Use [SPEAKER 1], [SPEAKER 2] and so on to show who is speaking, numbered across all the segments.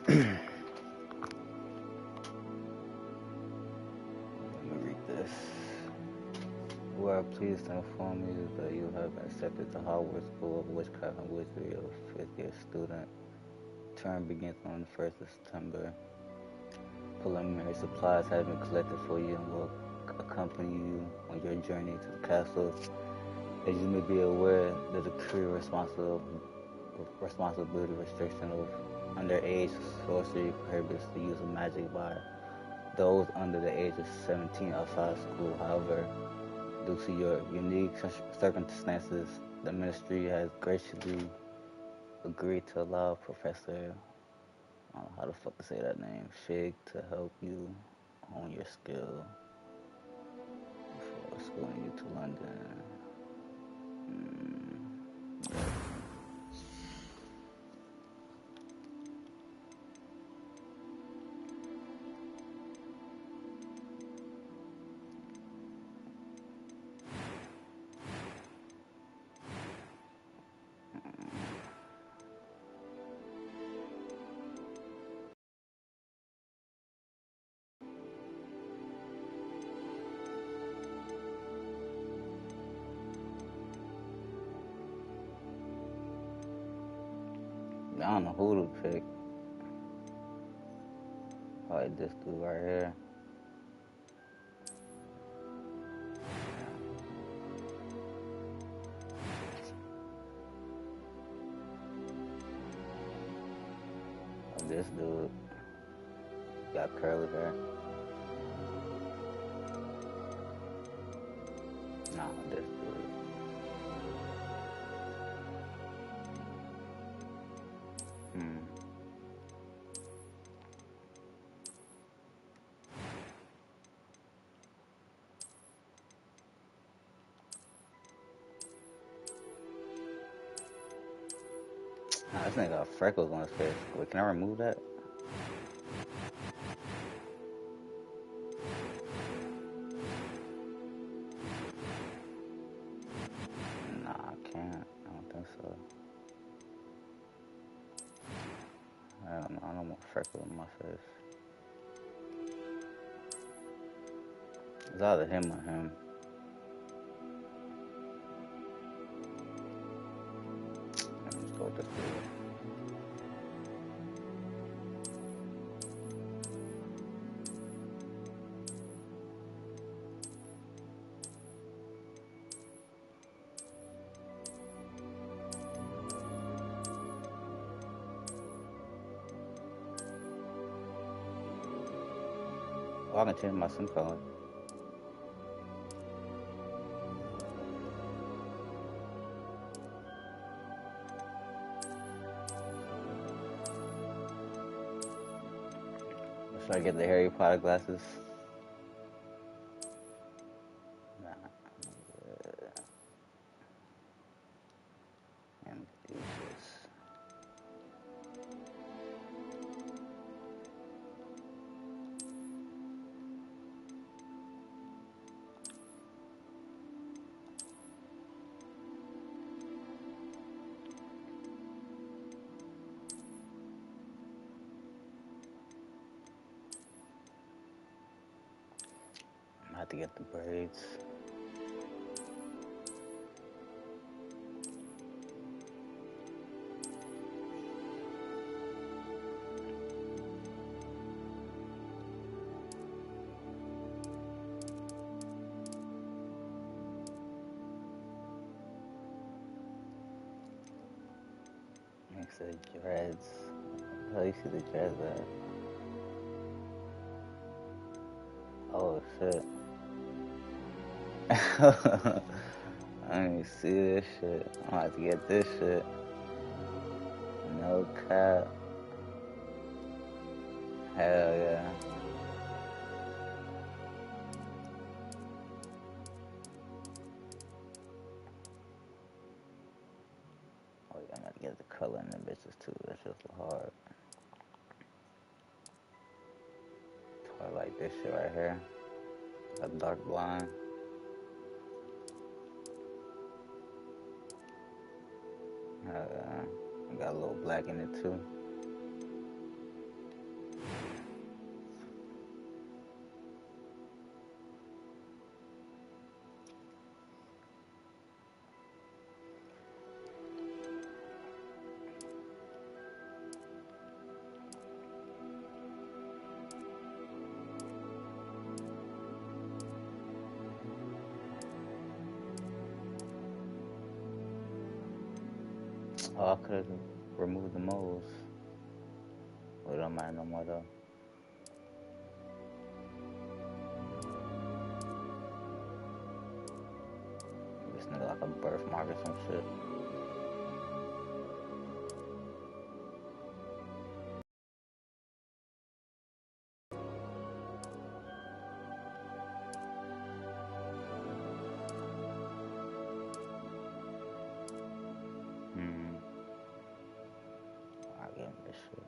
[SPEAKER 1] me read this. We are pleased to inform you that you have been accepted to Hogwarts School of Witchcraft and Wizardry of 5th year student. Term begins on the 1st of September. Preliminary supplies have been collected for you and will accompany you on your journey to the castle. As you may be aware, the decree responsibility restriction of underage sorcery prohibits the use of magic by those under the age of 17 outside school. However, due to your unique circumstances, the ministry has graciously agreed to allow Professor, I don't know how the fuck to say that name, Shig, to help you hone your skill before schooling you to London. I don't know who to pick. Like this dude right here. This dude got curly hair. Nah, this dude. Nah, this nigga got freckles on his face. Wait, can I remove that? Nah, I can't. I don't think so. I don't know. I don't want freckles on my face. It's either him or him. Let me just go with this dude. Oh, I can change my skin color. Should I get the Harry Potter glasses? Nah. And do this. I have to get the braids. Makes the dreads. How do you see the dreads at? Oh shit. I didn't even see this shit. I'm gonna have to get this shit. No cap. Hell yeah. Oh yeah, I gotta get the color in the bitches too. That's just hard. Twilight this shit right here. A dark blonde. I got a little black in it too. Oh, I could have removed the moles. Well, it don't matter no more though. This nigga like a birthmark or some shit. I gave him this shit.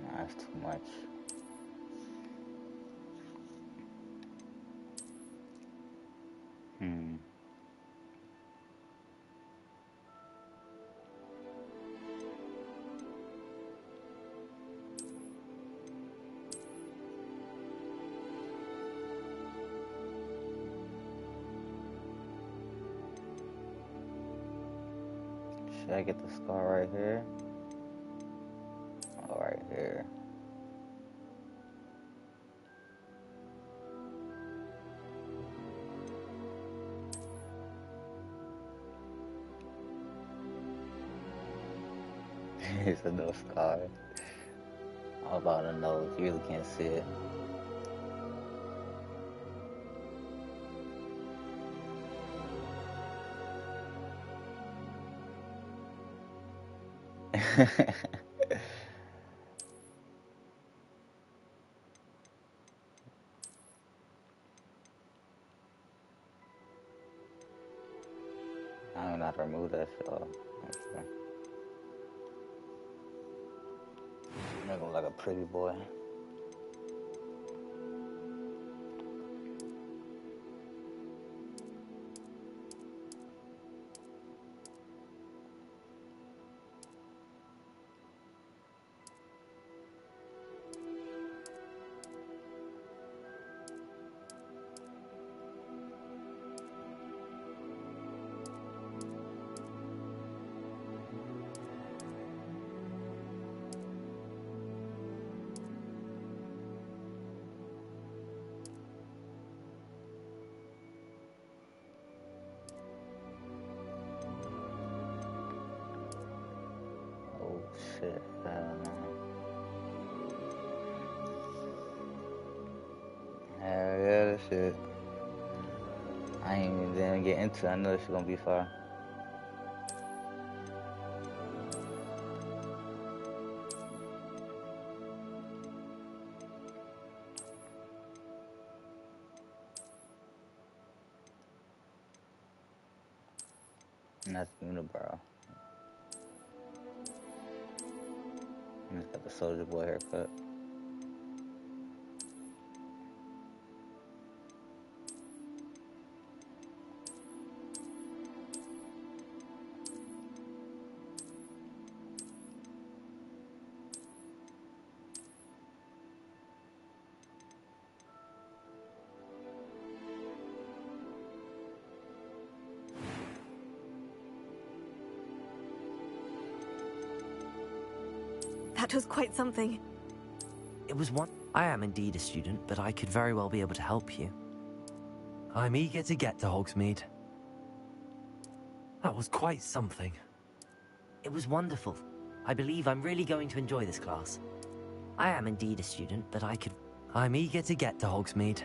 [SPEAKER 1] Nah, that's too much. Should I get the scar right here? Oh, right here. It's a no scar. All about the nose. You really can't see it. I don't know how to remove that shit off. Okay. Make him like a pretty boy. Oh shit, I don't know. Hell yeah, that shit. I ain't even didn't get into it. I know this shit gonna be far. And that's unibrow. And it's got the soldier boy haircut.
[SPEAKER 2] That was quite something.
[SPEAKER 3] It was one. I am indeed a student, but I could very well be able to help you. I'm eager to get to Hogsmeade. That was quite something. It was wonderful. I believe I'm really going to enjoy this class. I am indeed a student, but I'm eager to get to Hogsmeade.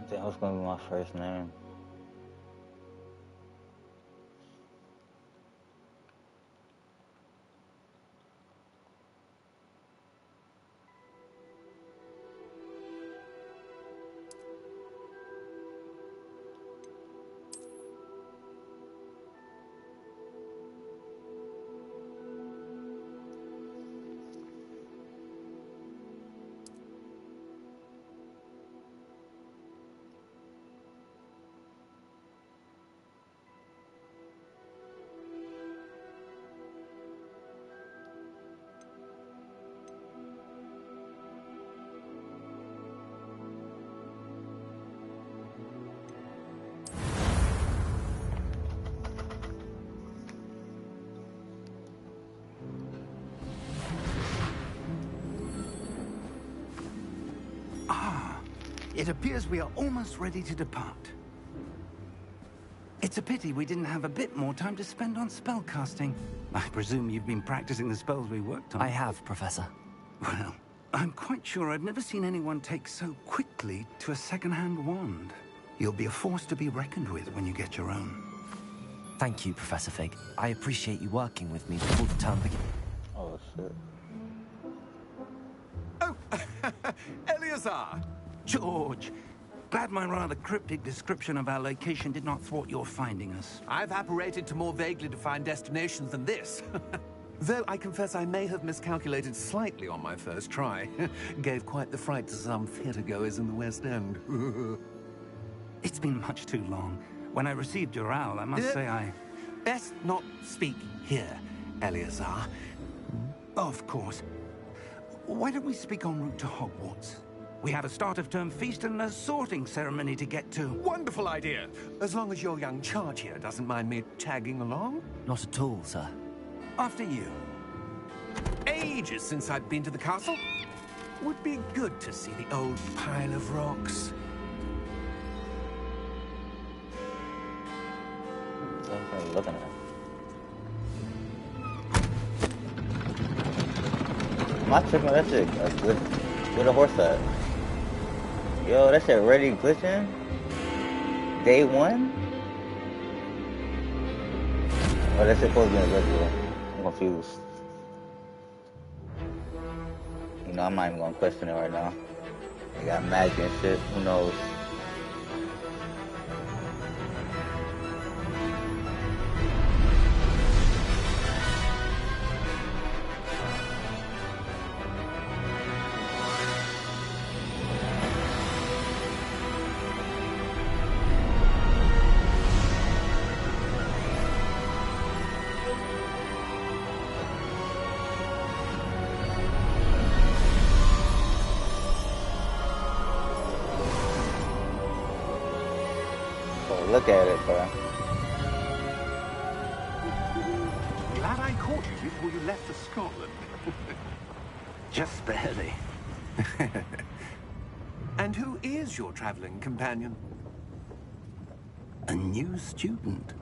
[SPEAKER 1] That was gonna be my first name.
[SPEAKER 4] It appears we are almost ready to depart. It's a pity we didn't have a bit more time to spend on spellcasting. I presume you've been practicing the spells we worked on.
[SPEAKER 3] I have, Professor.
[SPEAKER 4] Well, I'm quite sure I've never seen anyone take so quickly to a second-hand wand. You'll be a force to be reckoned with when you get your own.
[SPEAKER 3] Thank you, Professor Fig. I appreciate you working with me before the term begins.
[SPEAKER 1] Oh, shit.
[SPEAKER 5] Oh, Eleazar!
[SPEAKER 4] George, glad my rather cryptic description of our location did not thwart your finding us.
[SPEAKER 5] I've apparated to more vaguely defined destinations than this. Though I confess I may have miscalculated slightly on my first try. Gave quite the fright to some theatergoers in the West End.
[SPEAKER 4] It's been much too long. When I received your owl, I must say I...
[SPEAKER 5] Best not speak here, Eleazar.
[SPEAKER 4] Of course. Why don't we speak en route to Hogwarts? We have a start-of-term feast and a sorting ceremony to get to.
[SPEAKER 5] Wonderful idea! As long as your young charge here doesn't mind me tagging along.
[SPEAKER 3] Not at all, sir.
[SPEAKER 4] After you.
[SPEAKER 5] Ages since I've been to the castle. Would be good to see the old pile of rocks.
[SPEAKER 1] What are you looking at? My tripping, that shit good. Where the horse at? Yo, that shit already glitching? Day one? Oh, that shit supposed to be invisible. I'm confused. You know, I'm not even gonna question it right now. They got magic and shit, who knows? Look at it, bro.
[SPEAKER 5] Glad I caught you before you left for Scotland.
[SPEAKER 4] Just barely.
[SPEAKER 5] And who is your traveling companion?
[SPEAKER 4] A new student.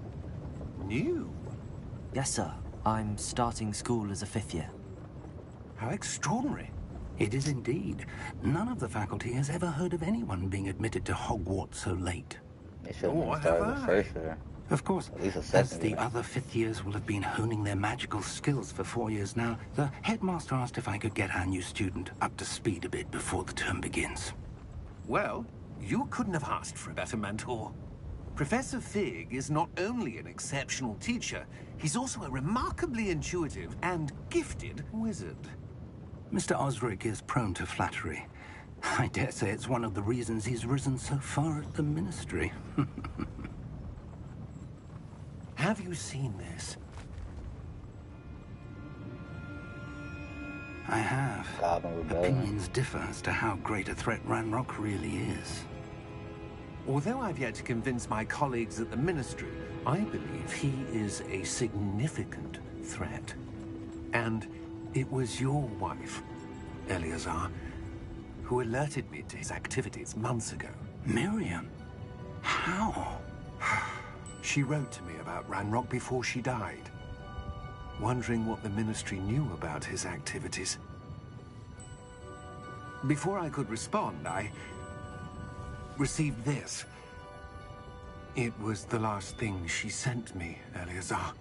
[SPEAKER 5] New?
[SPEAKER 3] Yes, sir. I'm starting school as a 5th year.
[SPEAKER 5] How extraordinary.
[SPEAKER 4] It is indeed. None of the faculty has ever heard of anyone being admitted to Hogwarts so late.
[SPEAKER 1] They should have started the first year.
[SPEAKER 4] Of course,
[SPEAKER 1] At least a
[SPEAKER 4] as
[SPEAKER 1] second
[SPEAKER 4] the
[SPEAKER 1] year.
[SPEAKER 4] other 5th years will have been honing their magical skills for 4 years now, the headmaster asked if I could get our new student up to speed a bit before the term begins.
[SPEAKER 5] Well, you couldn't have asked for a better mentor. Professor Fig is not only an exceptional teacher, he's also a remarkably intuitive and gifted wizard.
[SPEAKER 4] Mr. Osric is prone to flattery. I dare say it's one of the reasons he's risen so far at the Ministry.
[SPEAKER 5] Have you seen this?
[SPEAKER 4] I have.
[SPEAKER 1] Goblin Rebellion.
[SPEAKER 4] Opinions differ as to how great a threat Ranrock really is.
[SPEAKER 5] Although I've yet to convince my colleagues at the Ministry, I believe he is a significant threat. And it was your wife, Eleazar, who alerted me to his activities months ago.
[SPEAKER 4] Miriam? How?
[SPEAKER 5] She wrote to me about Ranrock before she died, wondering what the Ministry knew about his activities. Before I could respond, I received this. It was the last thing she sent me, Eleazar.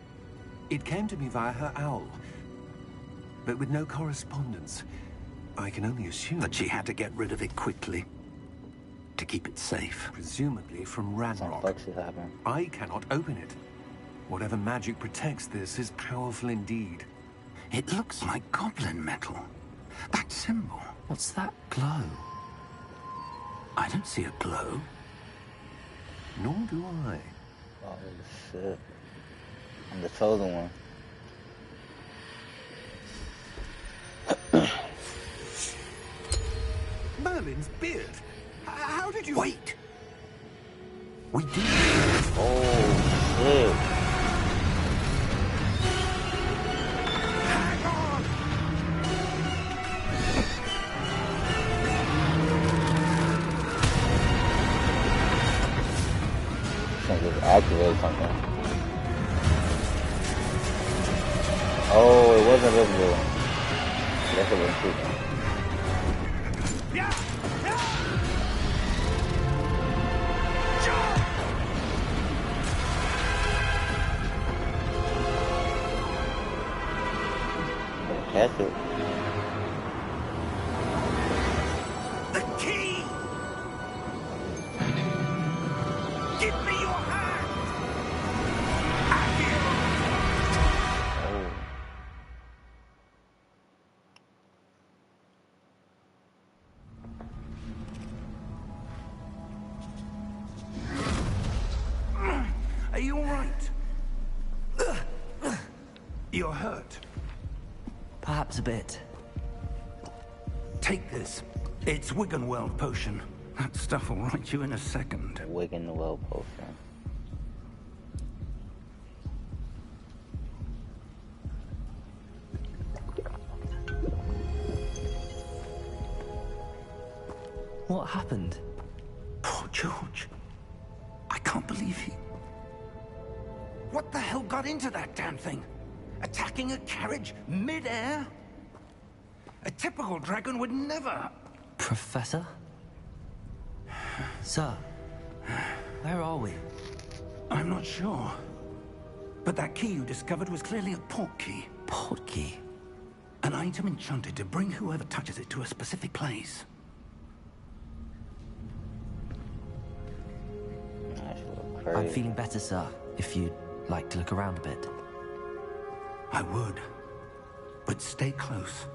[SPEAKER 5] It came to me via her owl, but with no correspondence. I can only assume
[SPEAKER 4] That she had to get rid of it quickly. To keep it safe.
[SPEAKER 5] presumably from
[SPEAKER 1] Some
[SPEAKER 5] Ranrock.
[SPEAKER 1] fuck shit happened.
[SPEAKER 5] I cannot open it. Whatever magic protects this is powerful indeed.
[SPEAKER 4] It looks like goblin metal. That symbol.
[SPEAKER 3] What's that glow?
[SPEAKER 4] I don't see a glow.
[SPEAKER 5] Nor do I.
[SPEAKER 1] Oh, shit. I'm the chosen one.
[SPEAKER 5] Merlin's beard. How did you...
[SPEAKER 4] Wait! We did.
[SPEAKER 1] Oh, shit.
[SPEAKER 5] Hang on!
[SPEAKER 1] can just activate something. Oh, it wasn't invisible. That's a little creepy. That's it.
[SPEAKER 4] The key! Give me your hand! Are you all right? You're hurt.
[SPEAKER 3] Perhaps a bit.
[SPEAKER 4] Take this. It's Wiggenweld potion. That stuff will right you in a second.
[SPEAKER 1] Wiggenweld potion.
[SPEAKER 3] What happened?
[SPEAKER 4] Poor George. I can't believe he... What the hell got into that damn thing? Attacking a carriage mid-air? A typical dragon would never...
[SPEAKER 3] Professor? Sir, where are we?
[SPEAKER 4] I'm not sure. But that key you discovered was clearly a port key.
[SPEAKER 3] Port key?
[SPEAKER 4] An item enchanted to bring whoever touches it to a specific place.
[SPEAKER 3] I'm feeling better, sir. If you'd like to look around a bit.
[SPEAKER 4] I would. But stay close.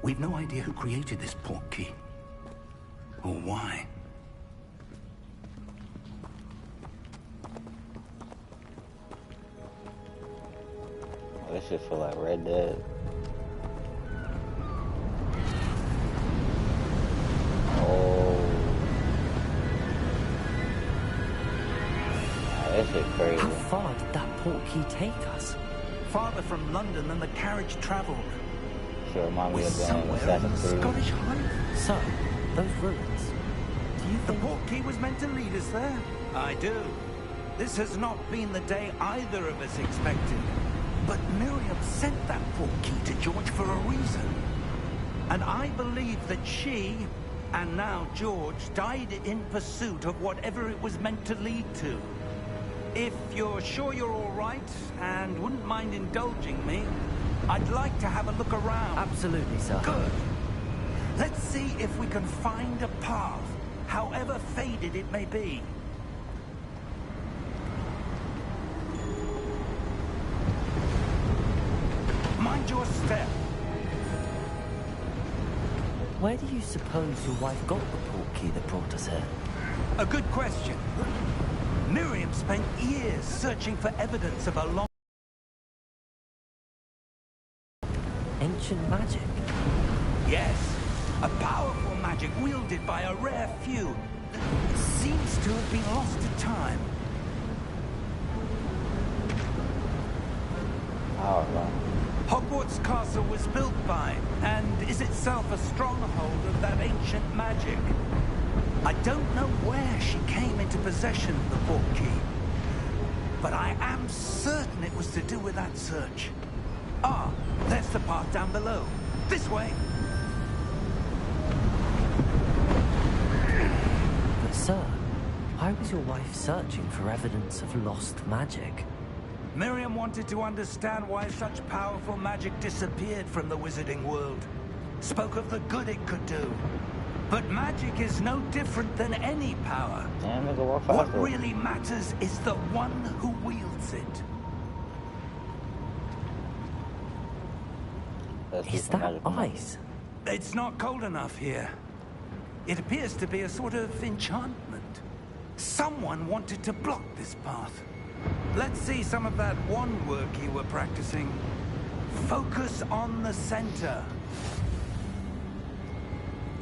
[SPEAKER 4] We've no idea who created this port key. Or why.
[SPEAKER 1] This just feel like Red Dead. Oh. This is crazy.
[SPEAKER 3] How far did that port key take us?
[SPEAKER 4] Farther from London than the carriage traveled.
[SPEAKER 1] Sure, remind me
[SPEAKER 4] We're
[SPEAKER 1] of
[SPEAKER 4] somewhere in the
[SPEAKER 1] Assassin's Creed.
[SPEAKER 4] Scottish Highlands.
[SPEAKER 3] Sir, those ruins. Do you
[SPEAKER 4] The
[SPEAKER 3] think...
[SPEAKER 4] port key was meant to lead us there? I do. This has not been the day either of us expected. But Miriam sent that port key to George for a reason. And I believe that she, and now George, died in pursuit of whatever it was meant to lead to. If you're sure you're all right, and wouldn't mind indulging me, I'd like to have a look around.
[SPEAKER 3] Absolutely, sir.
[SPEAKER 4] Good. Let's see if we can find a path, however faded it may be. Mind your step.
[SPEAKER 3] Where do you suppose your wife got the port key that brought us here?
[SPEAKER 4] A good question. Miriam spent years searching for evidence of a long...
[SPEAKER 3] Ancient magic?
[SPEAKER 4] Yes, a powerful magic wielded by a rare few that seems to have been lost to time.
[SPEAKER 1] Oh, no.
[SPEAKER 4] Hogwarts Castle was built by, and is itself a stronghold of that ancient magic. I don't know where she came into possession of the port key, but I am certain it was to do with that search. Ah, there's the path down below. This way.
[SPEAKER 3] But sir, why was your wife searching for evidence of lost magic?
[SPEAKER 4] Miriam wanted to understand why such powerful magic disappeared from the wizarding world. Spoke of the good it could do. But magic is no different than any power.
[SPEAKER 1] Damn, nigga, walk
[SPEAKER 4] What
[SPEAKER 1] faster.
[SPEAKER 4] really matters is the one who wields it.
[SPEAKER 1] Let's do
[SPEAKER 3] Is
[SPEAKER 1] some
[SPEAKER 3] that
[SPEAKER 1] magic.
[SPEAKER 3] ice?
[SPEAKER 4] It's not cold enough here. It appears to be a sort of enchantment. Someone wanted to block this path. Let's see some of that wand work you were practicing. Focus on the center.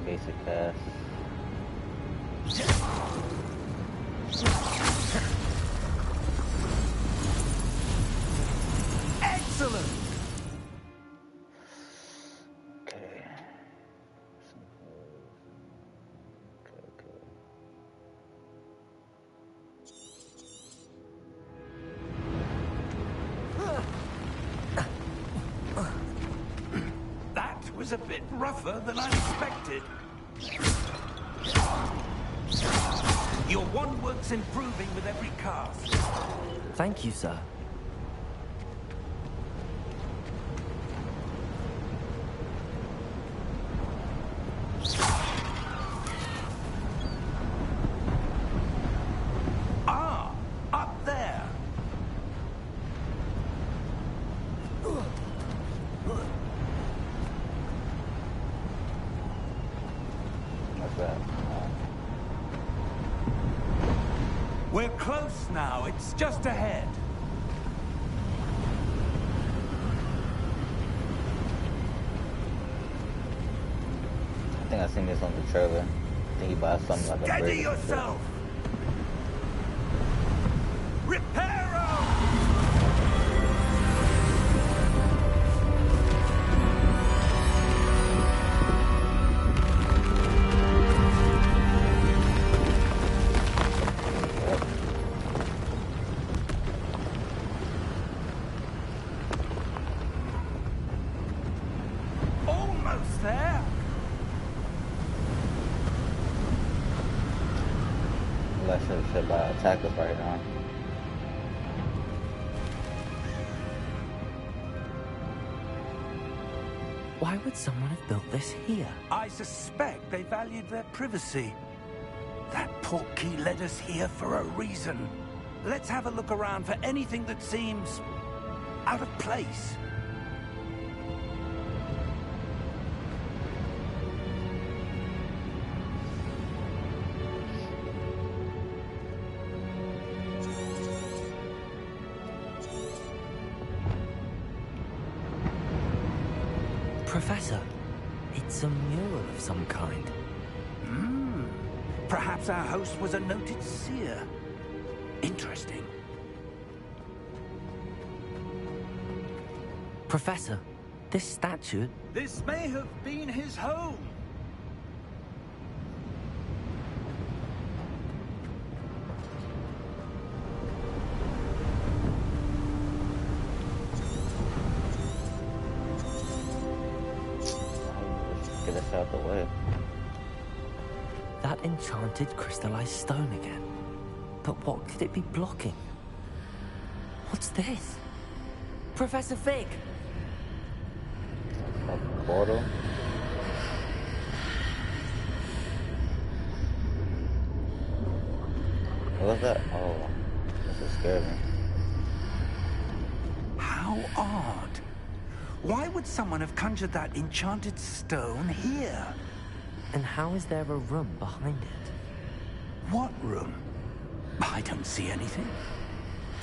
[SPEAKER 1] Basic pass.
[SPEAKER 4] Excellent!
[SPEAKER 1] Okay. Okay.
[SPEAKER 4] seems a bit rougher than I expected. Your wand work's improving with every cast.
[SPEAKER 3] Thank you, sir.
[SPEAKER 4] Ah, up there.
[SPEAKER 1] What's that?
[SPEAKER 4] We're close now. It's just ahead.
[SPEAKER 1] I think I seen this on the trailer. I think you buy something like a
[SPEAKER 4] Steady
[SPEAKER 1] bridge.
[SPEAKER 4] yourself. Reparo! Almost there.
[SPEAKER 1] Unless it's about attackers right now.
[SPEAKER 3] Why would someone have built this here?
[SPEAKER 4] I suspect they valued their privacy. That portkey led us here for a reason. Let's have a look around for anything that seems out of place.
[SPEAKER 3] Professor, it's a mural of some kind.
[SPEAKER 4] Perhaps our host was a noted seer. Interesting.
[SPEAKER 3] Professor, this statue...
[SPEAKER 4] This may have been his home.
[SPEAKER 1] Get us out the way.
[SPEAKER 3] That enchanted crystallized stone again. But what could it be blocking? What's this? Professor Fig!
[SPEAKER 1] A portal. What was that? Oh, this is scary.
[SPEAKER 4] How odd. Why would someone have conjured that enchanted stone here?
[SPEAKER 3] And how is there a room behind it?
[SPEAKER 4] What room? I don't see anything.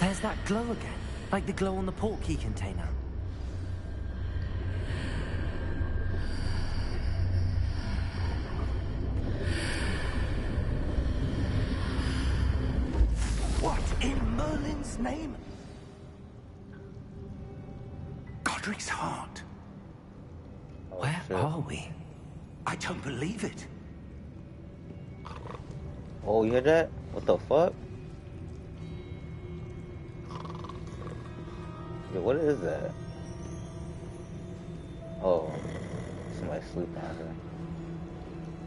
[SPEAKER 3] There's that glow again, like the glow on the portkey container.
[SPEAKER 4] What in Merlin's name? Godric's heart.
[SPEAKER 1] Oh,
[SPEAKER 3] Where
[SPEAKER 1] shit.
[SPEAKER 3] are we?
[SPEAKER 4] I don't believe it.
[SPEAKER 1] Oh, you hear that? What the fuck? Yeah, what is that? Oh, somebody sleeping out here.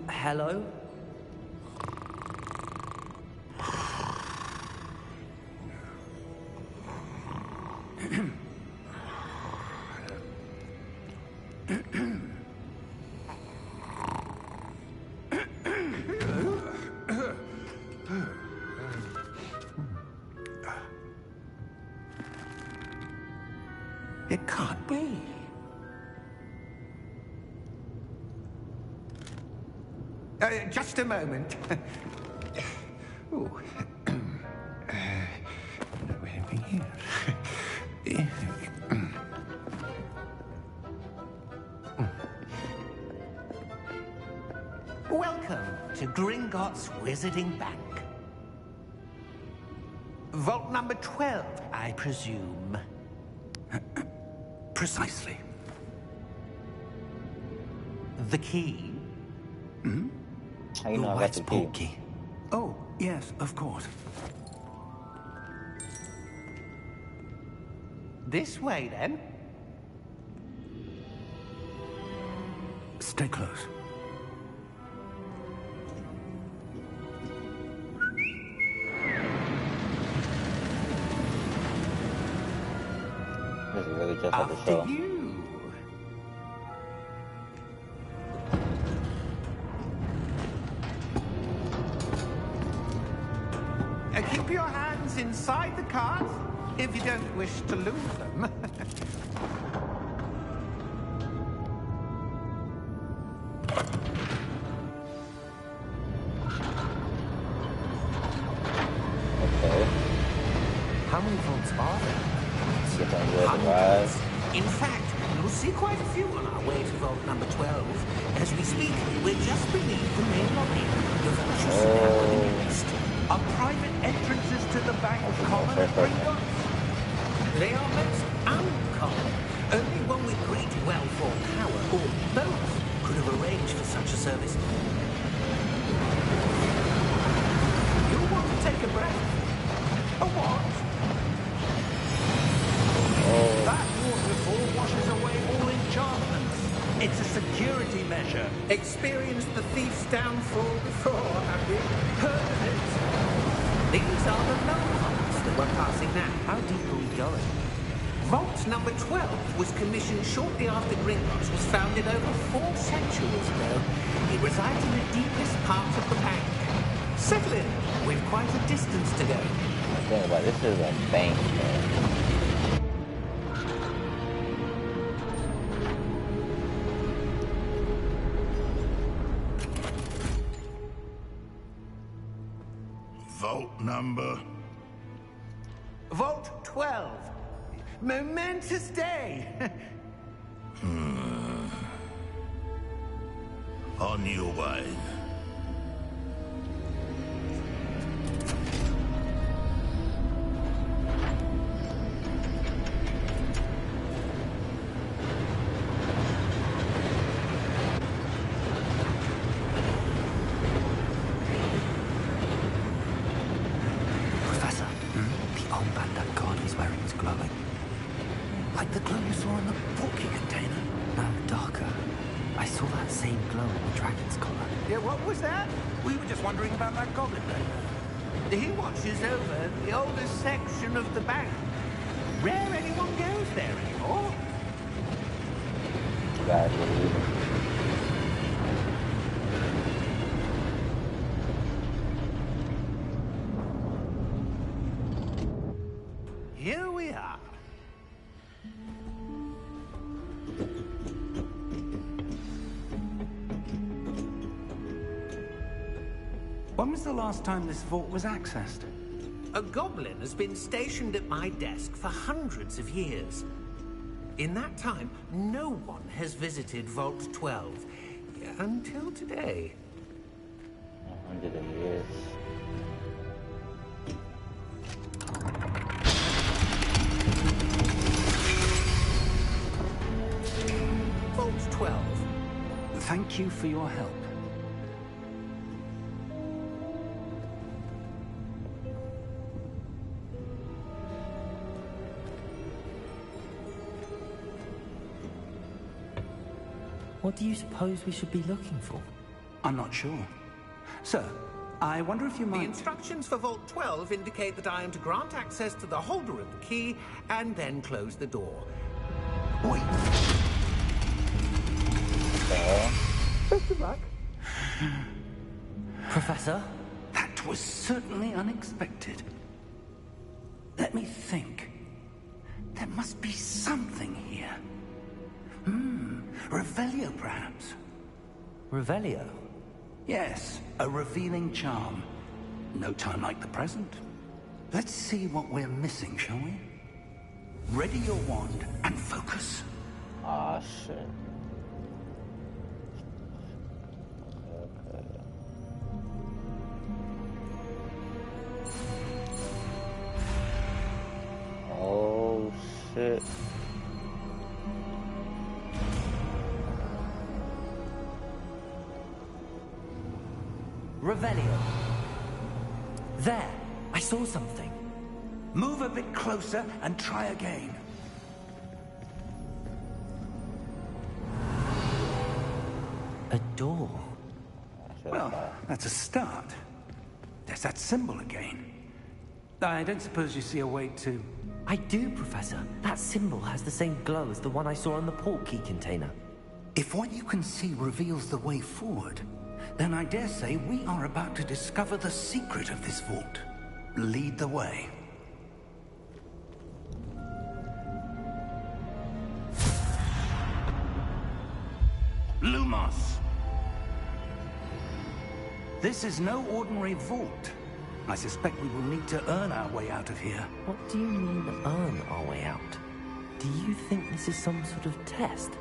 [SPEAKER 3] Hello?
[SPEAKER 4] It can't be. Just a moment. Ooh. Anything here? Welcome to Gringotts Wizarding Bank. Vault number 12, I presume. Precisely. The key?
[SPEAKER 1] How you know I got the key?
[SPEAKER 3] Portkey.
[SPEAKER 4] Oh, yes, of course. This way, then. Stay close.
[SPEAKER 1] This is really just like the show.
[SPEAKER 4] After you. Keep your hands inside the cart if you don't wish to lose them.
[SPEAKER 1] Okay.
[SPEAKER 3] How many vaults are there?
[SPEAKER 1] Different way to rise.
[SPEAKER 4] In fact, you'll see quite a few on our way to vault number 12. As we speak, we're just beneath the main lobby. The vaults you see there on the list are private entrances to the bank common at Gringotts. They are most uncommon. Only one with great wealth or power, or both, could have arranged for such a service. You'll want to take a breath. A what? That waterfall washes away all enchantments. It's a security measure. Experienced the thief's downfall before, have you? Heard of it? These are the low vaults that we're passing now.
[SPEAKER 3] How deep are we going?
[SPEAKER 4] Vault number 12 was commissioned shortly after Gringotts was founded over 4 centuries ago. It resides in the deepest part of the bank. Settle in. We've quite a distance to go.
[SPEAKER 1] Think about it, this is a bank, man.
[SPEAKER 6] Vault number?
[SPEAKER 4] Vault 12. Momentous day.
[SPEAKER 6] On your way.
[SPEAKER 3] Professor, the armband that guard was wearing was glowing.
[SPEAKER 4] Like the glow you saw in the porky container.
[SPEAKER 3] No, darker. I saw that same glow on the dragon's collar.
[SPEAKER 4] Yeah, what was that? We were just wondering about that goblin then. He watches over the oldest section of the bank. Rare anyone goes there anymore.
[SPEAKER 1] Exactly.
[SPEAKER 4] Here we are.
[SPEAKER 7] When was the last time this vault was accessed?
[SPEAKER 4] A goblin has been stationed at my desk for hundreds of years. In that time, no one has visited Vault 12 until today.
[SPEAKER 1] 100 years.
[SPEAKER 4] Vault 12.
[SPEAKER 7] Thank you for your help.
[SPEAKER 3] What do you suppose we should be looking for?
[SPEAKER 7] I'm not sure. Sir, I wonder if you
[SPEAKER 4] The
[SPEAKER 7] might...
[SPEAKER 4] instructions for Vault 12 indicate that I am to grant access to the holder of the key and then close the door. Wait. Best of luck.
[SPEAKER 3] Professor?
[SPEAKER 7] That was certainly unexpected. Let me think. There must be something here. Revelio, perhaps?
[SPEAKER 3] Revelio?
[SPEAKER 7] Yes, a revealing charm. No time like the present. Let's see what we're missing, shall we? Ready your wand and focus.
[SPEAKER 1] Ah, shit. Okay. Oh, shit.
[SPEAKER 3] Revelio. There! I saw something.
[SPEAKER 7] Move a bit closer and try again.
[SPEAKER 3] A door.
[SPEAKER 7] Well, that's a start. There's that symbol again. I don't suppose you see a way to...
[SPEAKER 3] I do, Professor. That symbol has the same glow as the one I saw on the port key container.
[SPEAKER 7] If what you can see reveals the way forward, then I dare say we are about to discover the secret of this vault. Lead the way. Lumos! This is no ordinary vault. I suspect we will need to earn our way out of here.
[SPEAKER 3] What do you mean, earn our way out? Do you think this is some sort of test?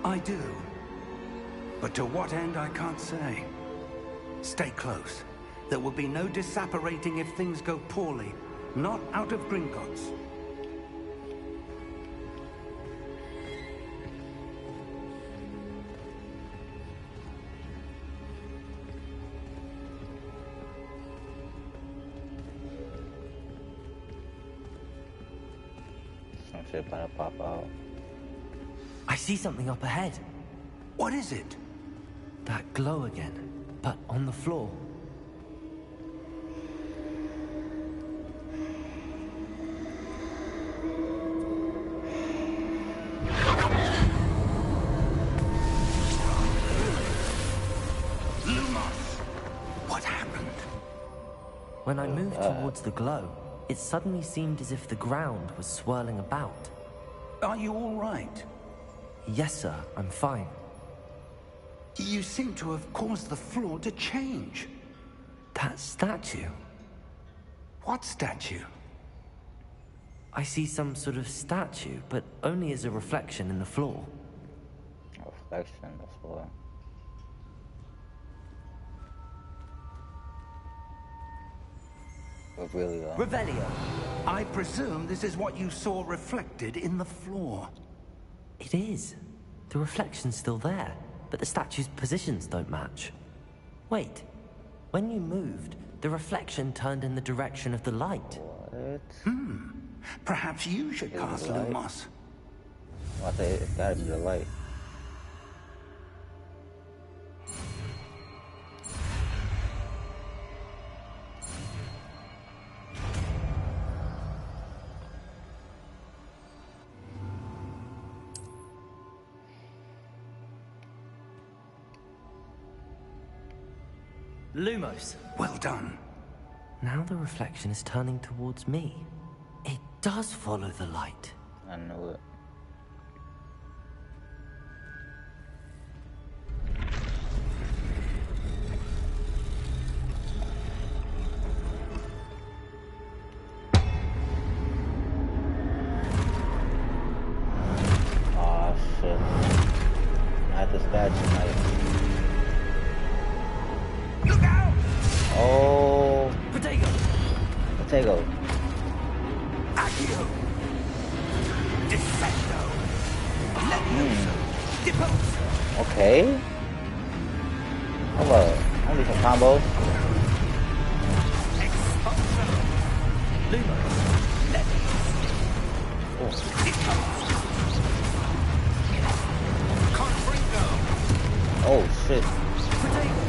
[SPEAKER 7] I do. But to what end, I can't say. Stay close. There will be no disapparating if things go poorly. Not out of Gringotts.
[SPEAKER 1] Some shit about to pop out.
[SPEAKER 3] I see something up ahead.
[SPEAKER 7] What is it?
[SPEAKER 3] That glow again, but on the floor.
[SPEAKER 7] Lumos! What happened?
[SPEAKER 3] When I moved towards the glow, it suddenly seemed as if the ground was swirling about.
[SPEAKER 7] Are you all right?
[SPEAKER 3] Yes, sir, I'm fine.
[SPEAKER 7] You seem to have caused the floor to change.
[SPEAKER 3] That statue.
[SPEAKER 7] What statue?
[SPEAKER 3] I see some sort of statue, but only as a reflection in the floor.
[SPEAKER 1] A reflection on the floor. But really,
[SPEAKER 7] Revelio. I presume this is what you saw reflected in the floor.
[SPEAKER 3] It is. The reflection's still there, but the statue's positions don't match. Wait. When you moved, the reflection turned in the direction of the light.
[SPEAKER 1] what?
[SPEAKER 7] Perhaps you should
[SPEAKER 1] Is it
[SPEAKER 7] cast
[SPEAKER 1] light?
[SPEAKER 7] Lumos.
[SPEAKER 1] Well, I say it's gotta be the light.
[SPEAKER 3] Lumos.
[SPEAKER 7] Well done.
[SPEAKER 3] Now the reflection is turning towards me. It does follow the light.
[SPEAKER 1] I knew it. Oh shit. Not the statue, mate.
[SPEAKER 7] Look out!
[SPEAKER 1] Oh,
[SPEAKER 3] Protego!
[SPEAKER 1] potato.
[SPEAKER 7] Accio! Defendo! Levioso! Deposo!
[SPEAKER 1] Okay. Hold up. I need some combos.
[SPEAKER 7] Expulso!
[SPEAKER 3] Lumos.
[SPEAKER 7] Levioso! Deposo! Confringo!
[SPEAKER 1] Oh shit.
[SPEAKER 3] Protego!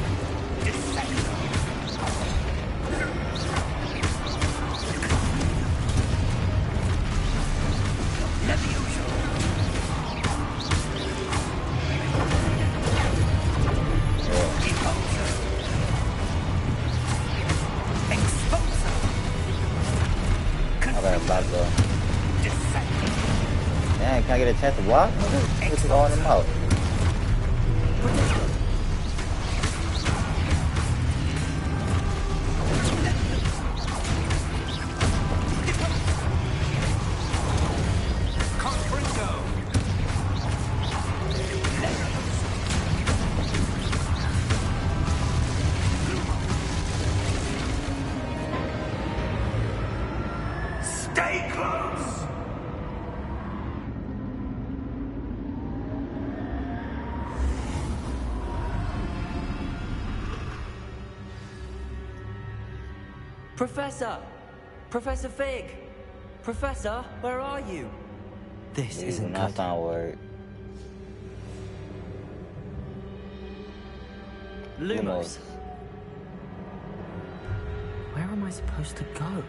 [SPEAKER 7] Defendo! Levioso! Deposo! Expulso!
[SPEAKER 1] I better block though.
[SPEAKER 7] Defendo!
[SPEAKER 1] Dang, can I get a chance to block? What's going in the mouth?
[SPEAKER 7] Confringo! Stay close!
[SPEAKER 3] Professor! Professor Fig! Professor, where are you? This
[SPEAKER 1] These do
[SPEAKER 3] isn't
[SPEAKER 1] not
[SPEAKER 3] good.
[SPEAKER 1] sound worried.
[SPEAKER 3] Lumos. Where am I supposed to go?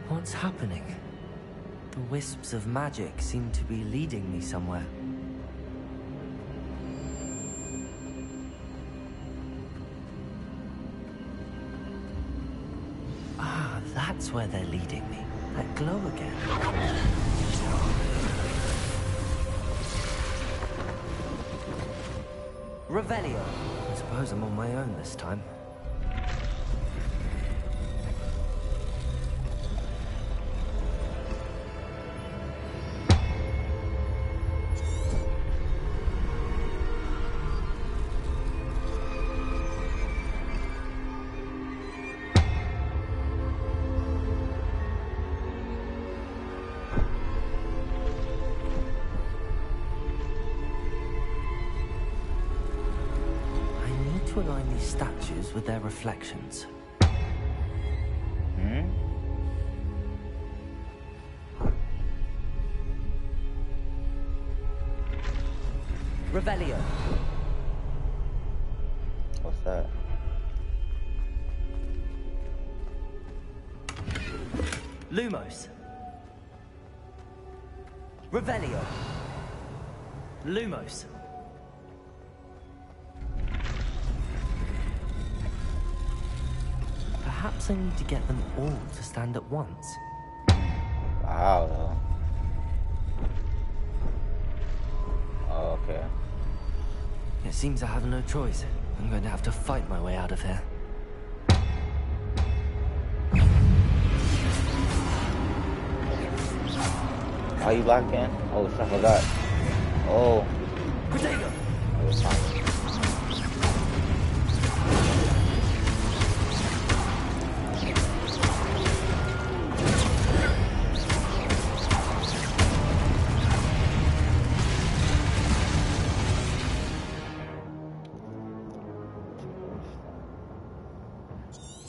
[SPEAKER 3] What's happening? The wisps of magic seem to be leading me somewhere. Ah, that's where they're leading me. That glow again. Revelio. I suppose I'm on my own this time. To align these statues with their reflections. Revelio.
[SPEAKER 1] What's that?
[SPEAKER 3] Lumos. Revelio. Lumos. Perhaps I need to get them all to stand at once.
[SPEAKER 1] Wow. Oh, okay.
[SPEAKER 3] It seems I have no choice. I'm going to have to fight my way out of here.
[SPEAKER 1] Are you locked in? Oh, I forgot. Oh.
[SPEAKER 3] Protego!
[SPEAKER 1] It was fine.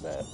[SPEAKER 1] Bet.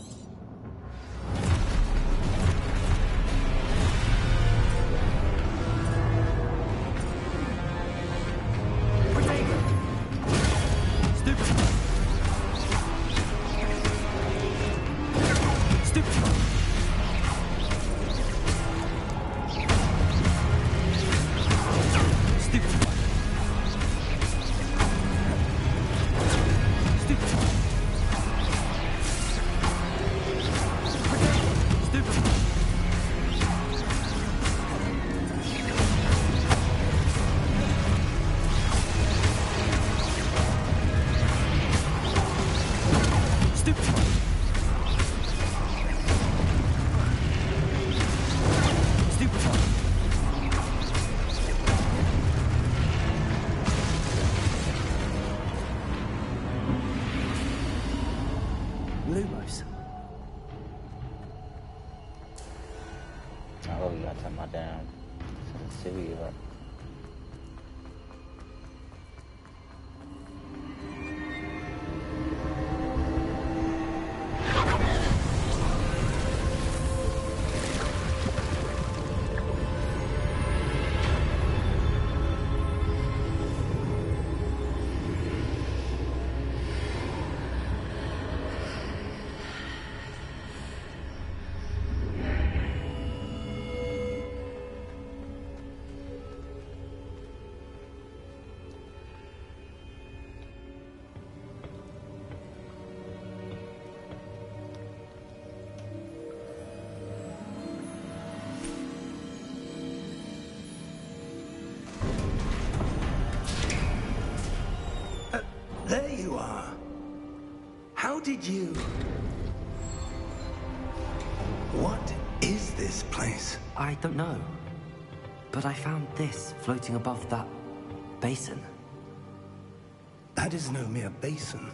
[SPEAKER 3] Lumos.
[SPEAKER 1] Oh, you gotta turn my damn sensitivity up.
[SPEAKER 7] There you are. How did you... What is this place?
[SPEAKER 3] I don't know. But I found this floating above that basin.
[SPEAKER 7] That is no mere basin.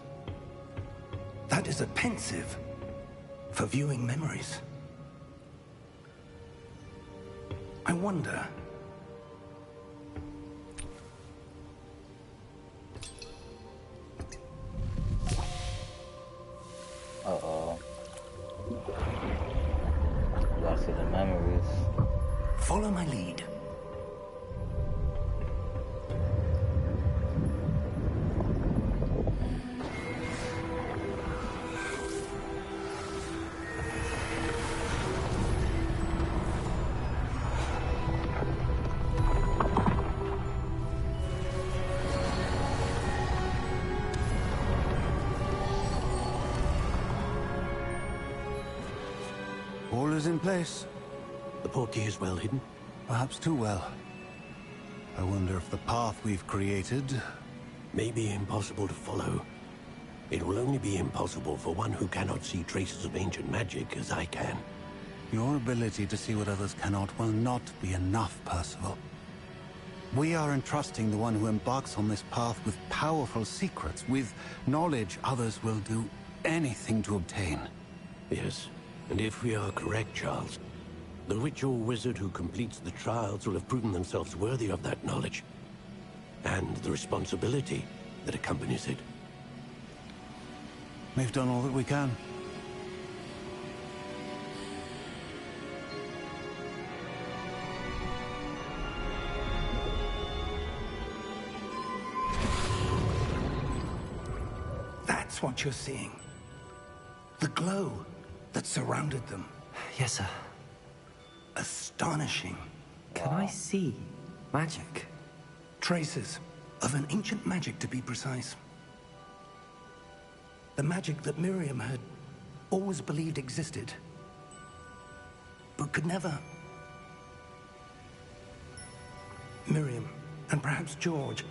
[SPEAKER 7] That is a pensive for viewing memories. I wonder...
[SPEAKER 1] Uh-oh. You gotta see the memories.
[SPEAKER 7] Follow my lead.
[SPEAKER 8] All is in place.
[SPEAKER 9] The portkey is well hidden?
[SPEAKER 8] Perhaps too well. I wonder if the path we've created...
[SPEAKER 9] may be impossible to follow. It will only be impossible for one who cannot see traces of ancient magic as I can.
[SPEAKER 8] Your ability to see what others cannot will not be enough, Percival. We are entrusting the one who embarks on this path with powerful secrets, with knowledge others will do anything to obtain.
[SPEAKER 9] Yes, and if we are correct, Charles, the witch or wizard who completes the trials will have proven themselves worthy of that knowledge, and the responsibility that accompanies it.
[SPEAKER 8] We've done all that we can.
[SPEAKER 7] That's what you're seeing. The glow that surrounded them.
[SPEAKER 3] Yes, sir.
[SPEAKER 7] Astonishing.
[SPEAKER 3] Can I see magic?
[SPEAKER 7] Traces of an ancient magic, to be precise. The magic that Miriam had always believed existed, but could never. Miriam, and perhaps George,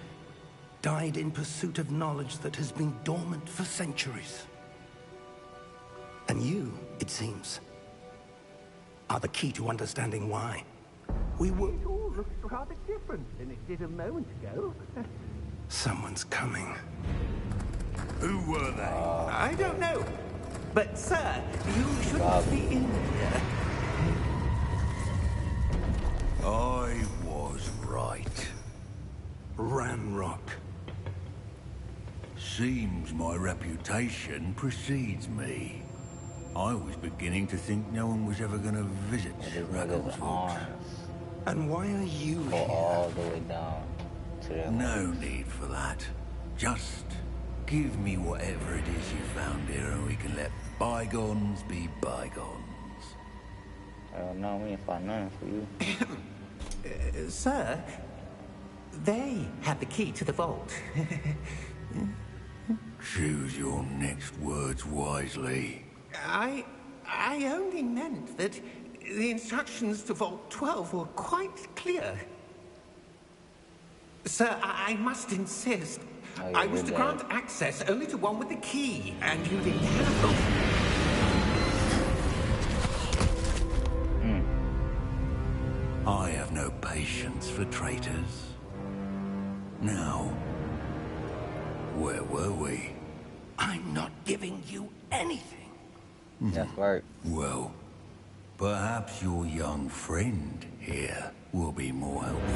[SPEAKER 7] died in pursuit of knowledge that has been dormant for centuries. And you, it seems, are the key to understanding why. We were...
[SPEAKER 10] It all looks rather different than it did a moment ago.
[SPEAKER 7] Someone's coming.
[SPEAKER 4] Who were they?
[SPEAKER 10] I don't know. But, sir, you shouldn't be in here.
[SPEAKER 4] I was right.
[SPEAKER 7] Ramrock.
[SPEAKER 6] Seems my reputation precedes me. I was beginning to think no one was ever going to visit
[SPEAKER 1] His arms
[SPEAKER 7] And why are you
[SPEAKER 1] go
[SPEAKER 7] here?
[SPEAKER 1] all the way down to their
[SPEAKER 6] No need for that. Just give me whatever it is you found here and we can let bygones be bygones.
[SPEAKER 1] I don't know, we ain't find nothing for you.
[SPEAKER 10] Sir, they had the key to the vault.
[SPEAKER 6] Choose your next words wisely.
[SPEAKER 10] I only meant that the instructions to Vault 12 were quite clear. Sir, I must insist.
[SPEAKER 1] Oh,
[SPEAKER 10] I was to
[SPEAKER 1] did
[SPEAKER 10] grant access only to one with the key, and you didn't have
[SPEAKER 6] I have no patience for traitors. Now, where were we?
[SPEAKER 7] I'm not giving you anything.
[SPEAKER 1] That's right.
[SPEAKER 6] Well, perhaps your young friend here will be more helpful.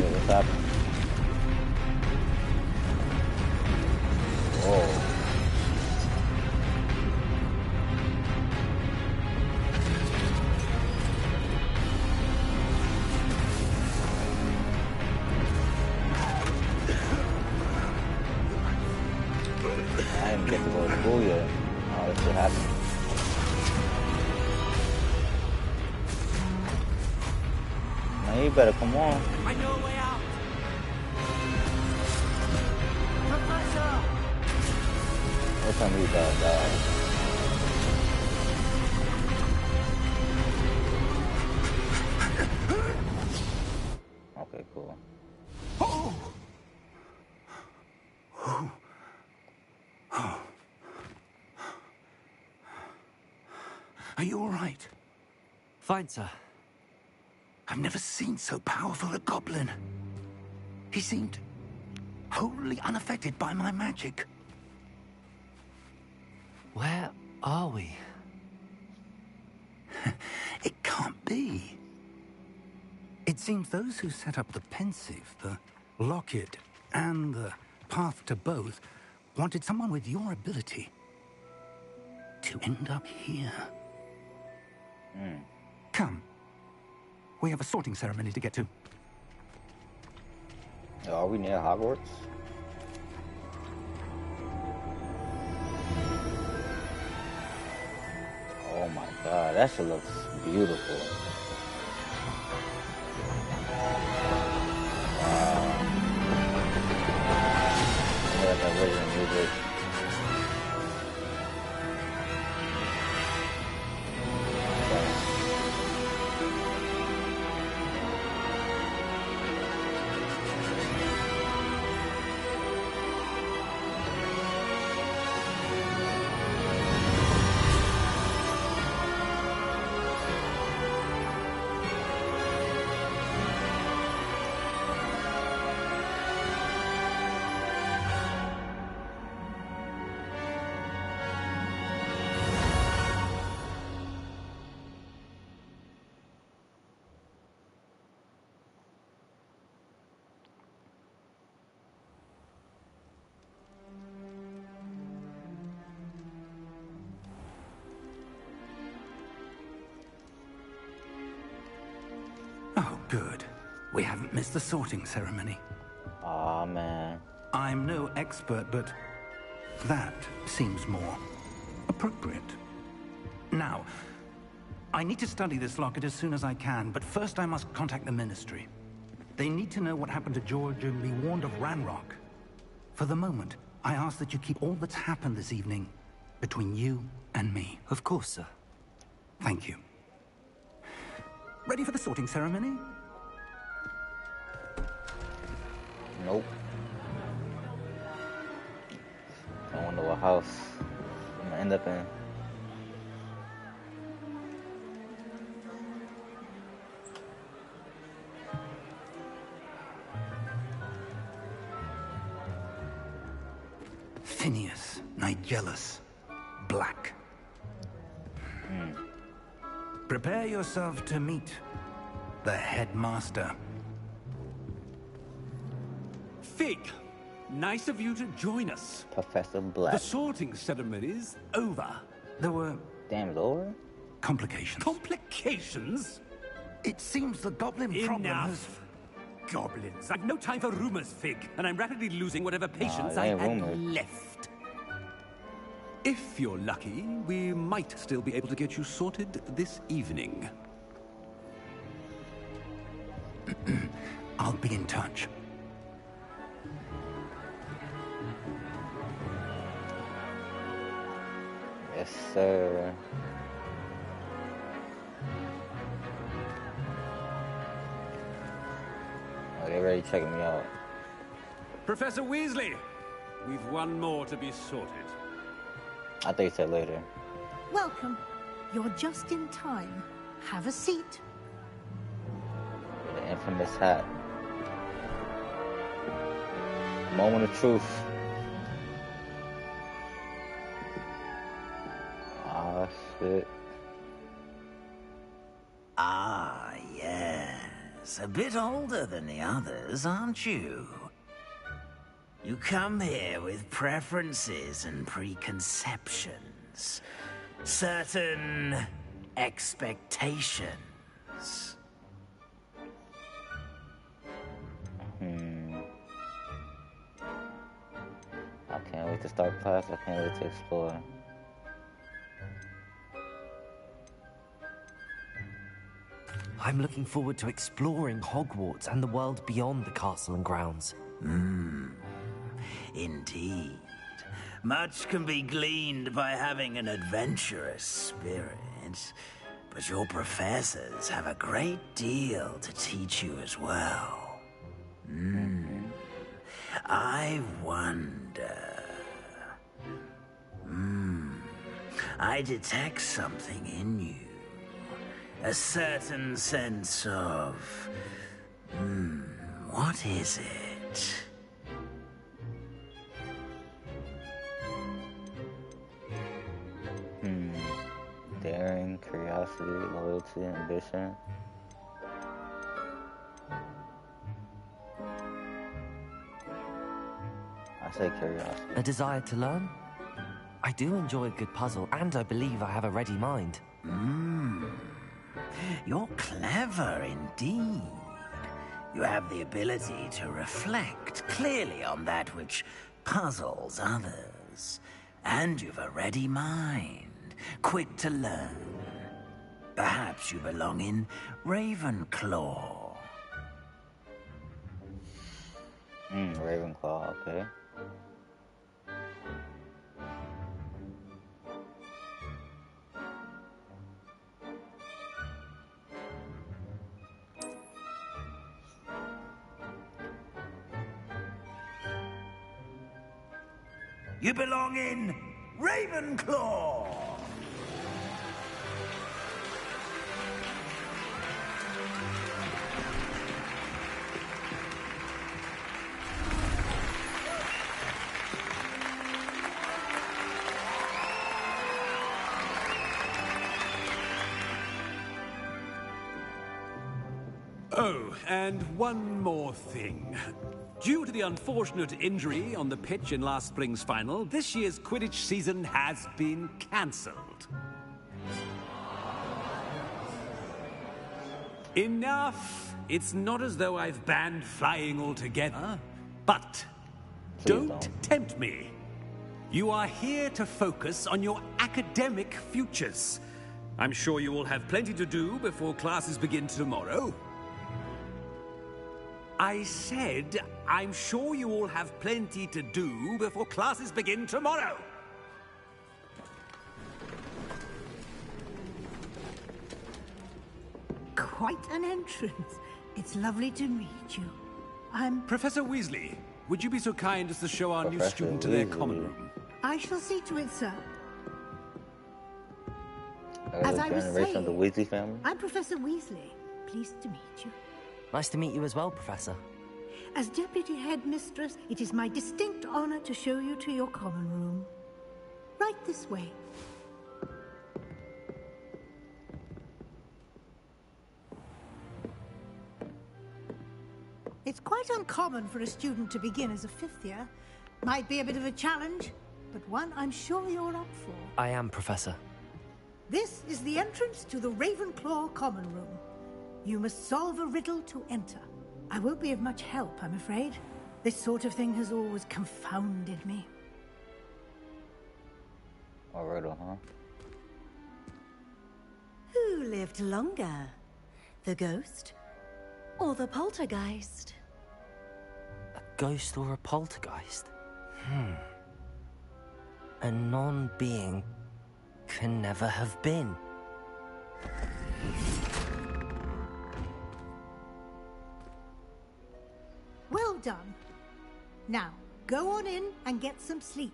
[SPEAKER 1] What's happening? Whoa. I didn't get to go to school yet. Oh, this should happen. Now you better come on.
[SPEAKER 10] I know a way out. Professor!
[SPEAKER 1] What time you guys die? Okay, cool.
[SPEAKER 7] Are you all right?
[SPEAKER 3] Fine, sir.
[SPEAKER 7] I've never seen so powerful a goblin. He seemed wholly unaffected by my magic.
[SPEAKER 3] Where are we?
[SPEAKER 7] It can't be. It seems those who set up the pensive, the locket, and the path to both wanted someone with your ability to end up here. Come. We have a sorting ceremony to get to.
[SPEAKER 1] Are we near Hogwarts? Oh my god, that shit looks beautiful. Yeah, that original music.
[SPEAKER 7] Oh, good. We haven't missed the sorting ceremony.
[SPEAKER 1] Aw, man.
[SPEAKER 7] I'm no expert, but that seems more appropriate. Now, I need to study this locket as soon as I can, but first I must contact the Ministry. They need to know what happened to George and be warned of Ranrock. For the moment, I ask that you keep all that's happened this evening between you and me.
[SPEAKER 3] Of course, sir.
[SPEAKER 7] Thank you. Ready for the sorting ceremony?
[SPEAKER 1] Nope. I wonder what house I'm gonna end up in.
[SPEAKER 7] Phineas, Nigellus, Black. Prepare yourself to meet the headmaster.
[SPEAKER 11] Fig, nice of you to join us.
[SPEAKER 1] Professor Black.
[SPEAKER 11] The sorting ceremony's over.
[SPEAKER 7] There were
[SPEAKER 1] Damn, it's over?
[SPEAKER 7] complications.
[SPEAKER 11] Complications?
[SPEAKER 7] It seems the goblin problem has...
[SPEAKER 11] Enough. Goblins. I've no time for rumors, Fig, and I'm rapidly losing whatever patience
[SPEAKER 1] it
[SPEAKER 11] I
[SPEAKER 1] ain't
[SPEAKER 11] had
[SPEAKER 1] rumors.
[SPEAKER 11] left. If you're lucky, we might still be able to get you sorted this evening.
[SPEAKER 7] I'll be in touch.
[SPEAKER 1] Yes, sir. Oh, they already checking me out.
[SPEAKER 11] Professor Weasley, we've one more to be sorted.
[SPEAKER 1] I think he said later.
[SPEAKER 12] Welcome. You're just in time. Have a seat.
[SPEAKER 1] The infamous hat. Moment of truth. Ah, shit.
[SPEAKER 6] Ah, yes. A bit older than the others, aren't you? You come here with preferences and preconceptions. Certain expectations.
[SPEAKER 1] I can't wait to start class. I can't wait to explore.
[SPEAKER 3] I'm looking forward to exploring Hogwarts and the world beyond the castle and grounds.
[SPEAKER 6] Indeed. Much can be gleaned by having an adventurous spirit, but your professors have a great deal to teach you as well. I wonder... I detect something in you. A certain sense of... what is it?
[SPEAKER 1] Daring, curiosity, loyalty, ambition. I say curiosity.
[SPEAKER 3] A desire to learn? I do enjoy a good puzzle, and I believe I have a ready mind.
[SPEAKER 6] You're clever indeed. You have the ability to reflect clearly on that which puzzles others. And you've a ready mind, quick to learn, Perhaps you belong in Ravenclaw.
[SPEAKER 1] Ravenclaw, okay.
[SPEAKER 6] You belong in Ravenclaw!
[SPEAKER 11] Oh, and one more thing. Due to the unfortunate injury on the pitch in last spring's final, this year's Quidditch season has been cancelled. Enough! It's not as though I've banned flying altogether, but don't tempt me. You are here to focus on your academic futures. I'm sure you will have plenty to do before classes begin tomorrow. I said, I'm sure you all have plenty to do before classes begin tomorrow.
[SPEAKER 12] Quite an entrance. It's lovely to meet you. I'm...
[SPEAKER 11] Professor Weasley, would you be so kind as to show our new student to their common room?
[SPEAKER 12] I shall see to it, sir. As I was saying,
[SPEAKER 1] of the Weasley family?
[SPEAKER 12] I'm Professor Weasley. Pleased to meet you.
[SPEAKER 3] Nice to meet you as well, Professor.
[SPEAKER 12] As Deputy Headmistress, it is my distinct honor to show you to your common room. Right this way. It's quite uncommon for a student to begin as a fifth year. Might be a bit of a challenge, but one I'm sure you're up for.
[SPEAKER 3] I am, Professor.
[SPEAKER 12] This is the entrance to the Ravenclaw common room. You must solve a riddle to enter. I won't be of much help, I'm afraid. This sort of thing has always confounded me.
[SPEAKER 1] A riddle, huh?
[SPEAKER 2] Who lived longer? The ghost or the poltergeist?
[SPEAKER 3] A ghost or a poltergeist? A non-being can never have been.
[SPEAKER 12] Well done. Now, go on in and get some sleep.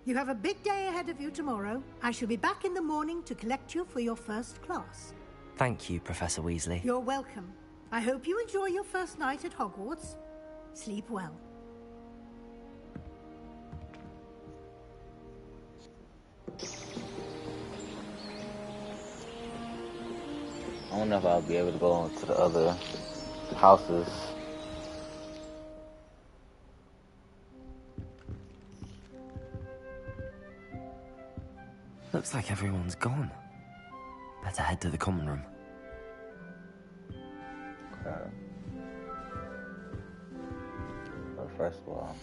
[SPEAKER 12] You have a big day ahead of you tomorrow. I shall be back in the morning to collect you for your first class.
[SPEAKER 3] Thank you, Professor Weasley.
[SPEAKER 12] You're welcome. I hope you enjoy your first night at Hogwarts. Sleep well.
[SPEAKER 1] I don't know if I'll be able to go into the other houses.
[SPEAKER 3] Looks like everyone's gone. Better head to the common room.
[SPEAKER 1] Okay. But first of all,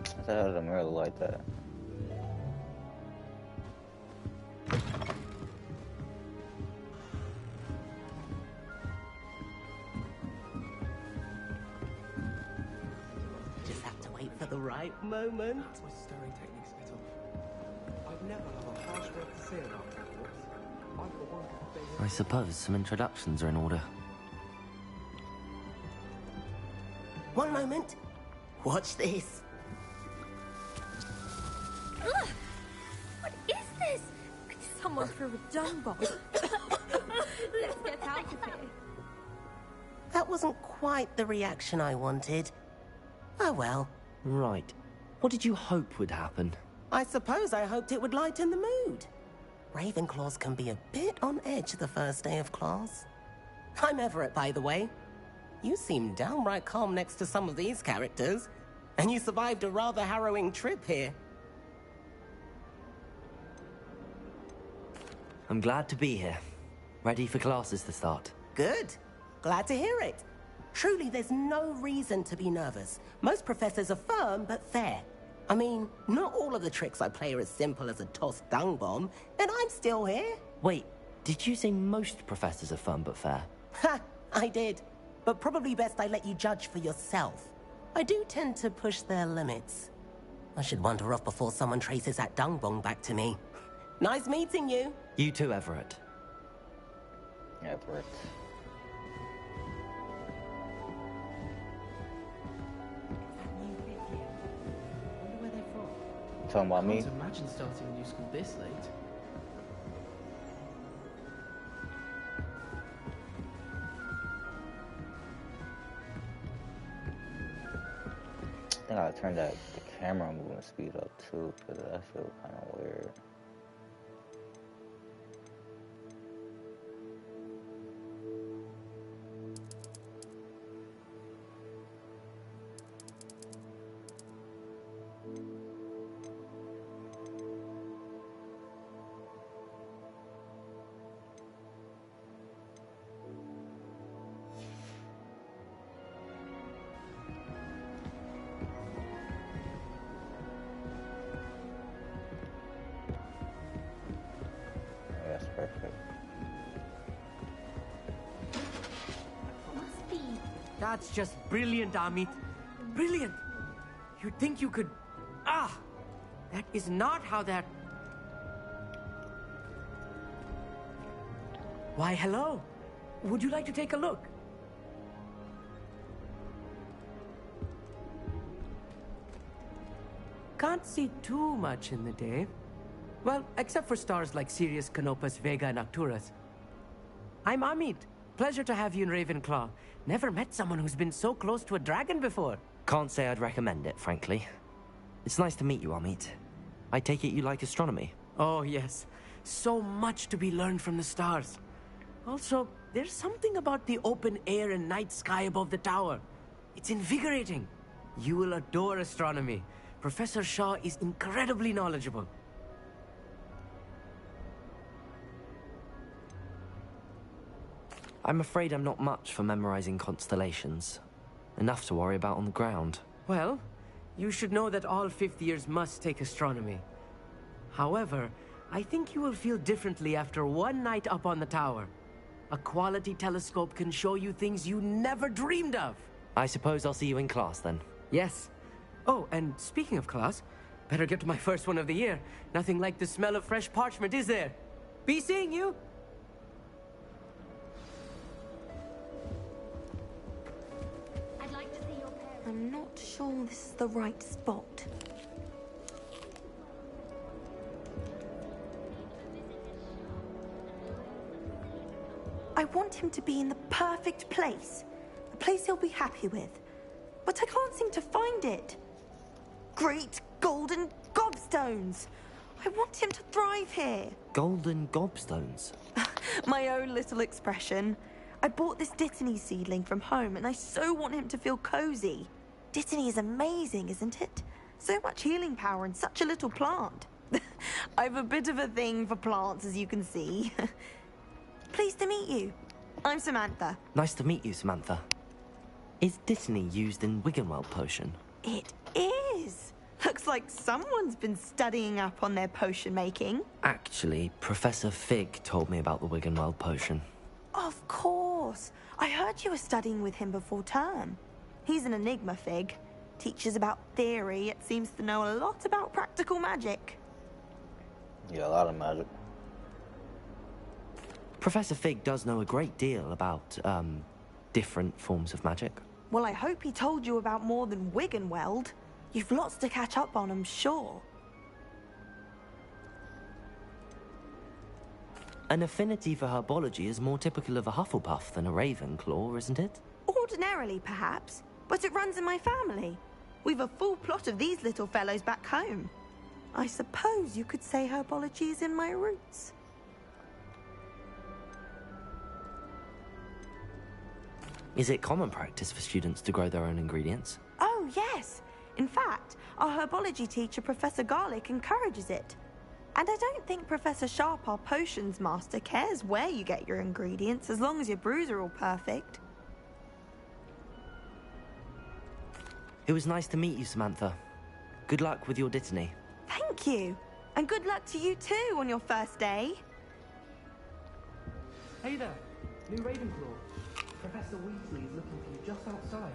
[SPEAKER 1] I thought I had a mirror like that.
[SPEAKER 13] Just have to wait for the right moment.
[SPEAKER 14] My staring technique's a bit off. I'd never have a harsh word to say about Hogwarts. I for one could stay
[SPEAKER 3] I suppose some introductions are in order.
[SPEAKER 13] One moment. Watch this.
[SPEAKER 15] Ugh! What is this? Someone threw a dung bomb. Let's get out of here.
[SPEAKER 13] That wasn't quite the reaction I wanted. Oh well.
[SPEAKER 3] Right. What did you hope would happen?
[SPEAKER 13] I suppose I hoped it would lighten the mood. Ravenclaws can be a bit on edge the first day of class. I'm Everett, by the way. You seem downright calm next to some of these characters. And you survived a rather harrowing trip here.
[SPEAKER 3] I'm glad to be here. Ready for classes to start.
[SPEAKER 13] Good. Glad to hear it. Truly, there's no reason to be nervous. Most professors are firm but fair. I mean, not all of the tricks I play are as simple as a tossed dung bomb, and I'm still here.
[SPEAKER 3] Wait, did you say most professors are fun but fair?
[SPEAKER 13] Ha! I did. But probably best I let you judge for yourself. I do tend to push their limits. I should wander off before someone traces that dung bomb back to me. Nice meeting you.
[SPEAKER 3] You too, Everett.
[SPEAKER 1] Everett. Talking about me?
[SPEAKER 14] I can't imagine starting a new school this late.
[SPEAKER 1] I think I turned the camera movement speed up too, because that feel kind of weird. That's perfect.
[SPEAKER 16] That's just brilliant, Amit. Brilliant! You'd think you could... Ah! That is not how that... Why, hello. Would you like to take a look? Can't see too much in the day. Well, except for stars like Sirius, Canopus, Vega, and Arcturus. I'm Amit. Pleasure to have you in Ravenclaw. Never met someone who's been so close to a dragon before.
[SPEAKER 3] Can't say I'd recommend it, frankly. It's nice to meet you, Amit. I take it you like astronomy?
[SPEAKER 16] Oh, yes. So much to be learned from the stars. Also, there's something about the open air and night sky above the tower. It's invigorating. You will adore astronomy. Professor Shaw is incredibly knowledgeable.
[SPEAKER 3] I'm afraid I'm not much for memorizing constellations. Enough to worry about on the ground.
[SPEAKER 16] Well, you should know that all fifth years must take astronomy. However, I think you will feel differently after one night up on the tower. A quality telescope can show you things you never dreamed of.
[SPEAKER 3] I suppose I'll see you in class then.
[SPEAKER 16] Yes. Oh, and speaking of class, better get to my first one of the year. Nothing like the smell of fresh parchment, is there? Be seeing you!
[SPEAKER 15] I'm not sure this is the right spot. I want him to be in the perfect place. A place he'll be happy with. But I can't seem to find it. Great golden gobstones! I want him to thrive here.
[SPEAKER 3] Golden gobstones?
[SPEAKER 15] My own little expression. I bought this Dittany seedling from home and I so want him to feel cozy. Dittany is amazing, isn't it? So much healing power in such a little plant. I've a bit of a thing for plants, as you can see. Pleased to meet you. I'm Samantha.
[SPEAKER 3] Nice to meet you, Samantha. Is Dittany used in Wiggenweld potion?
[SPEAKER 15] It is. Looks like someone's been studying up on their potion making.
[SPEAKER 3] Actually, Professor Fig told me about the Wiggenweld potion.
[SPEAKER 15] Of course. I heard you were studying with him before term. He's an enigma, Fig. Teaches about theory, yet seems to know a lot about practical magic.
[SPEAKER 1] Yeah, a lot of magic.
[SPEAKER 3] Professor Fig does know a great deal about, different forms of magic.
[SPEAKER 15] Well, I hope he told you about more than Wiggenweld. You've lots to catch up on, I'm sure.
[SPEAKER 3] An affinity for herbology is more typical of a Hufflepuff than a Ravenclaw, isn't it?
[SPEAKER 15] Ordinarily, perhaps, but it runs in my family. We've a full plot of these little fellows back home. I suppose you could say herbology is in my roots.
[SPEAKER 3] Is it common practice for students to grow their own ingredients?
[SPEAKER 15] Oh, yes. In fact, our herbology teacher, Professor Garlick, encourages it. And I don't think Professor Sharp, our potions master, cares where you get your ingredients, as long as your brews are all perfect.
[SPEAKER 3] It was nice to meet you, Samantha. Good luck with your Dittany.
[SPEAKER 15] Thank you. And good luck to you too on your first day.
[SPEAKER 14] Hey there, new Ravenclaw. Professor Weasley is looking for you just outside.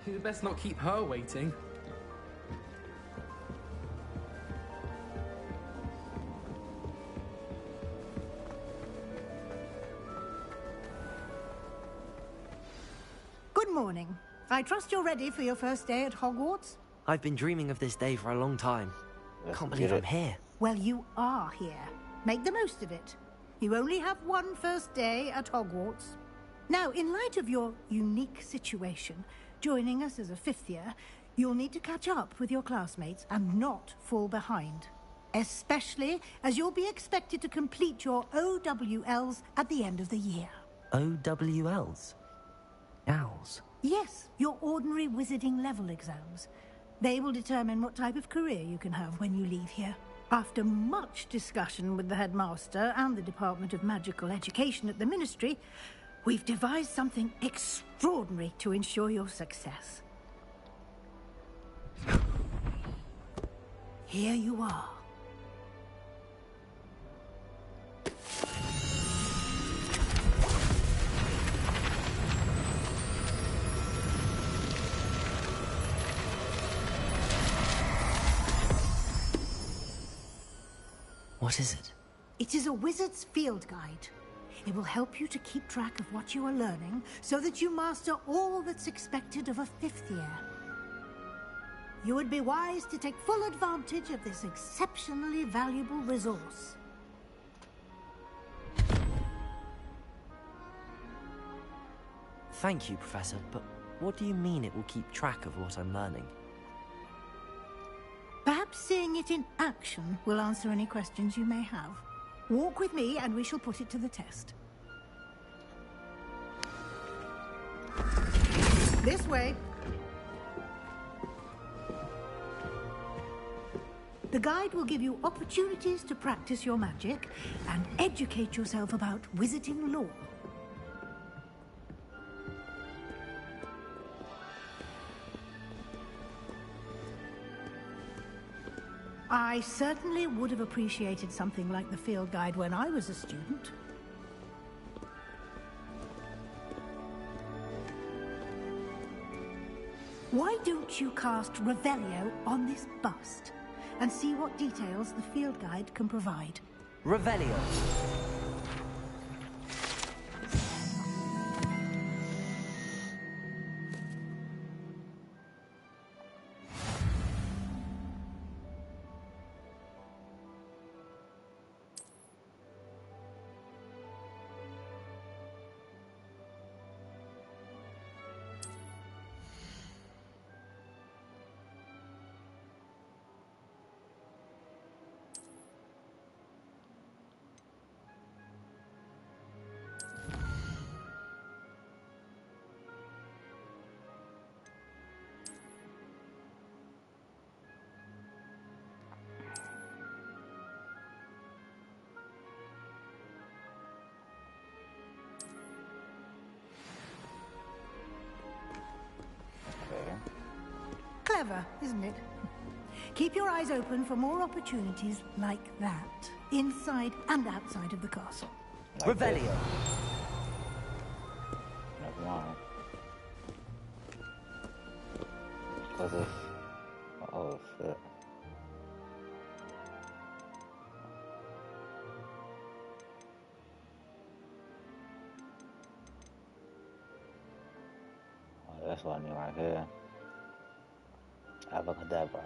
[SPEAKER 17] You'd best not keep her waiting.
[SPEAKER 12] Good morning. I trust you're ready for your first day at Hogwarts?
[SPEAKER 3] I've been dreaming of this day for a long time. Can't believe I'm here.
[SPEAKER 12] Well, you are here. Make the most of it. You only have one first day at Hogwarts. Now, in light of your unique situation, joining us as a fifth year, you'll need to catch up with your classmates and not fall behind. Especially as you'll be expected to complete your OWLs at the end of the year.
[SPEAKER 3] OWLs? Owls?
[SPEAKER 12] Yes, your ordinary wizarding level exams. They will determine what type of career you can have when you leave here. After much discussion with the headmaster and the Department of Magical Education at the Ministry, we've devised something extraordinary to ensure your success. Here you are.
[SPEAKER 3] What is it?
[SPEAKER 12] It is a wizard's field guide. It will help you to keep track of what you are learning so that you master all that's expected of a fifth year. You would be wise to take full advantage of this exceptionally valuable resource.
[SPEAKER 3] Thank you, Professor, but what do you mean it will keep track of what I'm learning?
[SPEAKER 12] Perhaps seeing it in action will answer any questions you may have. Walk with me and we shall put it to the test. This way. The guide will give you opportunities to practice your magic and educate yourself about wizarding lore. I certainly would have appreciated something like the field guide when I was a student. Why don't you cast Revelio on this bust and see what details the field guide can provide?
[SPEAKER 3] Revelio.
[SPEAKER 12] Clever, isn't it? Keep your eyes open for more opportunities like that, inside and outside of the castle.
[SPEAKER 3] Like Revelio.
[SPEAKER 1] Never mind. What's this? Oh shit. Oh, that's That's what I need right here. Abracadabra.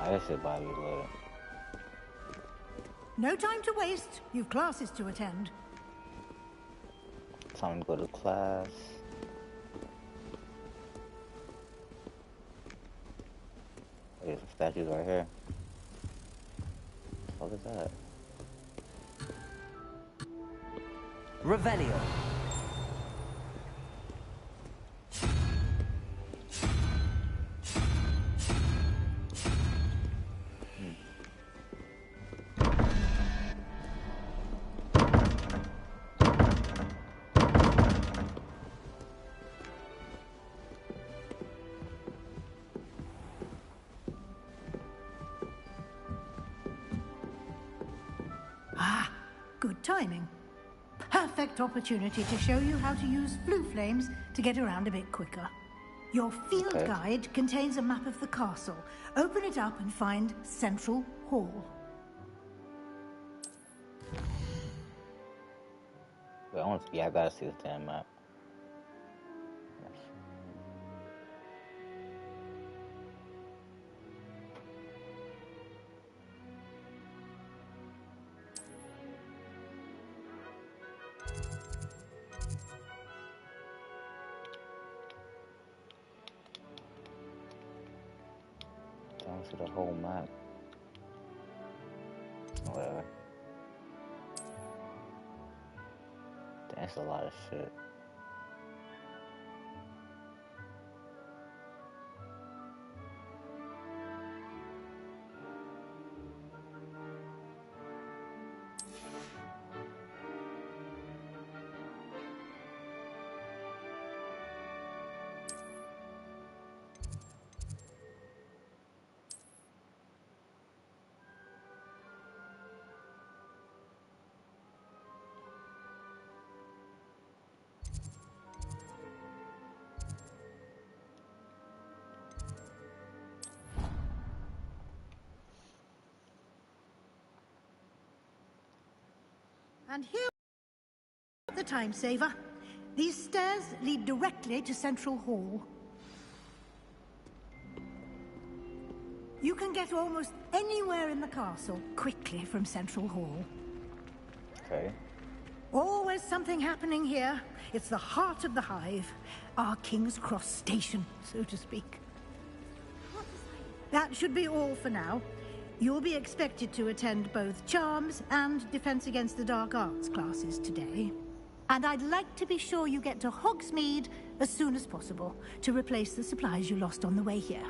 [SPEAKER 1] That shit about to be lit.
[SPEAKER 12] No time to waste. You've classes to attend.
[SPEAKER 1] Time to go to class. There's some statues right here. What is that?
[SPEAKER 3] Revelio.
[SPEAKER 12] Good timing. Perfect opportunity to show you how to use blue flames to get around a bit quicker. Your field guide contains a map of the castle. Open it up and find Central Hall.
[SPEAKER 1] Wait, I gotta see this damn map. Down to the whole map. Whatever. That's a lot of shit.
[SPEAKER 12] And here, the time saver. These stairs lead directly to Central Hall. You can get almost anywhere in the castle quickly from Central Hall.
[SPEAKER 1] Okay.
[SPEAKER 12] Always something happening here. It's the heart of the hive, our King's Cross station, so to speak. That should be all for now. You'll be expected to attend both Charms and Defense Against the Dark Arts classes today. And I'd like to be sure you get to Hogsmeade as soon as possible to replace the supplies you lost on the way here.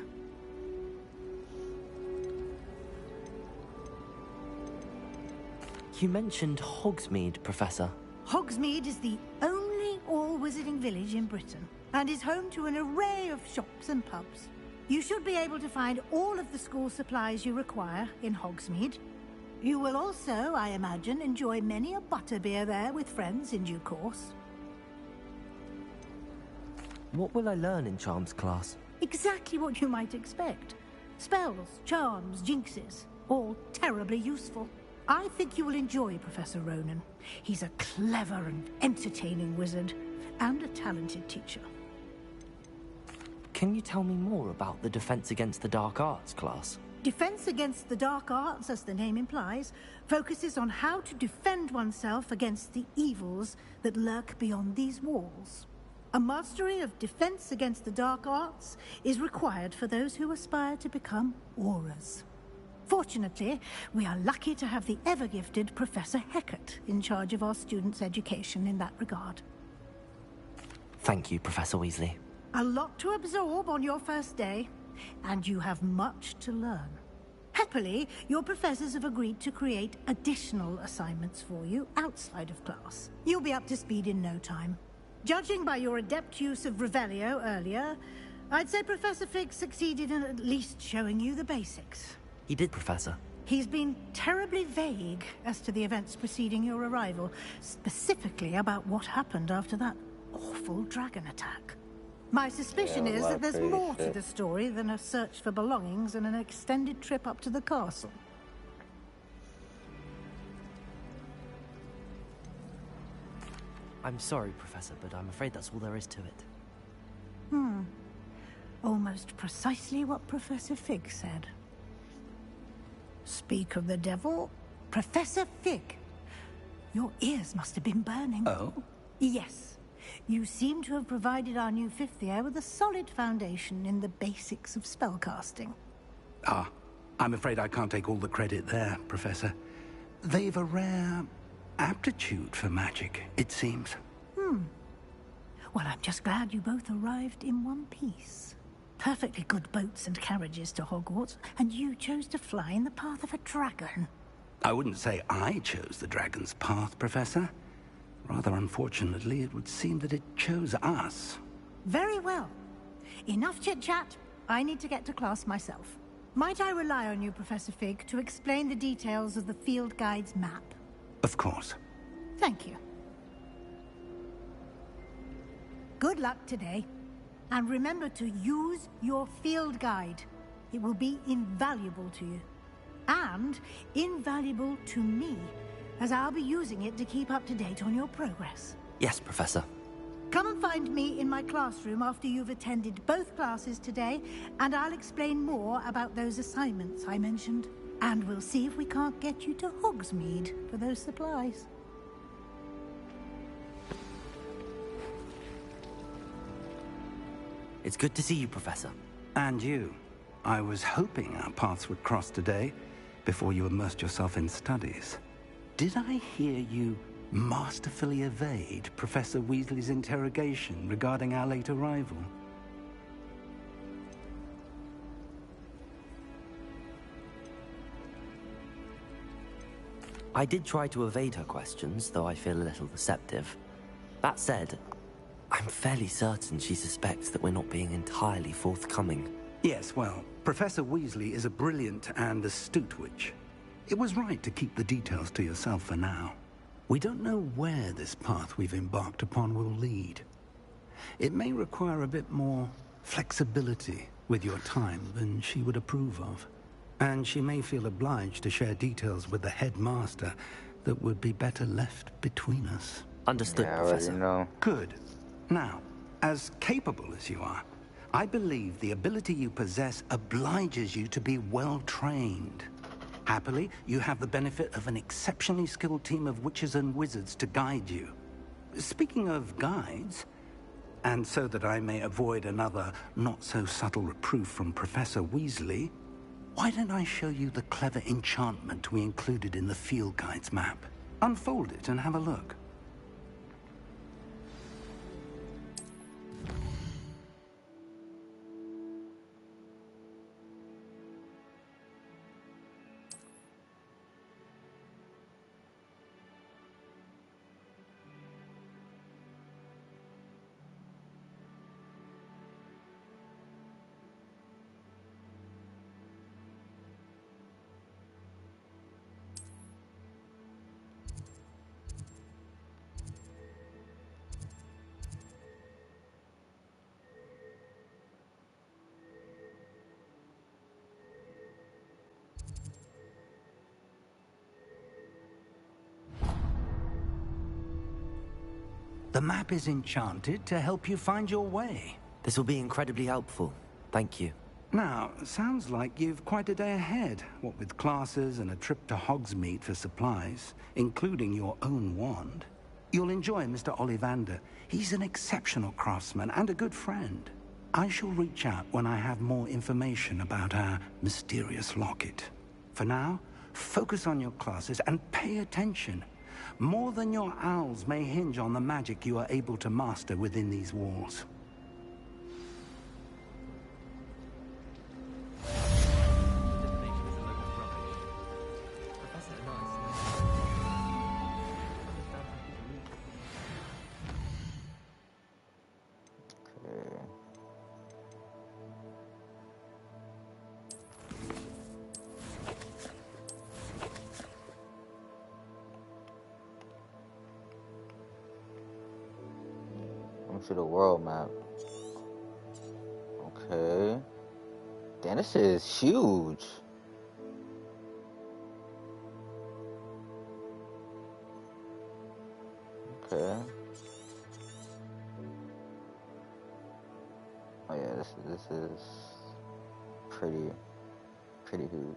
[SPEAKER 3] You mentioned Hogsmeade, Professor.
[SPEAKER 12] Hogsmeade is the only all-wizarding village in Britain and is home to an array of shops and pubs. You should be able to find all of the school supplies you require in Hogsmeade. You will also, I imagine, enjoy many a butterbeer there with friends in due course.
[SPEAKER 3] What will I learn in Charms class?
[SPEAKER 12] Exactly what you might expect. Spells, charms, jinxes, all terribly useful. I think you will enjoy Professor Ronan. He's a clever and entertaining wizard, and a talented teacher.
[SPEAKER 3] Can you tell me more about the Defense Against the Dark Arts class?
[SPEAKER 12] Defense Against the Dark Arts, as the name implies, focuses on how to defend oneself against the evils that lurk beyond these walls. A mastery of Defense Against the Dark Arts is required for those who aspire to become auras. Fortunately, we are lucky to have the ever-gifted Professor Hecat in charge of our students' education in that regard.
[SPEAKER 3] Thank you, Professor Weasley.
[SPEAKER 12] A lot to absorb on your first day, and you have much to learn. Happily, your professors have agreed to create additional assignments for you outside of class. You'll be up to speed in no time. Judging by your adept use of Revelio earlier, I'd say Professor Fig succeeded in at least showing you the basics.
[SPEAKER 3] He did, Professor.
[SPEAKER 12] He's been terribly vague as to the events preceding your arrival, specifically about what happened after that awful dragon attack. My suspicion is that there's more to the story than a search for belongings and an extended trip up to the castle.
[SPEAKER 3] I'm sorry, Professor, but I'm afraid that's all there is to it.
[SPEAKER 12] Almost precisely what Professor Fig said. Speak of the devil, Professor Fig. Your ears must have been burning.
[SPEAKER 7] Oh?
[SPEAKER 12] Yes. You seem to have provided our new fifth year with a solid foundation in the basics of spellcasting.
[SPEAKER 7] Ah, I'm afraid I can't take all the credit there, Professor. They've a rare aptitude for magic, it seems.
[SPEAKER 12] Well, I'm just glad you both arrived in one piece. Perfectly good boats and carriages to Hogwarts, and you chose to fly in the path of a dragon.
[SPEAKER 7] I wouldn't say I chose the dragon's path, Professor. Rather unfortunately, it would seem that it chose us.
[SPEAKER 12] Very well. Enough chit-chat. I need to get to class myself. Might I rely on you, Professor Fig, to explain the details of the field guide's map?
[SPEAKER 7] Of course.
[SPEAKER 12] Thank you. Good luck today. And remember to use your field guide. It will be invaluable to you. And invaluable to me, as I'll be using it to keep up to date on your progress.
[SPEAKER 3] Yes, Professor.
[SPEAKER 12] Come and find me in my classroom after you've attended both classes today, and I'll explain more about those assignments I mentioned. And we'll see if we can't get you to Hogsmeade for those supplies.
[SPEAKER 3] It's good to see you, Professor.
[SPEAKER 7] And you. I was hoping our paths would cross today, before you immersed yourself in studies. Did I hear you masterfully evade Professor Weasley's interrogation regarding our late arrival?
[SPEAKER 3] I did try to evade her questions, though I feel a little deceptive. That said, I'm fairly certain she suspects that we're not being entirely forthcoming.
[SPEAKER 7] Yes, well, Professor Weasley is a brilliant and astute witch. It was right to keep the details to yourself for now. We don't know where this path we've embarked upon will lead. It may require a bit more flexibility with your time than she would approve of. And she may feel obliged to share details with the headmaster that would be better left between us.
[SPEAKER 3] Understood, Professor.
[SPEAKER 1] Know.
[SPEAKER 7] Good. Now, as capable as you are, I believe the ability you possess obliges you to be well-trained. Happily, you have the benefit of an exceptionally skilled team of witches and wizards to guide you. Speaking of guides, and so that I may avoid another not-so-subtle reproof from Professor Weasley, why don't I show you the clever enchantment we included in the field guide's map? Unfold it and have a look. The map is enchanted to help you find your way.
[SPEAKER 3] This will be incredibly helpful. Thank you.
[SPEAKER 7] Now, sounds like you've quite a day ahead, what with classes and a trip to Hogsmeade for supplies, including your own wand. You'll enjoy Mr. Ollivander. He's an exceptional craftsman and a good friend. I shall reach out when I have more information about our mysterious locket. For now, focus on your classes and pay attention. More than your owls may hinge on the magic you are able to master within these walls.
[SPEAKER 1] to the world map. Okay. Damn, this is huge. Okay. Oh yeah, this is pretty huge.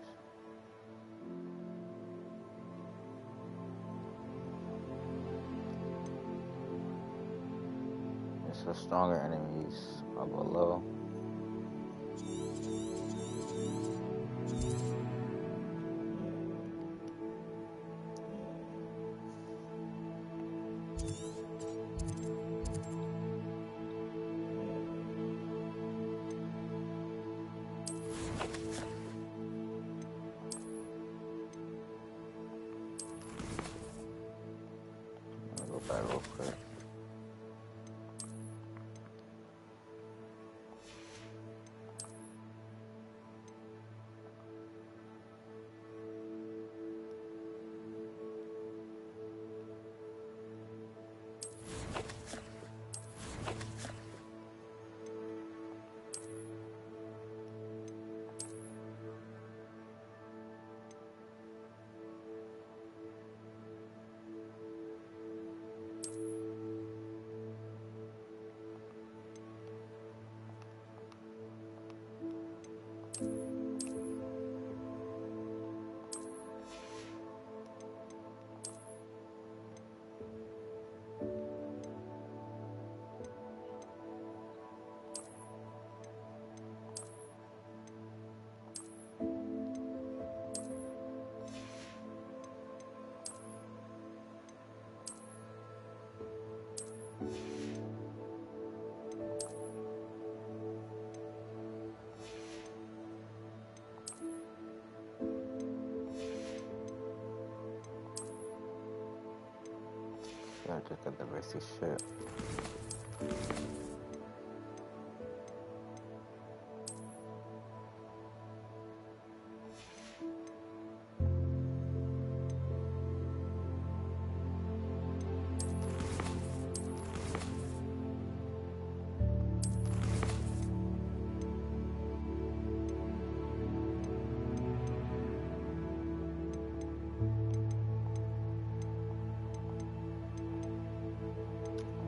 [SPEAKER 1] So stronger enemies are below. Let me go back real quick. Yeah, just got the basic shit.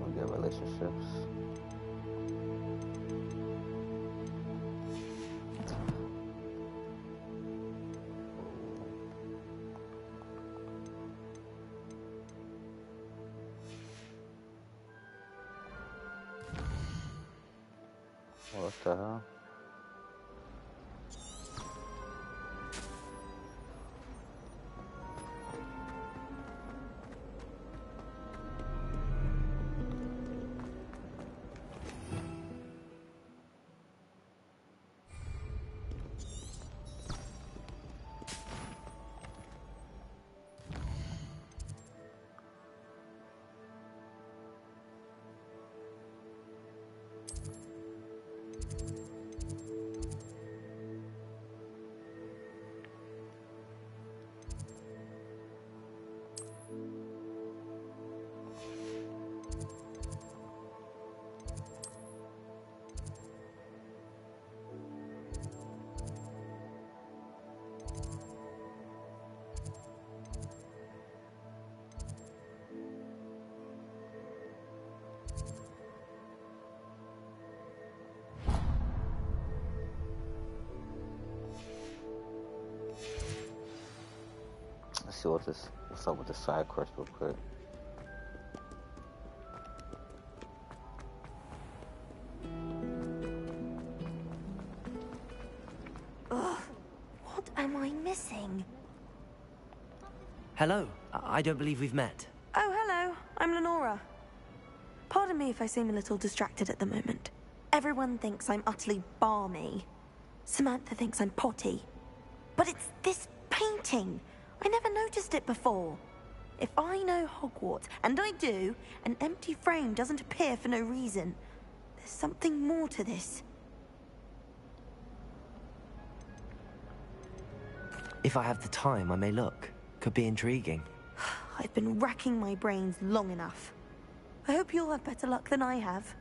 [SPEAKER 1] We'll get relationships. What the hell? Let's see what's up with the side quest real quick.
[SPEAKER 15] Ugh, what am I missing?
[SPEAKER 3] Hello. I don't believe we've met.
[SPEAKER 15] Oh, hello. I'm Lenora. Pardon me if I seem a little distracted at the moment. Everyone thinks I'm utterly balmy. Samantha thinks I'm potty. But it's this painting. I never noticed it before. If I know Hogwarts, and I do, an empty frame doesn't appear for no reason. There's something more to this.
[SPEAKER 3] If I have the time, I may look. Could be intriguing.
[SPEAKER 15] I've been racking my brains long enough. I hope you'll have better luck than I have.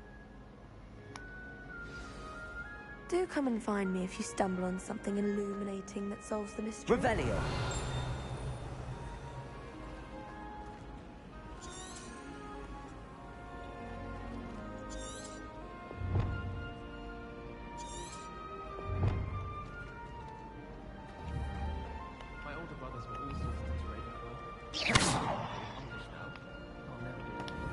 [SPEAKER 15] Do come and find me if you stumble on something illuminating that solves the mystery.
[SPEAKER 13] Revelio.
[SPEAKER 17] My older brothers were all sorted into Ravenclaw. English now. I'll never do it.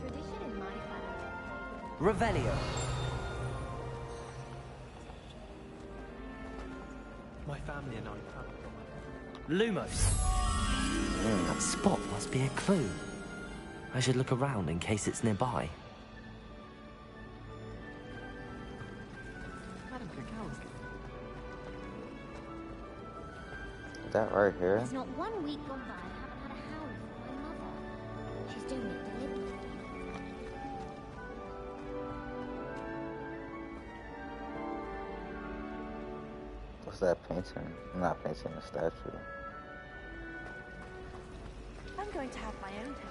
[SPEAKER 18] Tradition in my family.
[SPEAKER 13] Revelio.
[SPEAKER 17] My family and I traveled from
[SPEAKER 13] Lumos. That spot must be a clue. I should look around in case it's nearby.
[SPEAKER 17] Madam Cacao.
[SPEAKER 1] Is that right here?
[SPEAKER 18] There's not 1 week gone by I haven't had a howl from my mother. She's doing it deliberately.
[SPEAKER 1] What's that painting? I'm not painting a statue.
[SPEAKER 15] I'm going to have my own house.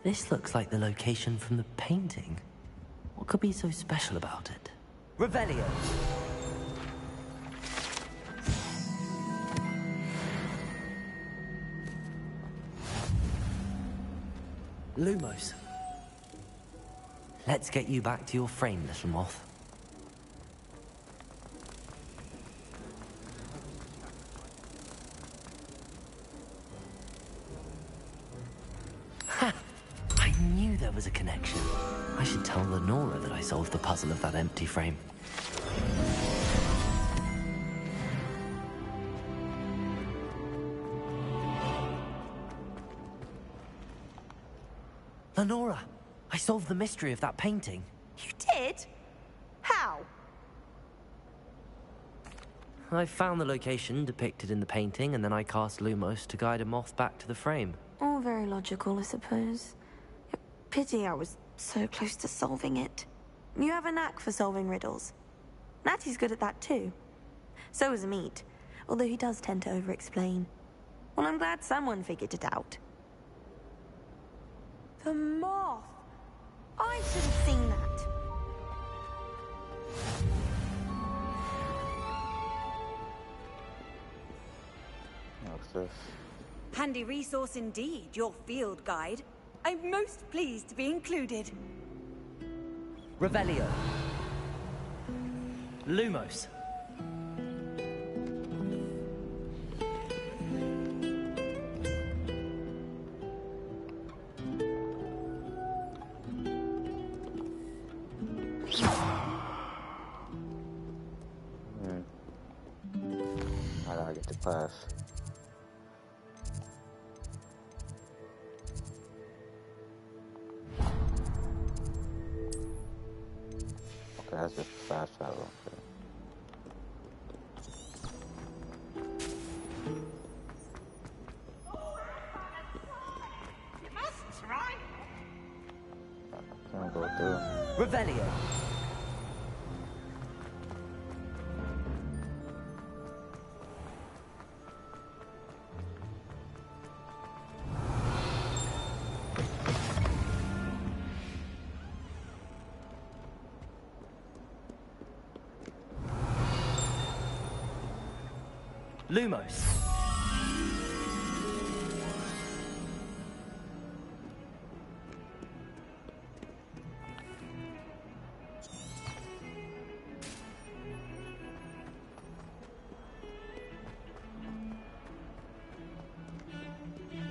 [SPEAKER 3] This looks like the location from the painting. What could be so special about it?
[SPEAKER 13] Revelio.
[SPEAKER 3] Lumos. Let's get you back to your frame, little moth. Ha! I knew there was a connection. I should tell Lenora that I solved the puzzle of that empty frame. Lenora, I solved the mystery of that painting.
[SPEAKER 15] You did? How?
[SPEAKER 3] I found the location depicted in the painting, and then I cast Lumos to guide a moth back to the frame.
[SPEAKER 15] All very logical, I suppose. Pity I was so close to solving it. You have a knack for solving riddles. Natty's good at that too. So is Meat, although he does tend to over-explain. Well, I'm glad someone figured it out. The moth! I should have seen that.
[SPEAKER 1] What's this?
[SPEAKER 19] Handy resource indeed, your field guide. I'm most pleased to be included.
[SPEAKER 13] Revelio.
[SPEAKER 3] Lumos.
[SPEAKER 1] How do I get to class? Okay, that's just fast travel. Okay.
[SPEAKER 10] You must try.
[SPEAKER 1] I can't go through.
[SPEAKER 13] Revelio.
[SPEAKER 3] Lumos.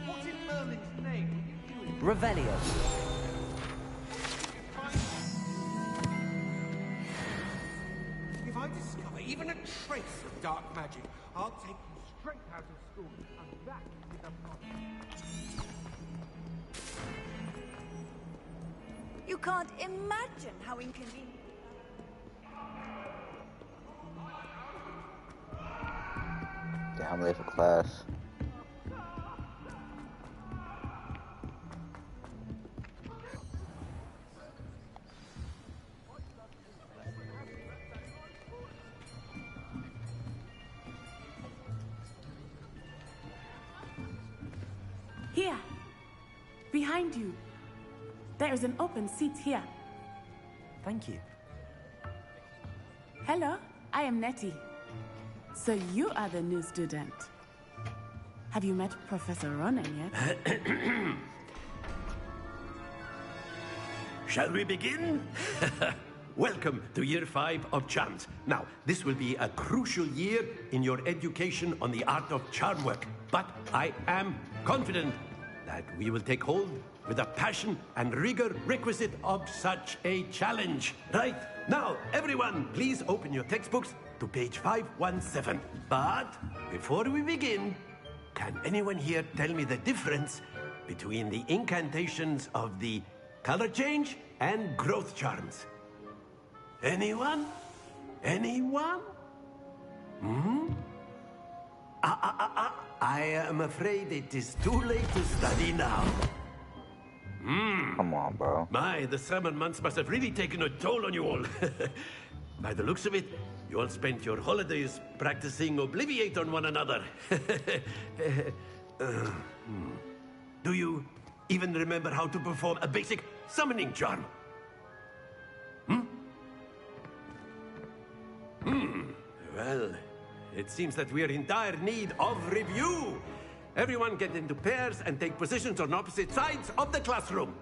[SPEAKER 10] What in Merlin's name are you doing?
[SPEAKER 13] Revelio.
[SPEAKER 10] If I discover even a trace of dark magic, I'll take you straight out of school, and that is a promise.
[SPEAKER 19] You can't imagine how inconvenient.
[SPEAKER 1] Damn, I'm late for class.
[SPEAKER 20] Here. Behind you. There is an open seat here.
[SPEAKER 3] Thank you.
[SPEAKER 20] Hello, I am Nettie. So you are the new student. Have you met Professor Ronan yet?
[SPEAKER 9] Shall we begin? Welcome to Year 5 of Charms. Now, this will be a crucial year in your education on the art of charm work. But I am confident that we will take hold with the passion and rigor requisite of such a challenge. Right, now, everyone, please open your textbooks to page 517. But before we begin, can anyone here tell me the difference between the incantations of the color change and growth charms? Anyone? Anyone? Hmm? I am afraid it is too late to study now.
[SPEAKER 1] Come on, bro.
[SPEAKER 9] My, the summer months must have really taken a toll on you all. By the looks of it, you all spent your holidays practicing Obliviate on one another. Do you even remember how to perform a basic summoning charm? Well, it seems that we are in dire need of review. Everyone get into pairs and take positions on opposite sides of the classroom.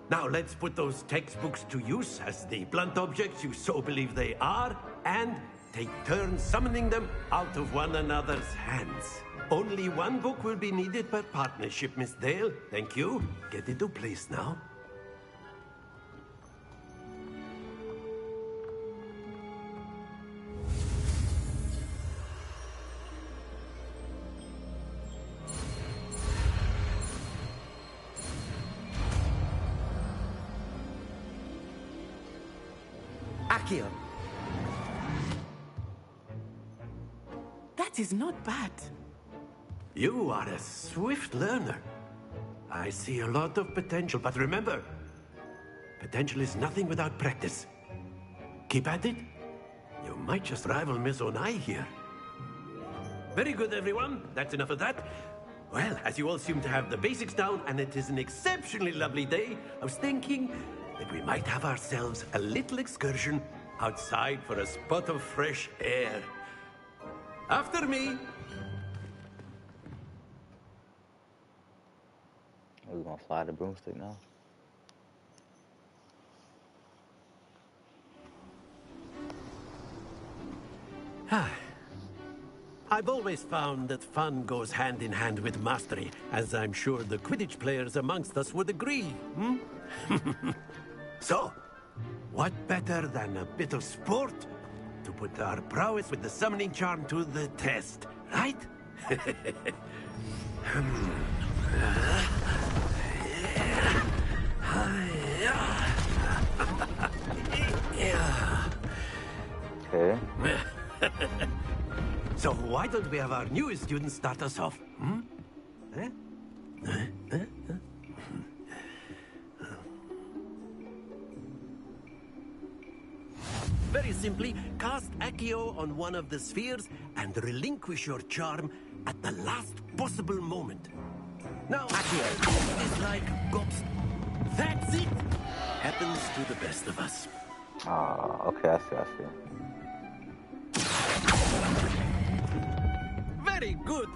[SPEAKER 9] Now let's put those textbooks to use as the blunt objects you so believe they are, and take turns summoning them out of one another's hands. Only one book will be needed per partnership, Miss Dale. Thank you. Get into place now.
[SPEAKER 16] Akio.
[SPEAKER 20] That is not bad.
[SPEAKER 9] You are a swift learner. I see a lot of potential, but remember, potential is nothing without practice. Keep at it. You might just rival Miss Onai here. Very good, everyone. That's enough of that. Well, as you all seem to have the basics down, and it is an exceptionally lovely day, I was thinking that we might have ourselves a little excursion outside for a spot of fresh air. After me.
[SPEAKER 1] We're gonna fly the broomstick now.
[SPEAKER 9] I've always found that fun goes hand in hand with mastery, as I'm sure the Quidditch players amongst us would agree. So, what better than a bit of sport to put our prowess with the summoning charm to the test, right?
[SPEAKER 1] Okay.
[SPEAKER 9] So why don't we have our newest student start us off? Very simply, cast Accio on one of the spheres and relinquish your charm at the last possible moment. Now, Accio is like ghost. That's it. Happens to the best of us.
[SPEAKER 1] Okay, I see.
[SPEAKER 9] Very good.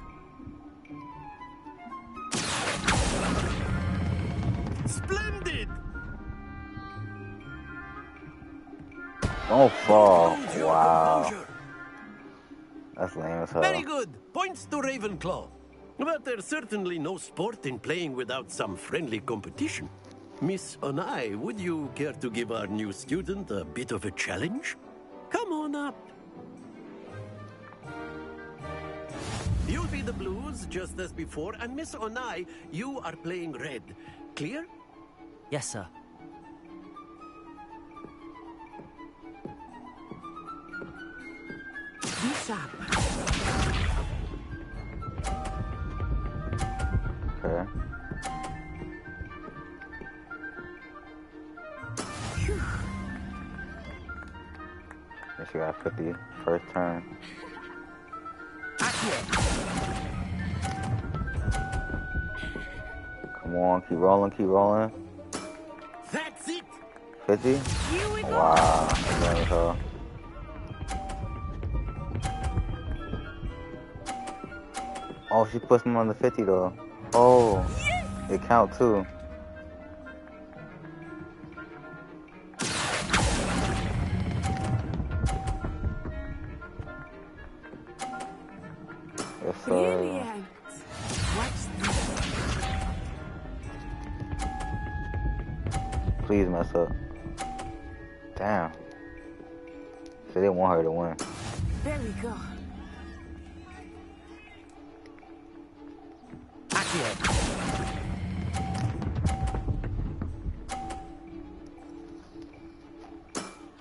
[SPEAKER 9] Splendid.
[SPEAKER 1] Don't fall. Wow. That's lame as hell.
[SPEAKER 9] Very good. Points to Ravenclaw. But there's certainly no sport in playing without some friendly competition. Miss Onai, would you care to give our new student a bit of a challenge? Come on up. You'll be the blues, just as before, and Miss Onai, you are playing red. Clear?
[SPEAKER 3] Yes, sir.
[SPEAKER 20] Be sharp.
[SPEAKER 1] Okay. Guess you got 50 first turn. Come on, keep rolling, keep rolling.
[SPEAKER 9] That's it.
[SPEAKER 1] 50?
[SPEAKER 19] Here we go.
[SPEAKER 1] Wow, there we go. Oh, she pushed him on the 50 though. Oh, it count too. Yes, sir.
[SPEAKER 20] Brilliant. Watch this.
[SPEAKER 1] Please mess up. Damn. They didn't want her to win.
[SPEAKER 20] There we go.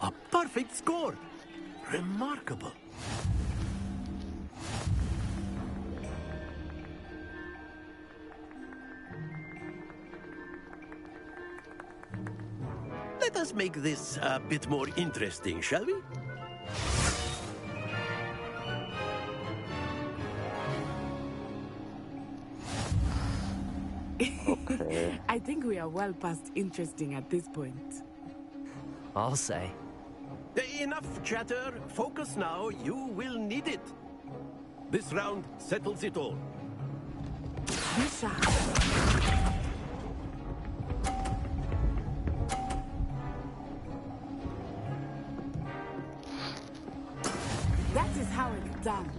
[SPEAKER 9] A perfect score. Remarkable. Let us make this a bit more interesting, shall we?
[SPEAKER 1] Okay.
[SPEAKER 20] I think we are well past interesting at this point.
[SPEAKER 3] I'll say.
[SPEAKER 9] Enough chatter. Focus now. You will need it. This round settles it all.
[SPEAKER 20] Misha. That is how it's done.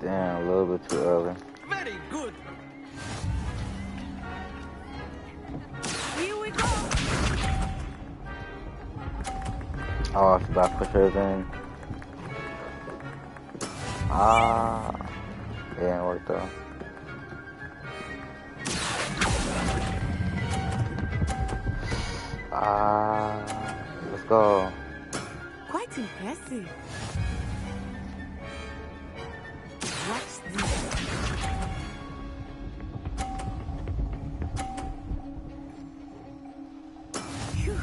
[SPEAKER 1] Damn, a little bit too early.
[SPEAKER 9] Very good.
[SPEAKER 19] Here we go.
[SPEAKER 1] Oh, I forgot to push hers in. Ah, it didn't work though. Ah, let's go.
[SPEAKER 20] Quite impressive. Watch this. Phew.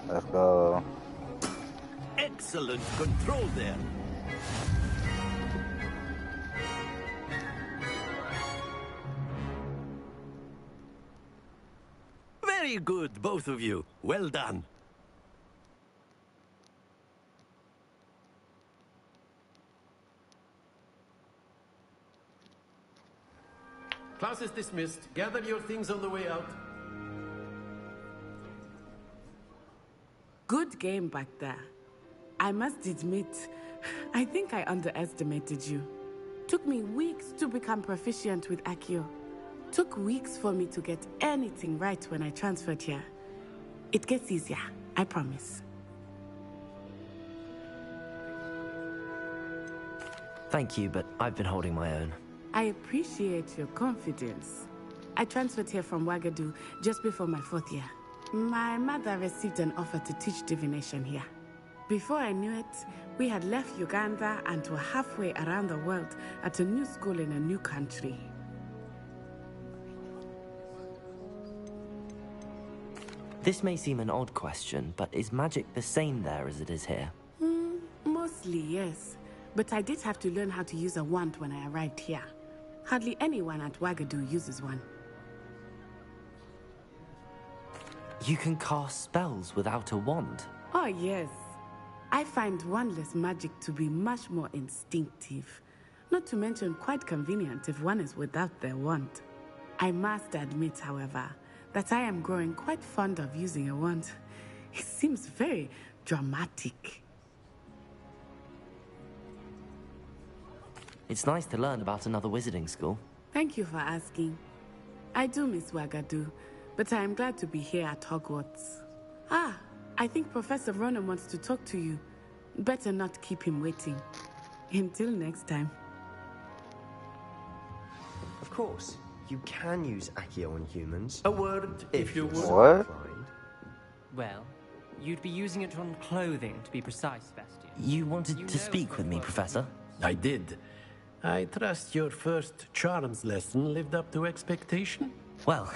[SPEAKER 1] Let's go.
[SPEAKER 9] Excellent control there. Very good, both of you. Well done.
[SPEAKER 21] Class is dismissed. Gather your things on the way out.
[SPEAKER 20] Good game back there. I must admit, I think I underestimated you. Took me weeks to become proficient with Accio. Took weeks for me to get anything right when I transferred here. It gets easier, I promise.
[SPEAKER 3] Thank you, but I've been holding my own.
[SPEAKER 20] I appreciate your confidence. I transferred here from Wagadu just before my 4th year. My mother received an offer to teach divination here. Before I knew it, we had left Uganda and were halfway around the world at a new school in a new country.
[SPEAKER 3] This may seem an odd question, but is magic the same there as it is here?
[SPEAKER 20] Mostly, yes. But I did have to learn how to use a wand when I arrived here. Hardly anyone at Wagadu uses one.
[SPEAKER 3] You can cast spells without a wand?
[SPEAKER 20] Oh, yes. I find wandless magic to be much more instinctive. Not to mention quite convenient if one is without their wand. I must admit, however, that I am growing quite fond of using a wand. It seems very dramatic.
[SPEAKER 3] It's nice to learn about another wizarding school.
[SPEAKER 20] Thank you for asking. I do miss Wagadu, but I am glad to be here at Hogwarts. Ah, I think Professor Ronan wants to talk to you. Better not keep him waiting. Until next time.
[SPEAKER 22] Of course, you can use Accio on humans.
[SPEAKER 21] A word, if you would.
[SPEAKER 1] What?
[SPEAKER 22] Inclined.
[SPEAKER 23] Well,
[SPEAKER 5] You'd be using it on clothing, to be precise, Bastian.
[SPEAKER 3] You wanted to speak with me, Professor?
[SPEAKER 9] I did. I trust your first charms lesson lived up to expectation?
[SPEAKER 3] Well,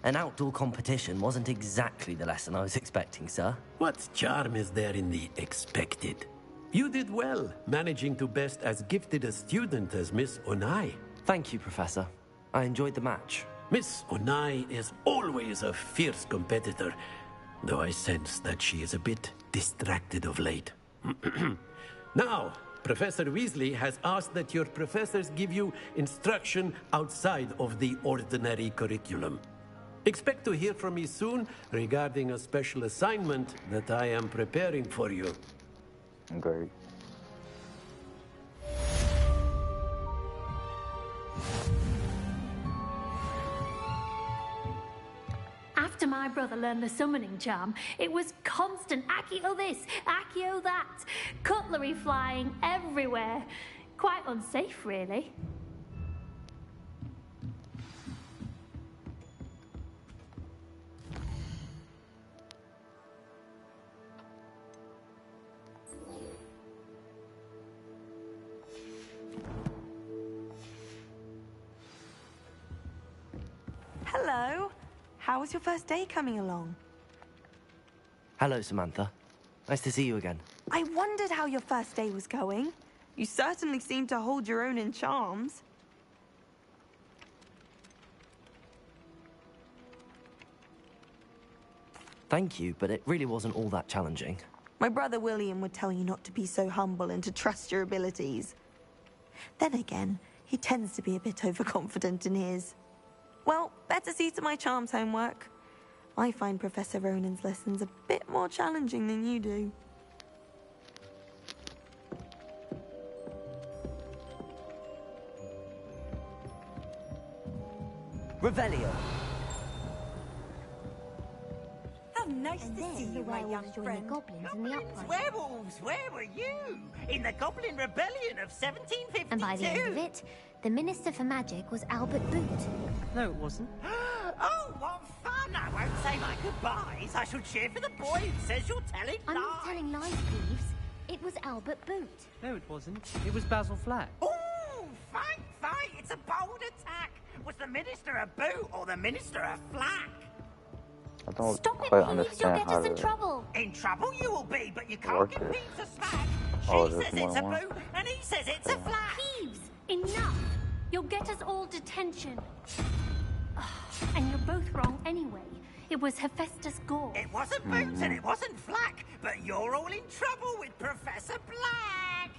[SPEAKER 3] an outdoor competition wasn't exactly the lesson I was expecting, sir.
[SPEAKER 9] What charm is there in the expected? You did well, managing to best as gifted a student as Miss Onai.
[SPEAKER 3] Thank you, Professor. I enjoyed the match.
[SPEAKER 9] Miss Onai is always a fierce competitor, though I sense that she is a bit distracted of late. Now, Professor Weasley has asked that your professors give you instruction outside of the ordinary curriculum. Expect to hear from me soon regarding a special assignment that I am preparing for you.
[SPEAKER 1] Great.
[SPEAKER 8] After my brother learned the summoning charm, it was constant Accio this, Accio that, cutlery flying everywhere. Quite unsafe, really.
[SPEAKER 15] Hello. How was your first day coming along?
[SPEAKER 3] Hello, Samantha. Nice to see you again.
[SPEAKER 15] I wondered how your first day was going. You certainly seem to hold your own in charms.
[SPEAKER 3] Thank you, but it really wasn't all that challenging.
[SPEAKER 15] My brother William would tell you not to be so humble and to trust your abilities. Then again, he tends to be a bit overconfident in his. Well, better see to my charms homework. I find Professor Ronan's lessons a bit more challenging than you do.
[SPEAKER 3] Revelio.
[SPEAKER 19] How nice to see you, my young friend.
[SPEAKER 18] Goblins and the upright.
[SPEAKER 23] Werewolves, where were you? In the Goblin Rebellion of 1752?
[SPEAKER 18] And by the end of it, the Minister for Magic was Albert Boot.
[SPEAKER 5] No, it wasn't.
[SPEAKER 23] Oh, what fun! I won't say my goodbyes. I shall cheer for the boy who says you're telling
[SPEAKER 18] I'm
[SPEAKER 23] lies.
[SPEAKER 18] not telling lies, Peeves. It was Albert Boot.
[SPEAKER 5] No, it wasn't. It was Basil Flack.
[SPEAKER 23] Ooh, fight! It's a bold attack. Was the Minister a boot or the Minister a flack?
[SPEAKER 1] I don't
[SPEAKER 18] Stop it,
[SPEAKER 1] quite
[SPEAKER 18] Peeves. You'll
[SPEAKER 1] understand
[SPEAKER 18] get
[SPEAKER 1] how
[SPEAKER 18] us in
[SPEAKER 1] to
[SPEAKER 18] trouble.
[SPEAKER 23] In trouble you will be, but you can't
[SPEAKER 1] work
[SPEAKER 23] give
[SPEAKER 1] this.
[SPEAKER 23] Peeves a smack.
[SPEAKER 1] Oh,
[SPEAKER 23] She
[SPEAKER 1] there's
[SPEAKER 23] says
[SPEAKER 1] more
[SPEAKER 23] it's
[SPEAKER 1] than
[SPEAKER 23] a
[SPEAKER 1] one?
[SPEAKER 23] boot, and he says it's a flack.
[SPEAKER 8] Peeves, enough. You'll get us all detention. And you're both wrong anyway. It was Hephaestus Gore.
[SPEAKER 23] It wasn't Boots and it wasn't Flack, but you're all in trouble with Professor Black.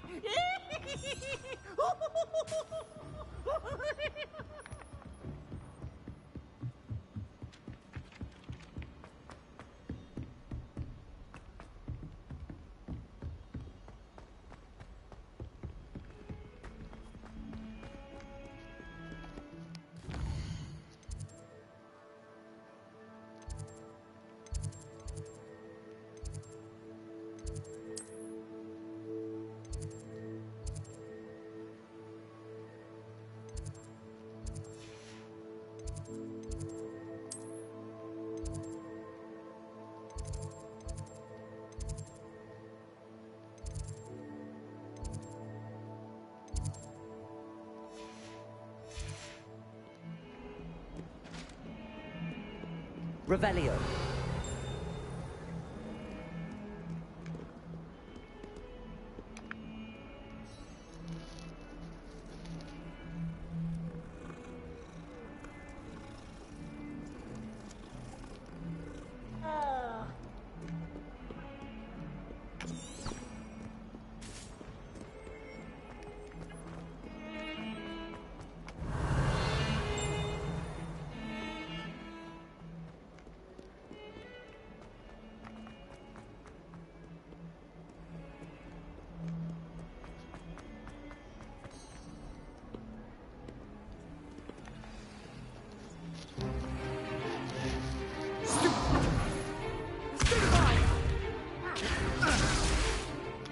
[SPEAKER 3] Revelio.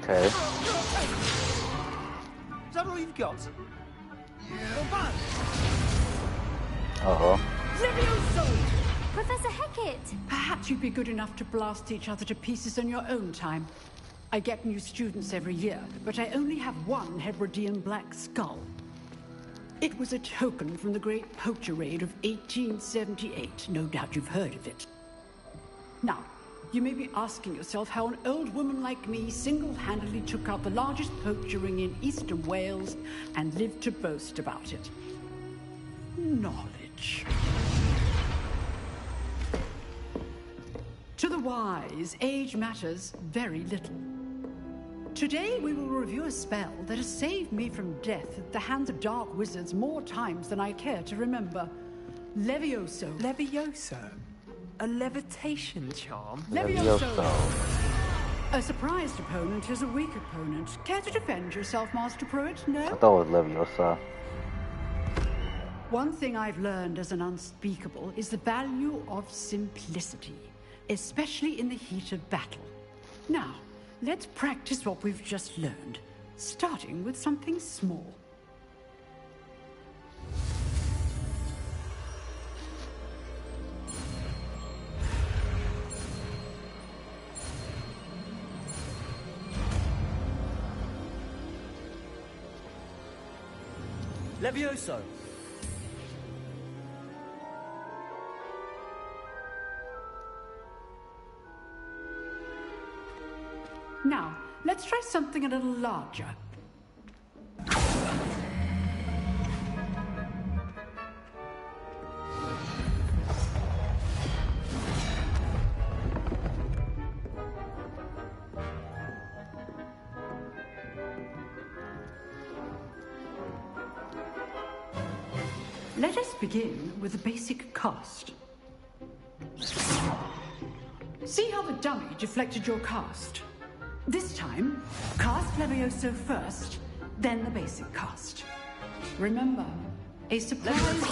[SPEAKER 1] Okay.
[SPEAKER 10] Is that all you've got?
[SPEAKER 1] Uh-oh.
[SPEAKER 10] Levioso!
[SPEAKER 8] Professor Hecat!
[SPEAKER 4] Perhaps you'd be good enough to blast each other to pieces in your own time. I get new students every year, but I only have one Hebridean black skull. It was a token from the Great Poacher Raid of 1878. No doubt you've heard of it. Now, you may be asking yourself how an old woman like me single-handedly took out the largest poacher ring in eastern Wales and lived to boast about it. Knowledge. To the wise, age matters very little. Today we will review a spell that has saved me from death at the hands of dark wizards more times than I care to remember. Levioso.
[SPEAKER 14] Levioso? A levitation charm?
[SPEAKER 4] Levioso. A surprised opponent is a weak opponent. Care to defend yourself, Master Pruitt? No?
[SPEAKER 1] I thought it was Leviosa.
[SPEAKER 4] One thing I've learned as an unspeakable is the value of simplicity, especially in the heat of battle. Now, let's practice what we've just learned, starting with something small.
[SPEAKER 16] Levioso!
[SPEAKER 4] Now, let's try something a little larger. Let us begin with the basic cast. See how the dummy deflected your cast? This time, cast Levioso first, then the basic cast. Remember, a surprise.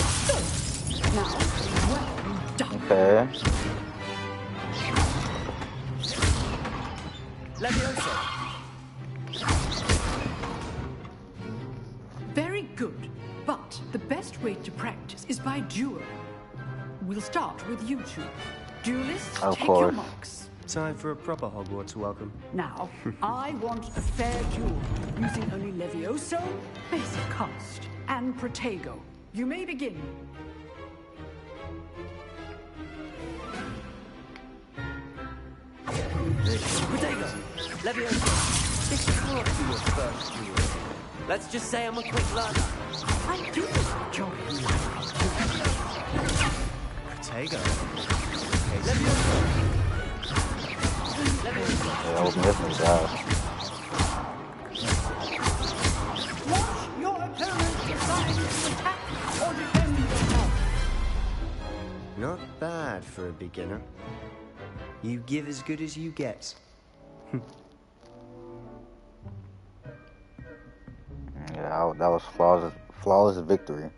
[SPEAKER 4] Now, well done.
[SPEAKER 1] Okay.
[SPEAKER 16] Levioso.
[SPEAKER 4] Very good, but the best way to practice is by duel. We'll start with you two. Duelists,
[SPEAKER 1] Of
[SPEAKER 4] take
[SPEAKER 1] course.
[SPEAKER 4] your marks.
[SPEAKER 14] Time for a proper Hogwarts welcome.
[SPEAKER 4] Now, I want a fair duel, using only Levioso, basic cast, and Protego. You may begin.
[SPEAKER 16] Protego! Levioso! This can't be your first duel. Let's just say I'm a quick learner.
[SPEAKER 4] I do enjoy
[SPEAKER 14] Protego.
[SPEAKER 16] Levioso!
[SPEAKER 1] Yeah, I was missing that.
[SPEAKER 4] Watch your opponent decide to attack or defend yourself.
[SPEAKER 14] Not bad for a beginner. You give as good as you get.
[SPEAKER 1] Yeah, that was flawless victory.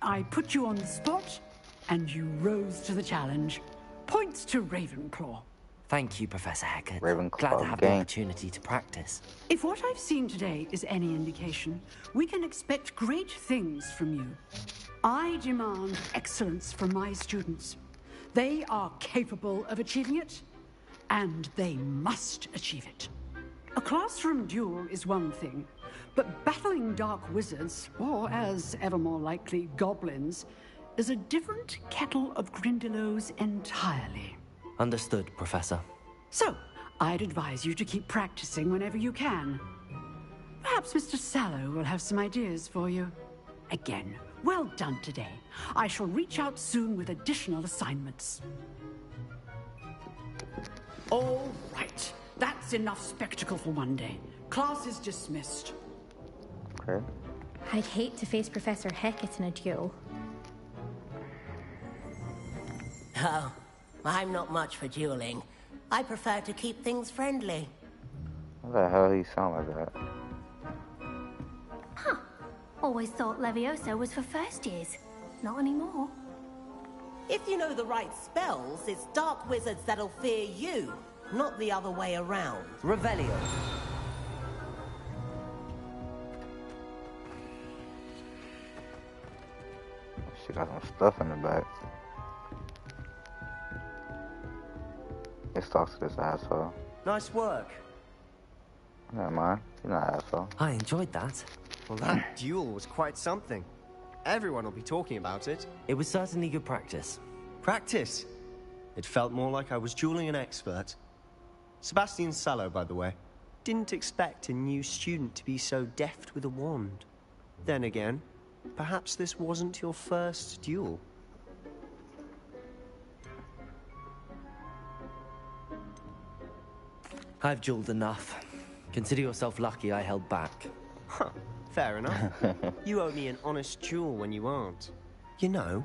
[SPEAKER 4] I put you on the spot, and you rose to the challenge. Points to Ravenclaw.
[SPEAKER 3] Thank you, Professor Hecat.
[SPEAKER 1] Ravenclaw
[SPEAKER 3] Glad to have the
[SPEAKER 1] gang.
[SPEAKER 3] opportunity to practice.
[SPEAKER 4] If what I've seen today is any indication, we can expect great things from you. I demand excellence from my students. They are capable of achieving it, and they must achieve it. A classroom duel is one thing, but battling dark wizards, or as ever more likely, goblins, is a different kettle of Grindylows entirely.
[SPEAKER 3] Understood, Professor.
[SPEAKER 4] So, I'd advise you to keep practicing whenever you can. Perhaps Mr. Sallow will have some ideas for you. Again, well done today. I shall reach out soon with additional assignments. All right. That's enough spectacle for one day. Class is dismissed.
[SPEAKER 1] Okay.
[SPEAKER 18] I'd hate to face Professor Hecat in a duel.
[SPEAKER 13] Oh, I'm not much for dueling. I prefer to keep things friendly.
[SPEAKER 1] What the hell he sound like that?
[SPEAKER 8] Huh. Always thought Levioso was for first years. Not anymore.
[SPEAKER 13] If you know the right spells, it's dark wizards that'll fear you, not the other way around.
[SPEAKER 16] Revelio.
[SPEAKER 1] She got some stuff in the back. just talk to this asshole.
[SPEAKER 2] Nice work.
[SPEAKER 1] Never mind. You're not an asshole.
[SPEAKER 3] I enjoyed that.
[SPEAKER 2] Well, that duel was quite something. Everyone will be talking about it.
[SPEAKER 3] It was certainly good practice.
[SPEAKER 2] Practice? It felt more like I was dueling an expert. Sebastian Sallow, by the way. Didn't expect a new student to be so deft with a wand. Then again, perhaps this wasn't your first duel.
[SPEAKER 3] I've dueled enough. Consider yourself lucky I held back.
[SPEAKER 2] Huh, fair enough. You owe me an honest duel when you aren't. You know,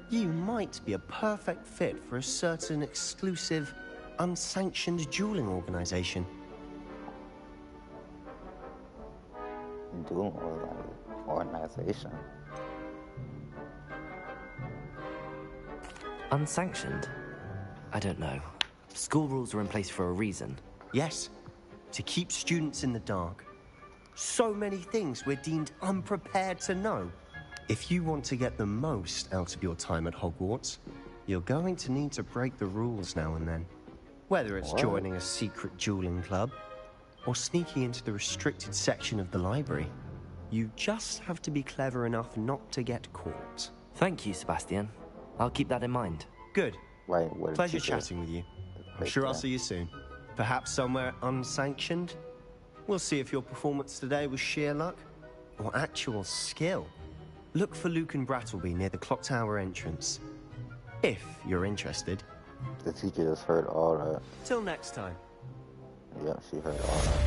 [SPEAKER 2] you might be a perfect fit for a certain exclusive, unsanctioned dueling organization.
[SPEAKER 1] Dueling organization?
[SPEAKER 3] Unsanctioned? I don't know. School rules are in place for a reason.
[SPEAKER 2] Yes, to keep students in the dark. So many things we're deemed unprepared to know. If you want to get the most out of your time at Hogwarts, you're going to need to break the rules now and then. Whether it's joining a secret dueling club, or sneaking into the restricted section of the library, you just have to be clever enough not to get caught.
[SPEAKER 3] Thank you, Sebastian. I'll keep that in mind.
[SPEAKER 2] Good.
[SPEAKER 1] Right,
[SPEAKER 2] Pleasure chatting with you. I'm sure I'll see you soon. Perhaps somewhere unsanctioned? We'll see if your performance today was sheer luck or actual skill. Look for Luke and Brattleby near the clock tower entrance. If you're interested.
[SPEAKER 1] The teacher just heard all that.
[SPEAKER 2] Till next time.
[SPEAKER 1] Yep, she heard all that.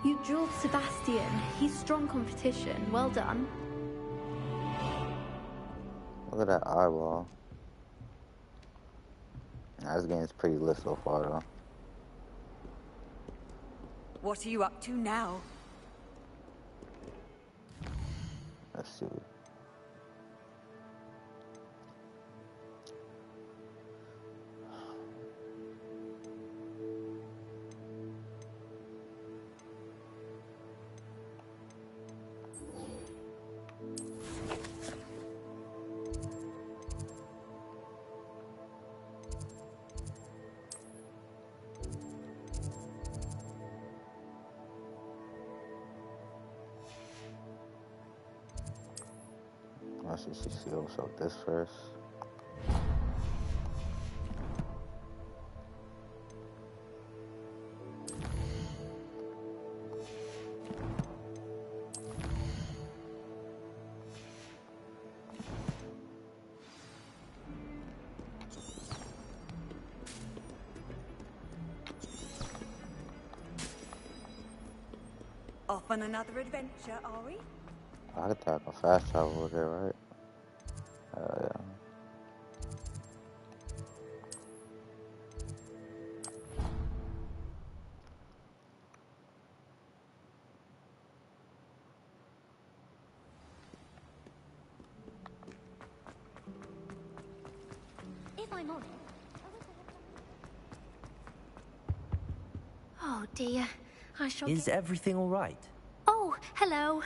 [SPEAKER 8] You dueled Sebastian. He's strong competition. Well done.
[SPEAKER 1] Look at that eyeball. Nah, this game's pretty lit so far, though.
[SPEAKER 19] What are you up to now?
[SPEAKER 1] Let's see. Let's see what's up this first.
[SPEAKER 19] Off on another adventure, are we?
[SPEAKER 1] I could take a fast travel over there, right? Yeah.
[SPEAKER 18] If I'm honest,
[SPEAKER 8] Oh dear. I shall
[SPEAKER 3] Is everything all right?
[SPEAKER 8] Oh, hello.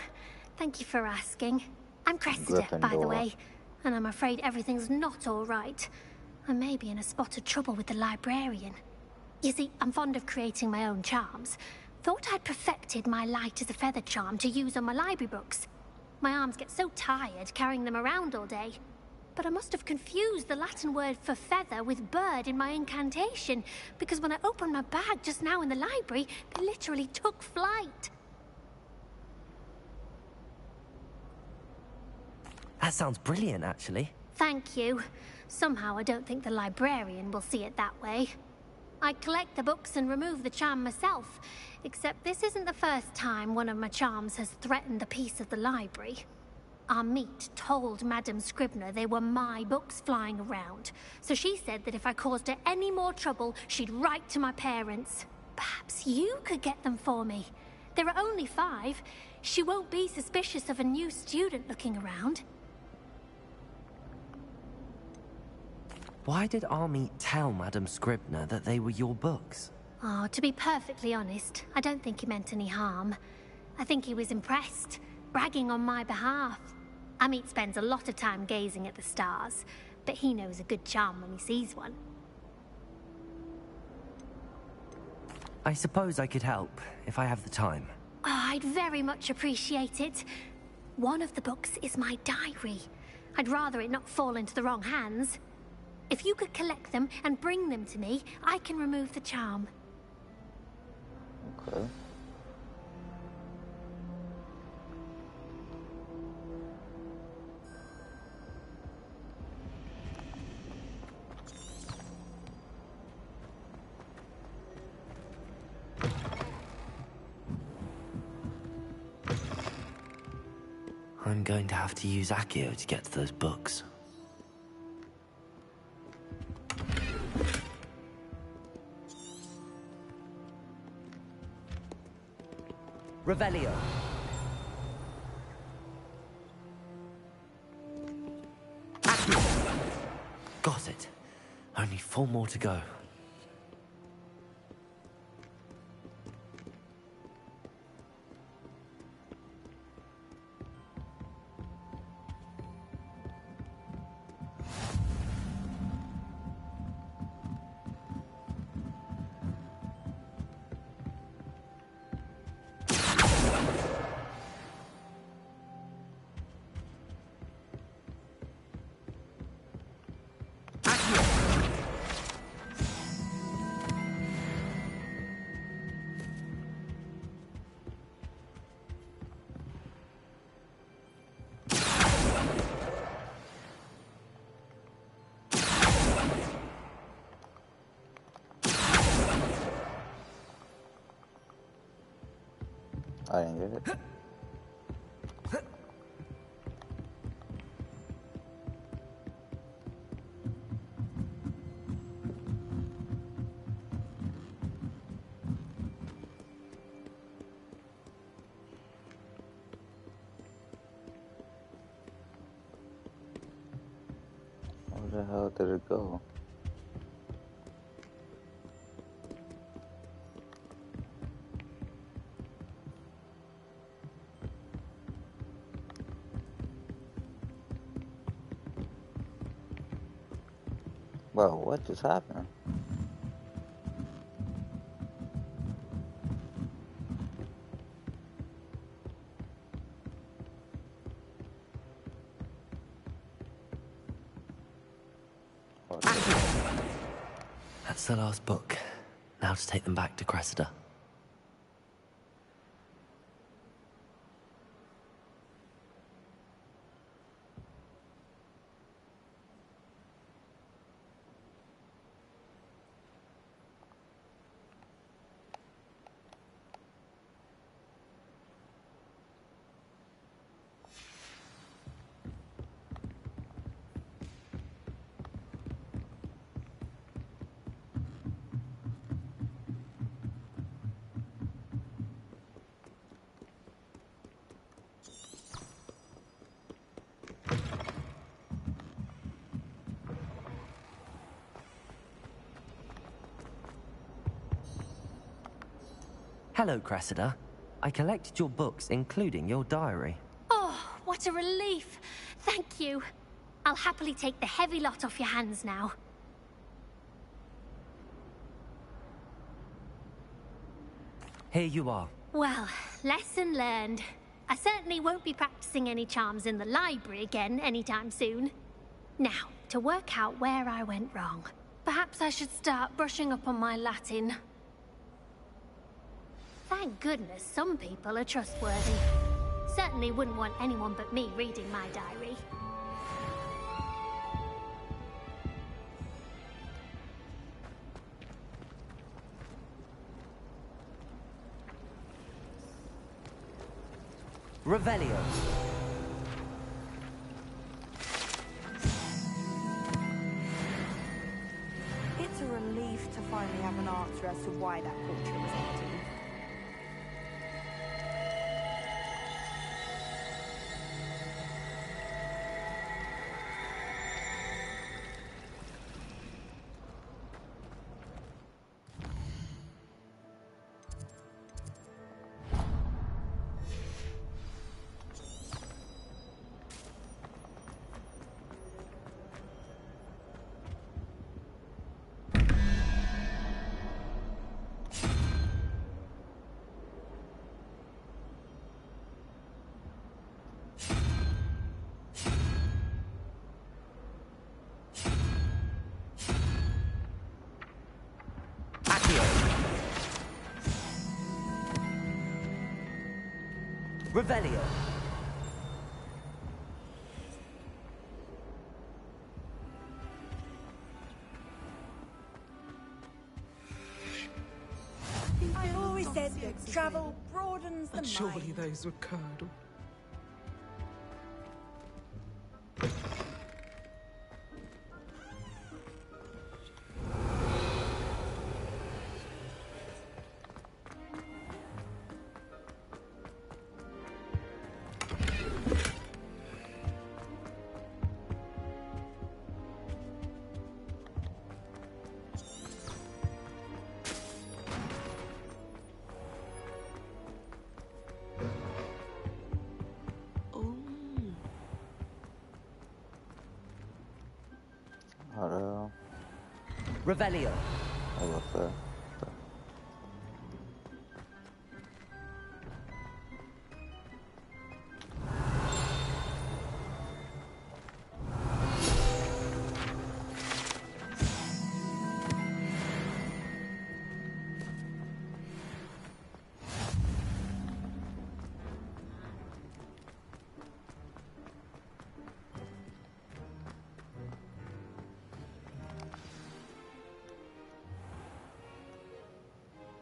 [SPEAKER 8] Thank you for asking. I'm Cressida, by the way. And I'm afraid everything's not all right. I may be in a spot of trouble with the librarian. You see, I'm fond of creating my own charms. Thought I'd perfected my light as a feather charm to use on my library books. My arms get so tired carrying them around all day. But I must have confused the Latin word for feather with bird in my incantation, because when I opened my bag just now in the library, they literally took flight.
[SPEAKER 3] That sounds brilliant, actually.
[SPEAKER 8] Thank you. Somehow I don't think the librarian will see it that way. I collect the books and remove the charm myself, except this isn't the first time one of my charms has threatened the peace of the library. Our meet told Madame Scribner they were my books flying around, so she said that if I caused her any more trouble, she'd write to my parents. Perhaps you could get them for me. There are only 5. She won't be suspicious of a new student looking around.
[SPEAKER 3] Why did Army tell Madame Scribner that they were your books?
[SPEAKER 8] Oh, to be perfectly honest, I don't think he meant any harm. I think he was impressed, bragging on my behalf. Amit spends a lot of time gazing at the stars. but he knows a good charm when he sees one.
[SPEAKER 3] I suppose I could help, if I have the time.
[SPEAKER 8] Oh, I'd very much appreciate it. One of the books is my diary. I'd rather it not fall into the wrong hands. If you could collect them and bring them to me, I can remove the charm.
[SPEAKER 1] Okay.
[SPEAKER 3] I'm going to have to use Accio to get to those books. Revelio. Accio. Got it. Only 4 more to go.
[SPEAKER 1] I didn't get it. Where the hell did it go? Well, what just happened?
[SPEAKER 3] That's the last book. Now to take them back to Cressida. Hello, Cressida. I collected your books, including your diary.
[SPEAKER 8] Oh, what a relief. Thank you. I'll happily take the heavy lot off your hands now.
[SPEAKER 3] Here you are.
[SPEAKER 8] Well, lesson learned. I certainly won't be practicing any charms in the library again anytime soon. Now, to work out where I went wrong. Perhaps I should start brushing up on my Latin. Thank goodness some people are trustworthy. Certainly wouldn't want anyone but me reading my diary.
[SPEAKER 3] Revelio.
[SPEAKER 15] It's a relief to finally have an answer as to why that portrait was empty.
[SPEAKER 3] Revelio.
[SPEAKER 19] I always said that travel broadens the
[SPEAKER 6] And surely
[SPEAKER 19] mind.
[SPEAKER 6] those would curdle.
[SPEAKER 1] Hello.
[SPEAKER 3] Revelio.
[SPEAKER 1] Hello, sir.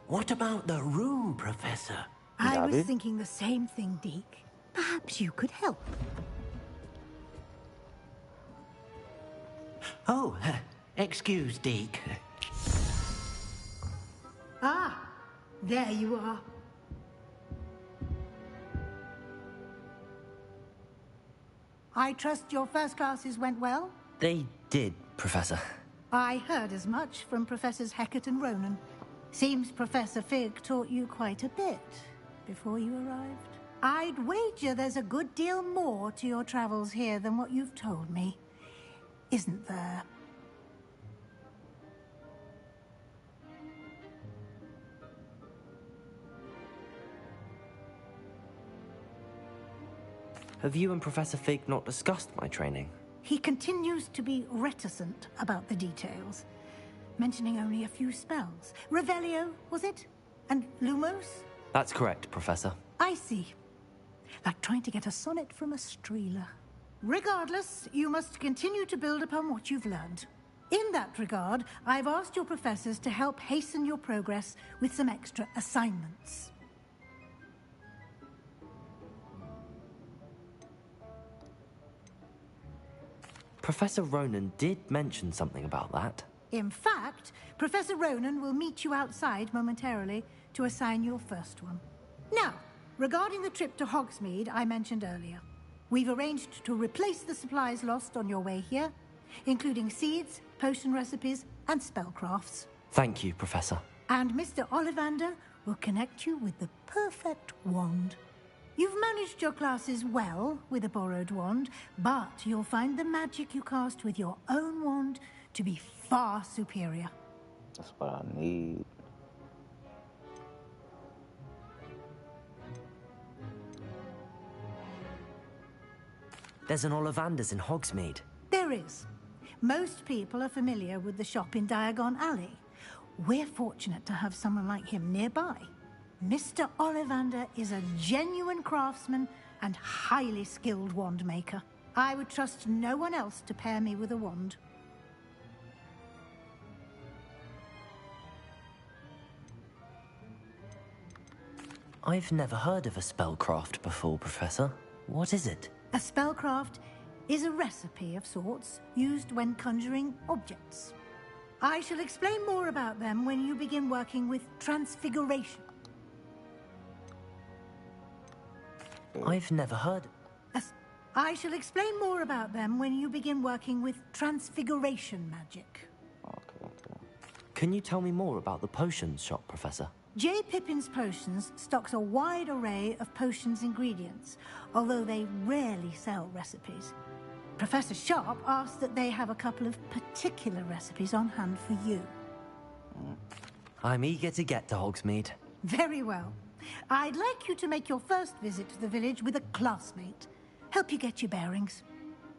[SPEAKER 9] What about the room, Professor?
[SPEAKER 11] I was thinking the same thing, Deke. Perhaps you could help.
[SPEAKER 9] Oh, excuse, Deke.
[SPEAKER 11] Ah, there you are. I trust your first classes went well?
[SPEAKER 3] They did, Professor.
[SPEAKER 11] I heard as much from Professors Hecat and Ronan. Seems Professor Fig taught you quite a bit before you arrived. I'd wager there's a good deal more to your travels here than what you've told me. Isn't there?
[SPEAKER 3] Have you and Professor Fig not discussed my training?
[SPEAKER 11] He continues to be reticent about the details, mentioning only a few spells. Revelio, was it? And Lumos?
[SPEAKER 3] That's correct, Professor.
[SPEAKER 11] I see. Like trying to get a sonnet from a streeler. Regardless, you must continue to build upon what you've learned. In that regard, I've asked your professors to help hasten your progress with some extra assignments.
[SPEAKER 3] Professor Ronan did mention something about that.
[SPEAKER 11] In fact, Professor Ronan will meet you outside momentarily to assign your first one. Now, regarding the trip to Hogsmeade I mentioned earlier, we've arranged to replace the supplies lost on your way here, including seeds, potion recipes, and spellcrafts.
[SPEAKER 3] Thank you, Professor.
[SPEAKER 11] And Mr. Ollivander will connect you with the perfect wand. You've managed your classes well with a borrowed wand, but you'll find the magic you cast with your own wand to be far superior.
[SPEAKER 1] That's what I need.
[SPEAKER 3] There's an Ollivander's in Hogsmeade.
[SPEAKER 11] There is. Most people are familiar with the shop in Diagon Alley. We're fortunate to have someone like him nearby. Mr. Ollivander is a genuine craftsman and highly skilled wand maker. I would trust no one else to pair me with a wand.
[SPEAKER 3] I've never heard of a spellcraft before, Professor. What is it?
[SPEAKER 11] A spellcraft is a recipe of sorts used when conjuring objects. I shall explain more about them when you begin working with transfiguration.
[SPEAKER 3] I've never heard...
[SPEAKER 11] I shall explain more about them when you begin working with transfiguration magic.
[SPEAKER 3] Can you tell me more about the potions shop, Professor?
[SPEAKER 11] J. Pippin's Potions stocks a wide array of potions ingredients, although they rarely sell recipes. Professor Sharp asked that they have a couple of particular recipes on hand for you.
[SPEAKER 3] I'm eager to get to Hogsmeade.
[SPEAKER 11] Very well. I'd like you to make your first visit to the village with a classmate. Help you get your bearings.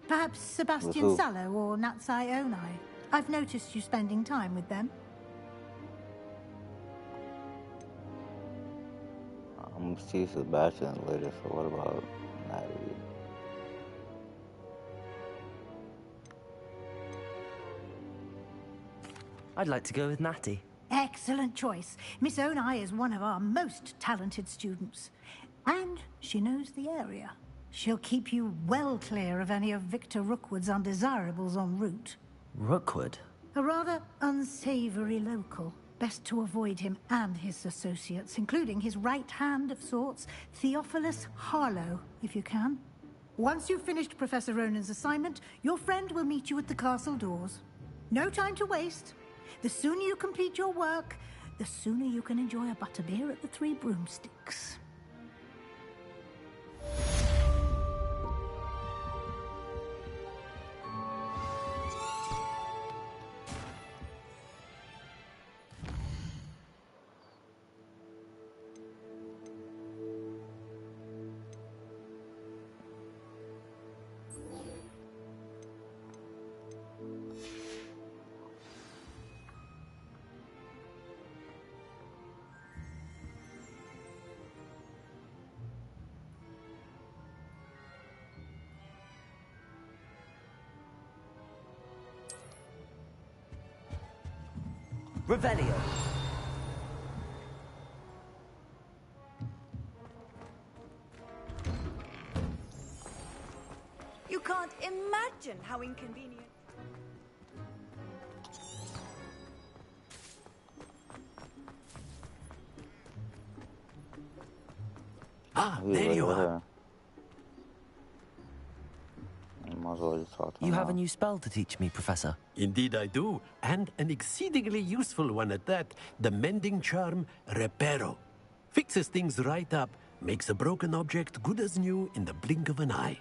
[SPEAKER 11] Perhaps Sebastian Sallow or Natsai Onai. I've noticed you spending time with them.
[SPEAKER 1] Cease is bashing later, so what about Natalie?
[SPEAKER 3] I'd like to go with Natty.
[SPEAKER 11] Excellent choice. Miss Onai is one of our most talented students. And she knows the area. She'll keep you well clear of any of Victor Rookwood's undesirables en route.
[SPEAKER 3] Rookwood?
[SPEAKER 11] A rather unsavory local. Best to avoid him and his associates, including his right hand of sorts, Theophilus Harlow, if you can. Once you've finished Professor Ronan's assignment, your friend will meet you at the castle doors. No time to waste. The sooner you complete your work, the sooner you can enjoy a butterbeer at the Three Broomsticks.
[SPEAKER 3] Revelio.
[SPEAKER 19] You can't imagine how inconvenient.
[SPEAKER 9] Ah, there you are.
[SPEAKER 3] You have a new spell to teach me, Professor.
[SPEAKER 9] Indeed I do, and an exceedingly useful one at that. The mending charm, Reparo. Fixes things right up, makes a broken object good as new in the blink of an eye.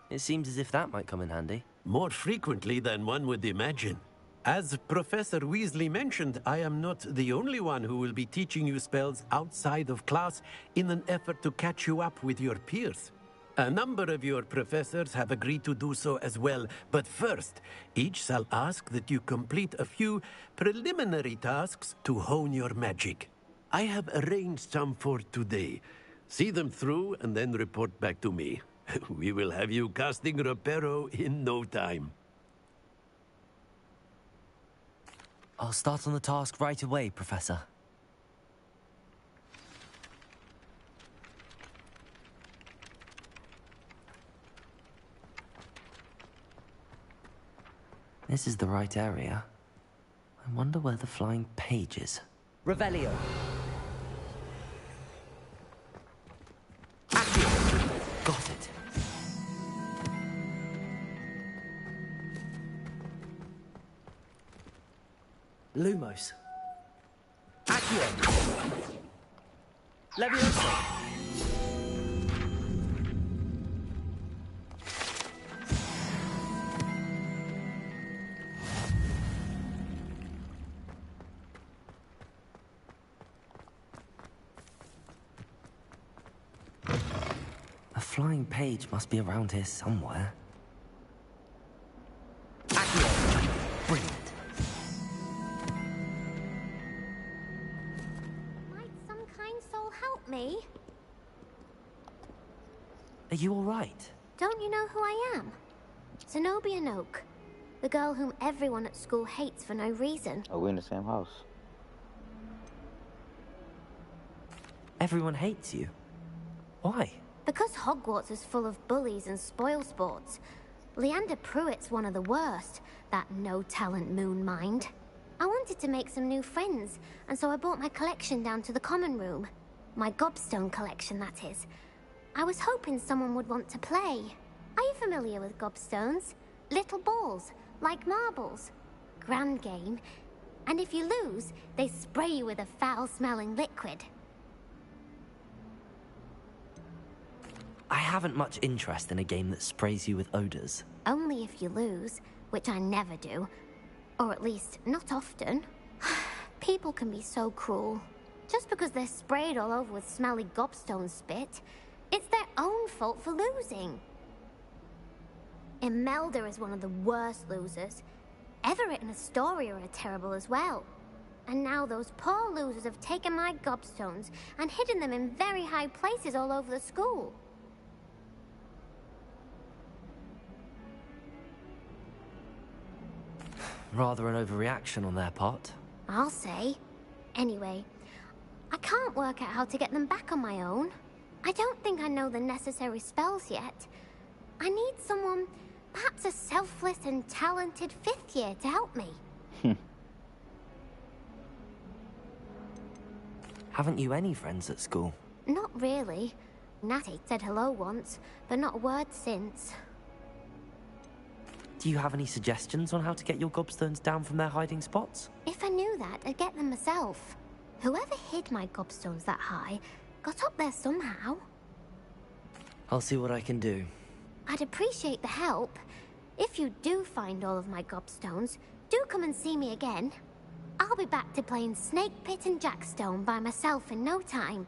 [SPEAKER 3] It seems as if that might come in handy.
[SPEAKER 9] More frequently than one would imagine. As Professor Weasley mentioned, I am not the only one who will be teaching you spells outside of class in an effort to catch you up with your peers. A number of your professors have agreed to do so as well, but first, each shall ask that you complete a few preliminary tasks to hone your magic. I have arranged some for today. See them through and then report back to me. We will have you casting Reparo in no time.
[SPEAKER 3] I'll start on the task right away, Professor. This is the right area. I wonder where the flying page is. Revelio. Got it. Lumos. Accio. Levioso. A flying page must be around here somewhere. Accio. Brilliant.
[SPEAKER 8] Might some kind soul help me?
[SPEAKER 3] Are you all right?
[SPEAKER 8] Don't you know who I am? Zenobia Noak. The girl whom everyone at school hates for no reason.
[SPEAKER 1] Are we in the same house?
[SPEAKER 3] Everyone hates you. Why?
[SPEAKER 8] Because Hogwarts is full of bullies and spoilsports. Leander Pruitt's one of the worst, that no-talent moon mind. I wanted to make some new friends, and so I brought my collection down to the common room. My gobstone collection, that is. I was hoping someone would want to play. Are you familiar with gobstones? Little balls, like marbles. Grand game. And if you lose, they spray you with a foul-smelling liquid.
[SPEAKER 3] I haven't much interest in a game that sprays you with odors.
[SPEAKER 8] Only if you lose, which I never do. Or at least, not often. People can be so cruel. Just because they're sprayed all over with smelly gobstone spit, it's their own fault for losing. Imelda is one of the worst losers. Everett and Astoria are terrible as well. And now those poor losers have taken my gobstones and hidden them in very high places all over the school.
[SPEAKER 3] Rather an overreaction on their part.
[SPEAKER 8] I'll say. Anyway, I can't work out how to get them back on my own. I don't think I know the necessary spells yet. I need someone, perhaps a selfless and talented 5th year to help me.
[SPEAKER 3] Haven't you any friends at school?
[SPEAKER 8] Not really. Natty said hello once, but not a word since.
[SPEAKER 3] Do you have any suggestions on how to get your gobstones down from their hiding spots?
[SPEAKER 8] If I knew that, I'd get them myself. Whoever hid my gobstones that high got up there somehow.
[SPEAKER 3] I'll see what I can do.
[SPEAKER 8] I'd appreciate the help. If you do find all of my gobstones, do come and see me again. I'll be back to playing Snake Pit and Jackstone by myself in no time.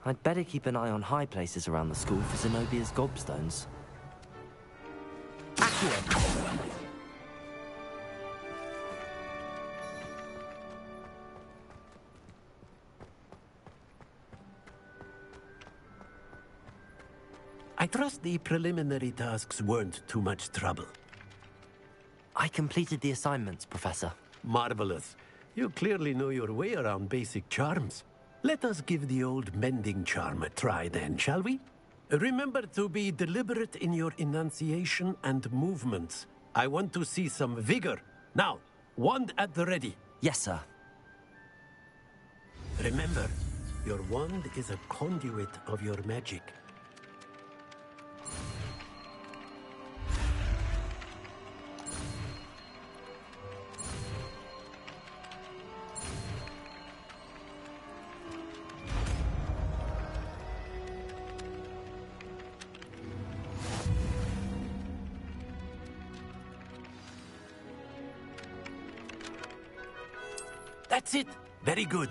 [SPEAKER 3] I'd better keep an eye on high places around the school for Zenobia's gobstones.
[SPEAKER 9] I trust the preliminary tasks weren't too much trouble.
[SPEAKER 3] I completed the assignments, Professor.
[SPEAKER 9] Marvelous. You clearly know your way around basic charms. Let us give the old mending charm a try then, shall we? Remember to be deliberate in your enunciation and movements. I want to see some vigor. Now, wand at the ready.
[SPEAKER 3] Yes, sir.
[SPEAKER 9] Remember, your wand is a conduit of your magic. That's it. Very good.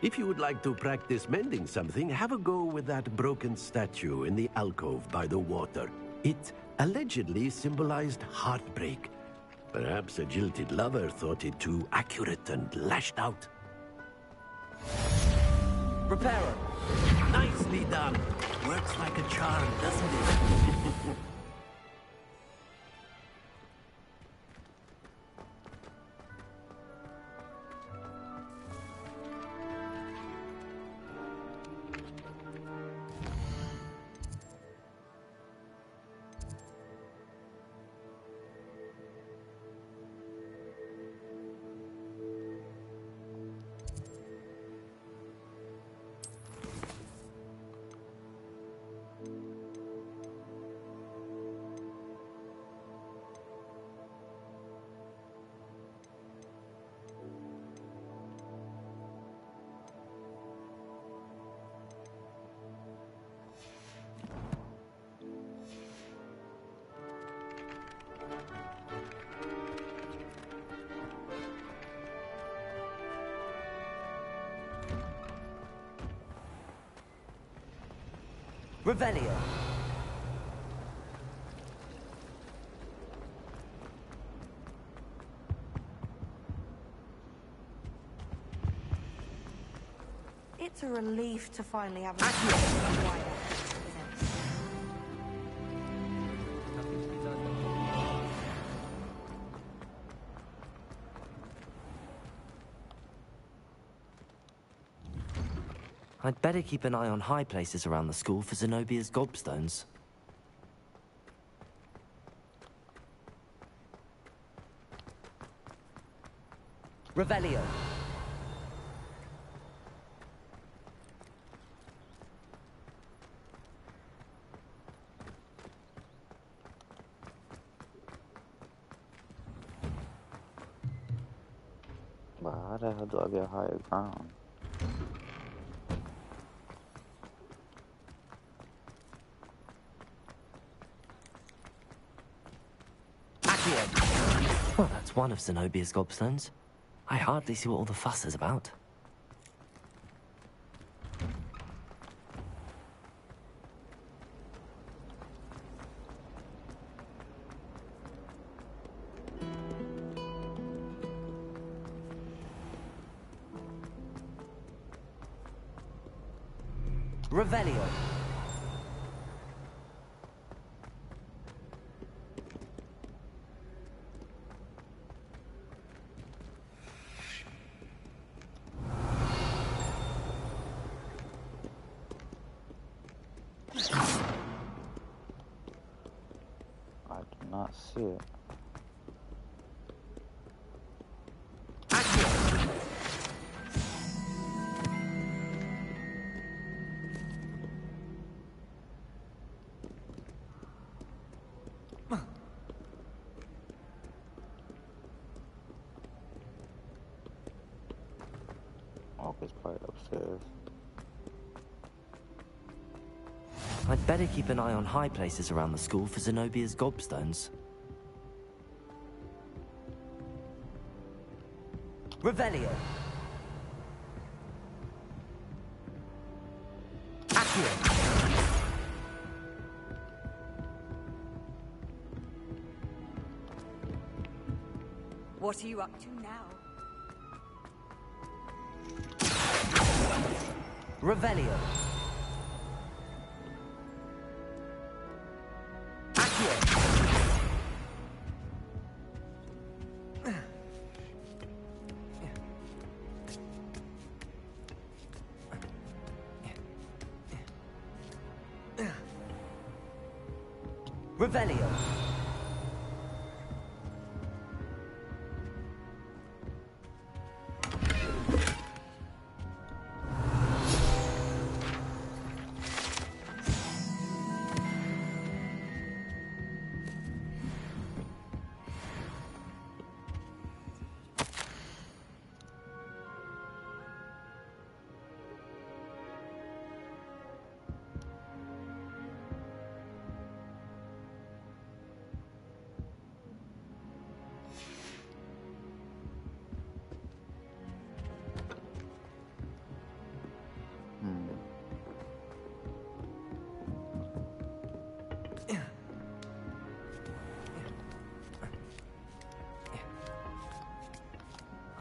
[SPEAKER 9] If you would like to practice mending something, have a go with that broken statue in the alcove by the water. It allegedly symbolized heartbreak. Perhaps a jilted lover thought it too accurate and lashed out.
[SPEAKER 3] Reparo.
[SPEAKER 9] Nicely done. Works like a charm, doesn't it?
[SPEAKER 3] Revelio.
[SPEAKER 15] It's a relief to finally have a
[SPEAKER 3] I'd better keep an eye on high places around the school for Zenobia's gobstones. Revelio.
[SPEAKER 1] But how the hell do I get higher ground?
[SPEAKER 3] That's one of Zenobia's gobstones. I hardly see what all the fuss is about. Revelio.
[SPEAKER 1] I do not see it. It's probably upstairs.
[SPEAKER 3] I'd better keep an eye on high places around the school for Zenobia's gobstones. Revelio. Accio.
[SPEAKER 19] What are you up to now?
[SPEAKER 3] Revelio. Accio. Revelio.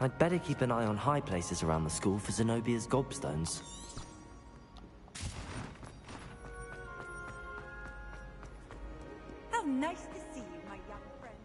[SPEAKER 3] I'd better keep an eye on high places around the school for Zenobia's gobstones.
[SPEAKER 19] How nice to see you, my young friend.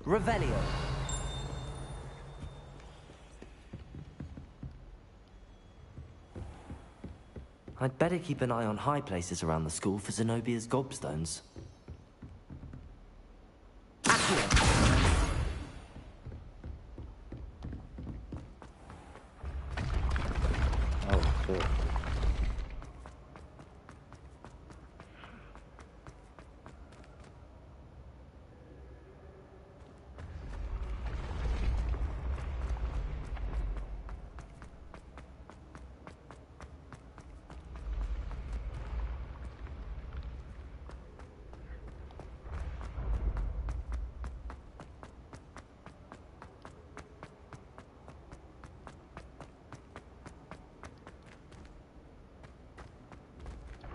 [SPEAKER 3] Revelio. I'd better keep an eye on high places around the school for Zenobia's gobstones.
[SPEAKER 1] Oh shit.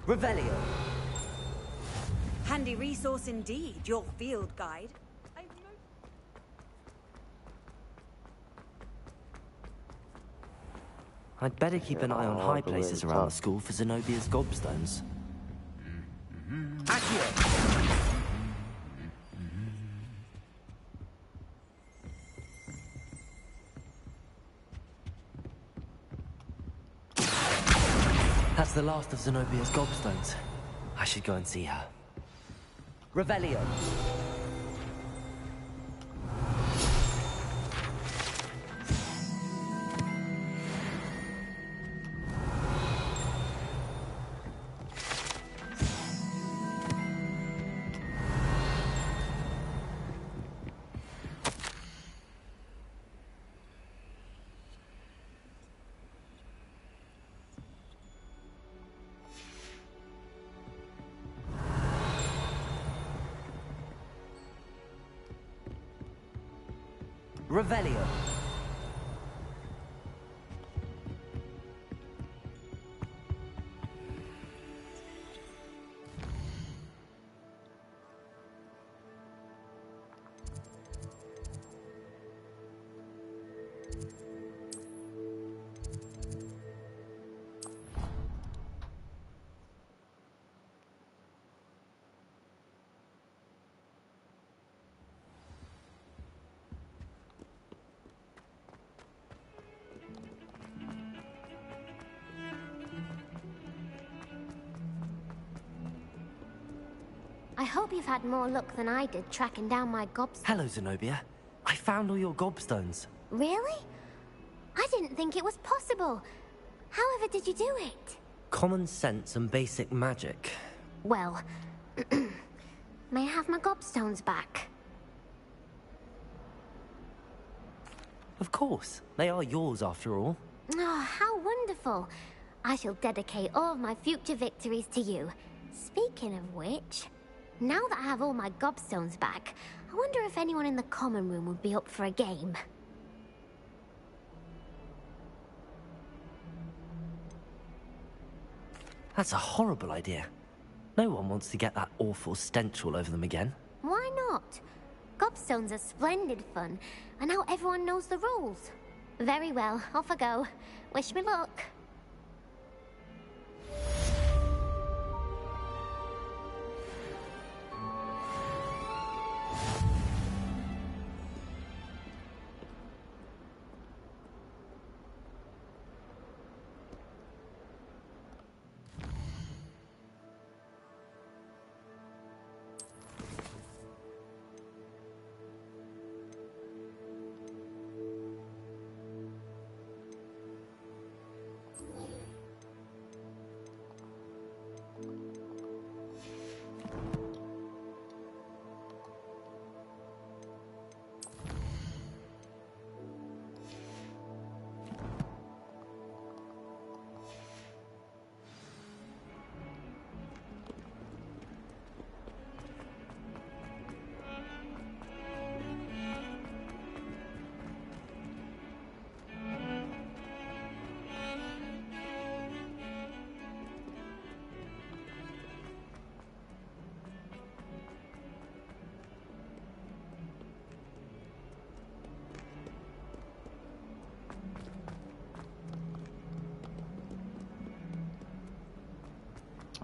[SPEAKER 3] Revelio.
[SPEAKER 19] Handy resource indeed, your field guide.
[SPEAKER 3] I'd better keep an eye on high places around the school for Zenobia's gobstones. Accio. That's the last of Zenobia's gobstones. I should go and see her. Revelio. Revelio.
[SPEAKER 18] I hope you've had more luck than I did tracking down my gobstones.
[SPEAKER 3] Hello, Zenobia. I found all your gobstones.
[SPEAKER 18] Really? I didn't think it was possible. However did you do it?
[SPEAKER 3] Common sense and basic magic.
[SPEAKER 18] Well, may I have my gobstones back?
[SPEAKER 3] Of course. They are yours, after all.
[SPEAKER 18] Oh, how wonderful. I shall dedicate all of my future victories to you. Speaking of which, now that I have all my gobstones back, I wonder if anyone in the common room would be up for a game.
[SPEAKER 3] That's a horrible idea. No one wants to get that awful stench all over them again.
[SPEAKER 18] Why not? Gobstones are splendid fun, and now everyone knows the rules. Very well, off I go. Wish me luck.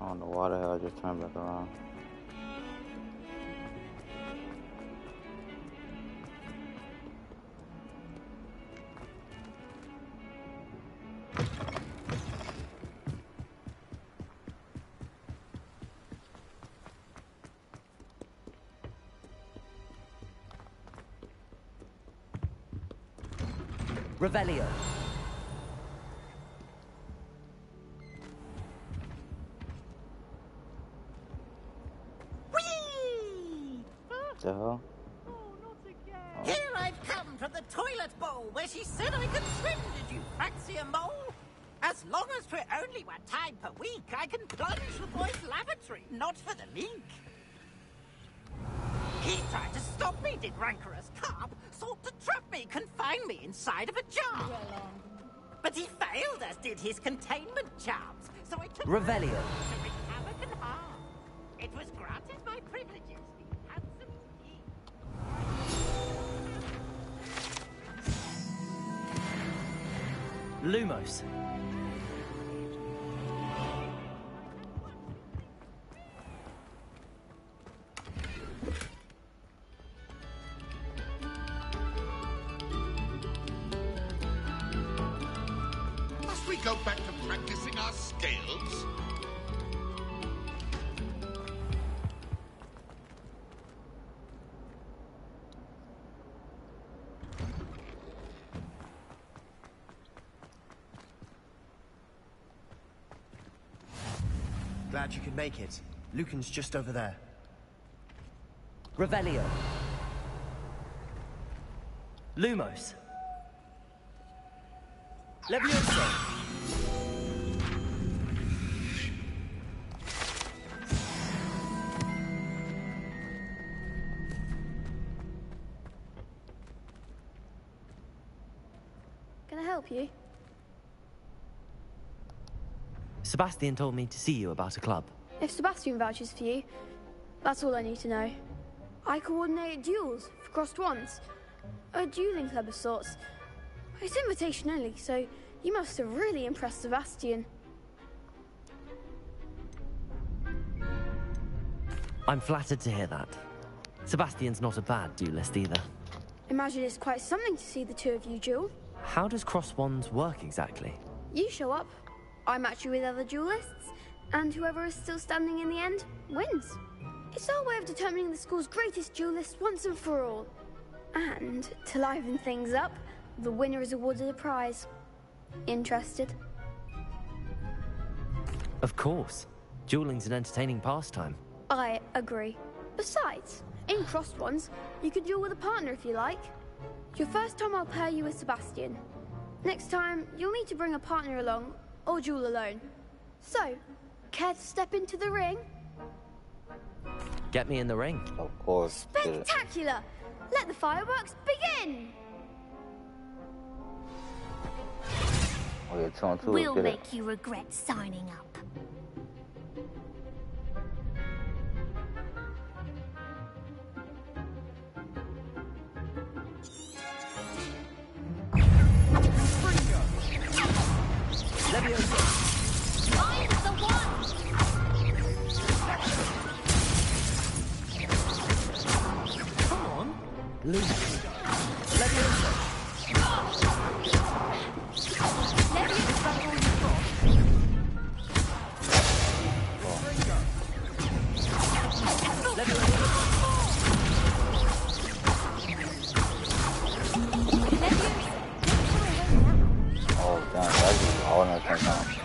[SPEAKER 1] I don't know why the hell I just turned back around.
[SPEAKER 3] Revelio.
[SPEAKER 1] The hell?
[SPEAKER 23] Here I've come from the toilet bowl where she said I could swim. Did you fancy a mole? As long as for only 1 time per week, I can plunge the boy's lavatory, not for the leak. He tried to stop me, did rancorous carp, sought to trap me, confine me inside of a jar. But he failed, as did his containment charms, so I took
[SPEAKER 3] Revelio.
[SPEAKER 23] to wreak havoc and harm. It was granted my privileges, the handsome king.
[SPEAKER 3] Lumos.
[SPEAKER 6] Must we go back to practicing our scales?
[SPEAKER 2] Glad you could make it. Lucan's just over there.
[SPEAKER 3] Revelio. Lumos. Levioso.
[SPEAKER 7] I help you?
[SPEAKER 3] Sebastian told me to see you about a club.
[SPEAKER 7] If Sebastian vouches for you, that's all I need to know. I coordinate duels for crossed wands. A dueling club of sorts. It's invitation only, so you must have really impressed Sebastian.
[SPEAKER 3] I'm flattered to hear that. Sebastian's not a bad duelist either.
[SPEAKER 7] Imagine it's quite something to see the two of you duel.
[SPEAKER 3] How does cross wands work exactly?
[SPEAKER 7] You show up, I match you with other duelists, and whoever is still standing in the end wins. It's our way of determining the school's greatest duelist once and for all. And to liven things up, the winner is awarded a prize. Interested?
[SPEAKER 3] Of course. Dueling's an entertaining pastime.
[SPEAKER 7] I agree. Besides, in crossed ones, you can duel with a partner if you like. Your first time I'll pair you with Sebastian. Next time, you'll need to bring a partner along, or duel alone. So, care to step into the ring?
[SPEAKER 3] Get me in the ring.
[SPEAKER 1] Of course.
[SPEAKER 7] Spectacular! Let the fireworks begin!
[SPEAKER 1] Oh, yeah, 2 on 2.
[SPEAKER 8] We'll make you regret signing up.
[SPEAKER 18] Find the one!
[SPEAKER 3] Come on. Lose. Leviosa.
[SPEAKER 1] Oh, damn, that's just all in the time.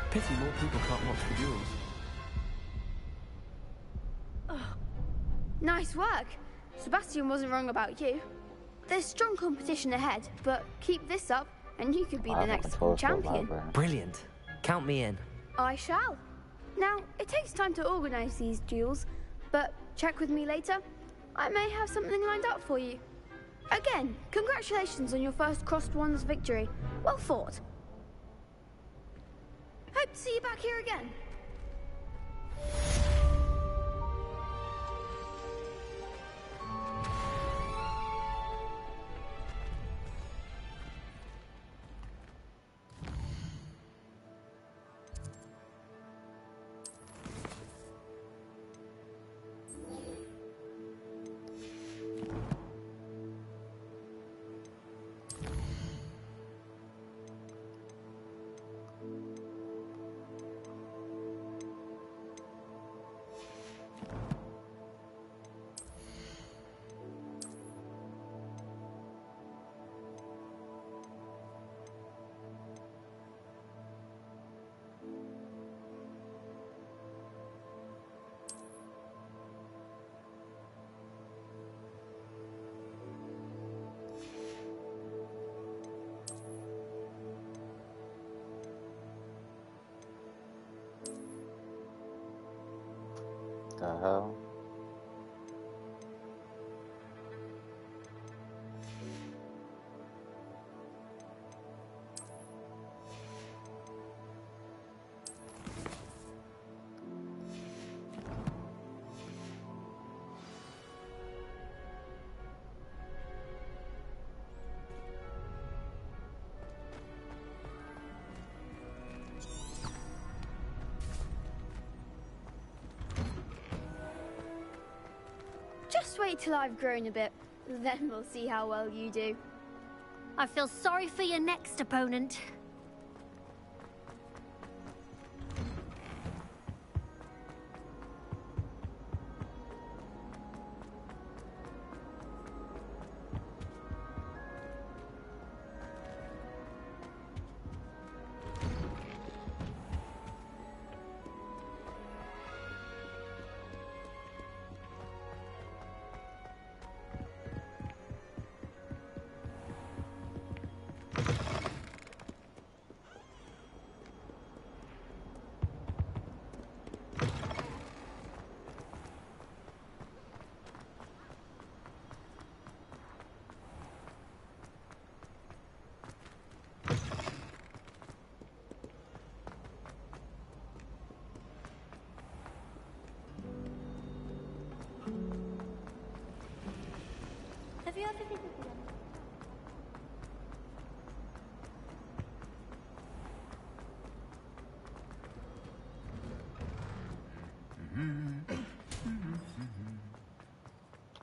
[SPEAKER 3] Pity more people can't watch the duels.
[SPEAKER 7] Nice work. Sebastian wasn't wrong about you. There's strong competition ahead, but keep this up and you could be the next school champion.
[SPEAKER 3] Brilliant. Count me in.
[SPEAKER 7] I shall. Now, it takes time to organize these duels, but check with me later. I may have something lined up for you. Again, congratulations on your first crossed wands victory. Well fought. Hope to see you back here again.
[SPEAKER 1] The hell?
[SPEAKER 7] Just wait till I've grown a bit, then we'll see how well you do.
[SPEAKER 8] I feel sorry for your next opponent.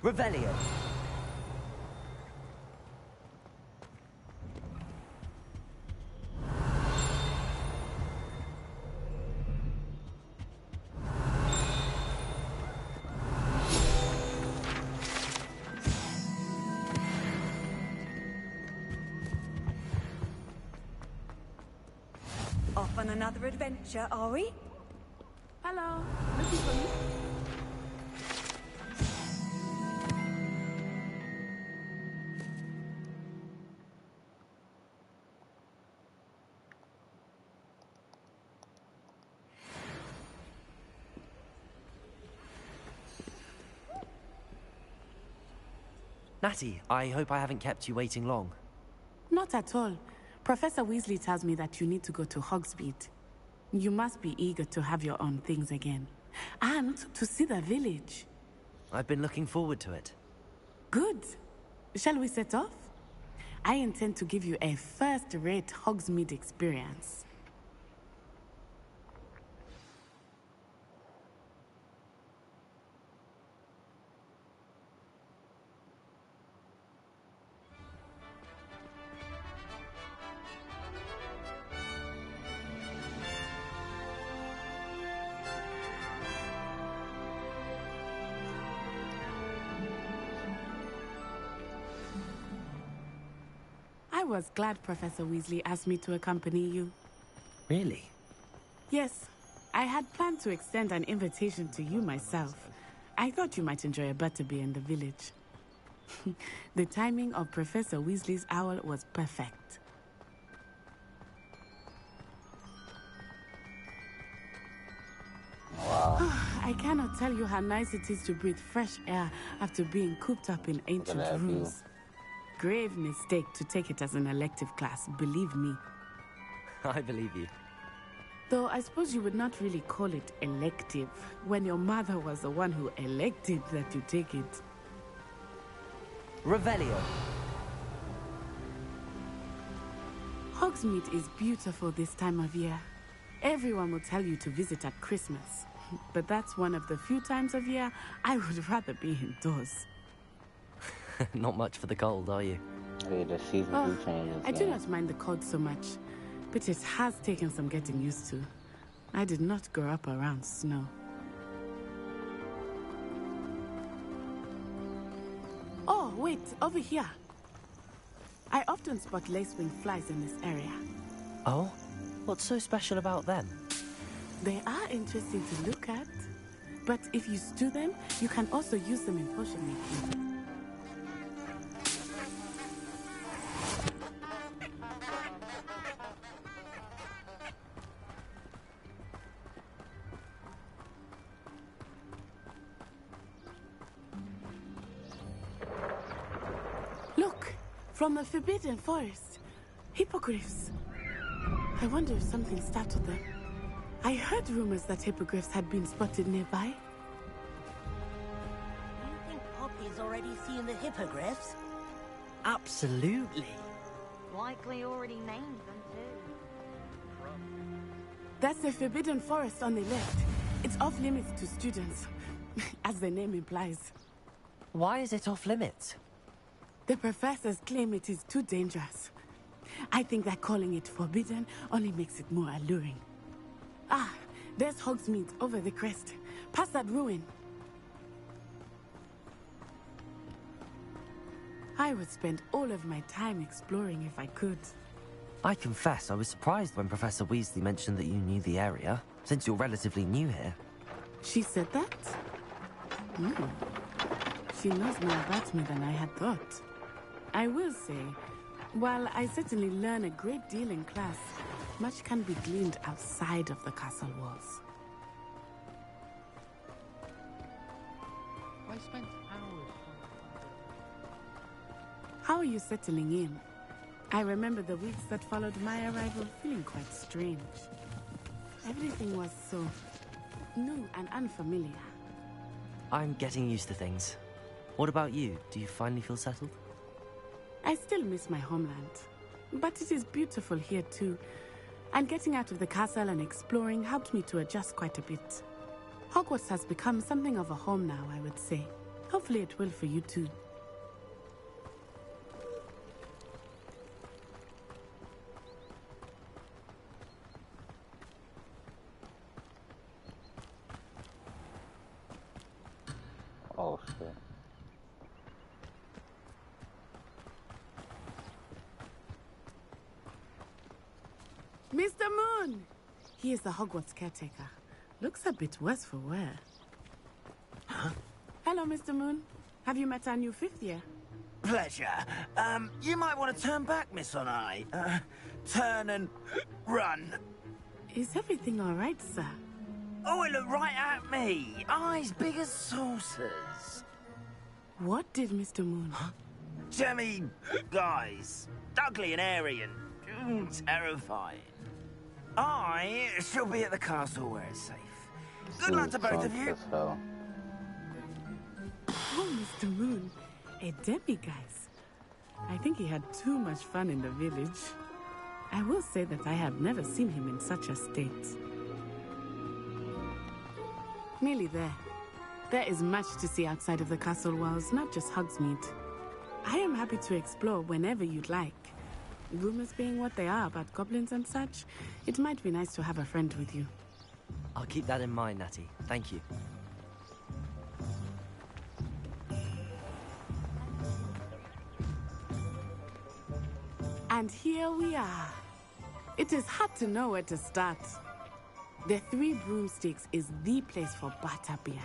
[SPEAKER 3] Revelio.
[SPEAKER 19] Off on another adventure, are we?
[SPEAKER 12] Hello. Looking for me?
[SPEAKER 3] Natty, I hope I haven't kept you waiting long.
[SPEAKER 12] Not at all. Professor Weasley tells me that you need to go to Hogsmeade. You must be eager to have your own things again. And to see the village.
[SPEAKER 3] I've been looking forward to it.
[SPEAKER 12] Good. Shall we set off? I intend to give you a first-rate Hogsmeade experience. I was glad Professor Weasley asked me to accompany you.
[SPEAKER 3] Really?
[SPEAKER 12] Yes. I had planned to extend an invitation to you myself. I thought you might enjoy a butterbeer in the village. The timing of Professor Weasley's owl was perfect.
[SPEAKER 1] Wow.
[SPEAKER 12] I cannot tell you how nice it is to breathe fresh air after being cooped up in ancient rooms. Grave mistake to take it as an elective class, believe me.
[SPEAKER 3] I believe you.
[SPEAKER 12] Though I suppose you would not really call it elective when your mother was the one who elected that you take it.
[SPEAKER 3] Revelio.
[SPEAKER 12] Hogsmeade is beautiful this time of year. Everyone will tell you to visit at Christmas. But that's one of the few times of year I would rather be indoors.
[SPEAKER 3] Not much for the cold, are you?
[SPEAKER 1] Hey, the season changes.
[SPEAKER 12] I do not mind the cold so much, but it has taken some getting used to. I did not grow up around snow. Oh, wait, over here. I often spot lacewing flies in this area.
[SPEAKER 3] Oh? What's so special about them?
[SPEAKER 12] They are interesting to look at, but if you stew them, you can also use them in potion making. Look, from the Forbidden Forest, hippogriffs. I wonder if something startled them. I heard rumors that hippogriffs had been spotted nearby.
[SPEAKER 23] You think Poppy's already seen the hippogriffs?
[SPEAKER 3] Absolutely.
[SPEAKER 7] Likely already named them too.
[SPEAKER 12] That's the Forbidden Forest on the left. It's off limits to students, as the name implies.
[SPEAKER 3] Why is it off limits?
[SPEAKER 12] The professors claim it is too dangerous. I think that calling it forbidden only makes it more alluring. Ah, there's Hogsmeade over the crest. Past that ruin. I would spend all of my time exploring if I could.
[SPEAKER 3] I confess I was surprised when Professor Weasley mentioned that you knew the area, since you're relatively new here.
[SPEAKER 12] She said that? She knows more about me than I had thought. I will say, while I certainly learn a great deal in class, much can be gleaned outside of the castle walls.
[SPEAKER 14] I spent hours.
[SPEAKER 12] How are you settling in? I remember the weeks that followed my arrival feeling quite strange. Everything was so new and unfamiliar.
[SPEAKER 3] I'm getting used to things. What about you? Do you finally feel settled?
[SPEAKER 12] I still miss my homeland. But it is beautiful here too. And getting out of the castle and exploring helped me to adjust quite a bit. Hogwarts has become something of a home now, I would say. Hopefully it will for you too.
[SPEAKER 1] Oh, shit.
[SPEAKER 12] Mr. Moon! He is the Hogwarts caretaker. Looks a bit worse for wear.
[SPEAKER 17] Huh?
[SPEAKER 12] Hello, Mr. Moon. Have you met our new fifth year?
[SPEAKER 17] Pleasure. You might want to turn back, Miss Onai. Turn and run.
[SPEAKER 12] Is everything all right, sir?
[SPEAKER 17] Oh, it looked right at me. Eyes big as saucers.
[SPEAKER 12] What did Mr. Moon?
[SPEAKER 17] Huh? Jemmy, guys. Ugly and airy and terrifying. I shall be at the castle where it's safe. Good luck to both of you.
[SPEAKER 12] Oh, Mr. Moon. A demiguise. I think he had too much fun in the village. I will say that I have never seen him in such a state. Nearly there. There is much to see outside of the castle walls, not just Hogsmeade. I am happy to explore whenever you'd like. Rumors being what they are about goblins and such, it might be nice to have a friend with you.
[SPEAKER 3] I'll keep that in mind, Natty. Thank you.
[SPEAKER 12] And here we are. It is hard to know where to start. The Three Broomsticks is the place for butterbeer.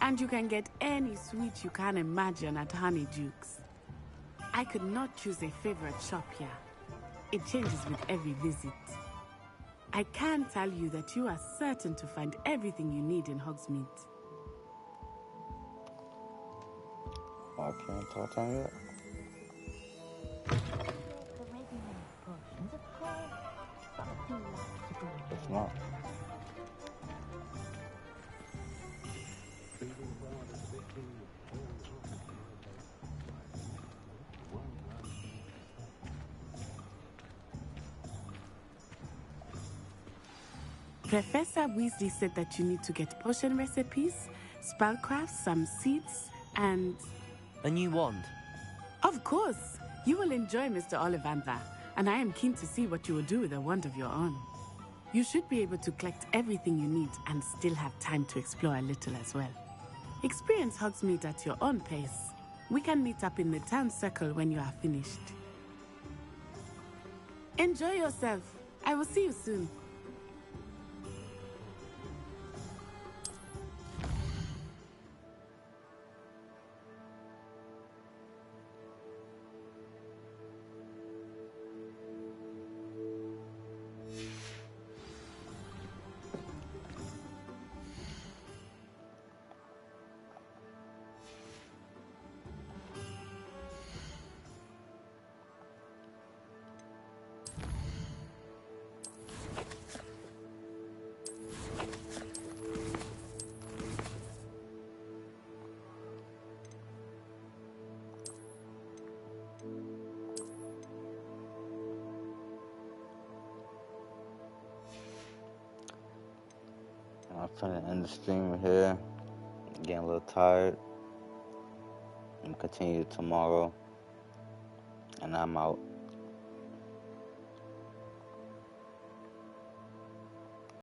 [SPEAKER 12] And you can get any sweet you can imagine at Honeyduke's. I could not choose a favorite shop here. It changes with every visit. I can tell you that you are certain to find everything you need in Hogsmeade.
[SPEAKER 1] I can't talk to him yet. It's not.
[SPEAKER 12] Professor Weasley said that you need to get potion recipes, spellcraft, some seeds, and...
[SPEAKER 3] a new wand?
[SPEAKER 12] Of course! You will enjoy Mr. Ollivander, and I am keen to see what you will do with a wand of your own. You should be able to collect everything you need and still have time to explore a little as well. Experience Hogsmeade at your own pace. We can meet up in the town circle when you are finished. Enjoy yourself. I will see you soon.
[SPEAKER 1] I'm finna end the stream here. Getting a little tired. I'm gonna continue tomorrow. And I'm out.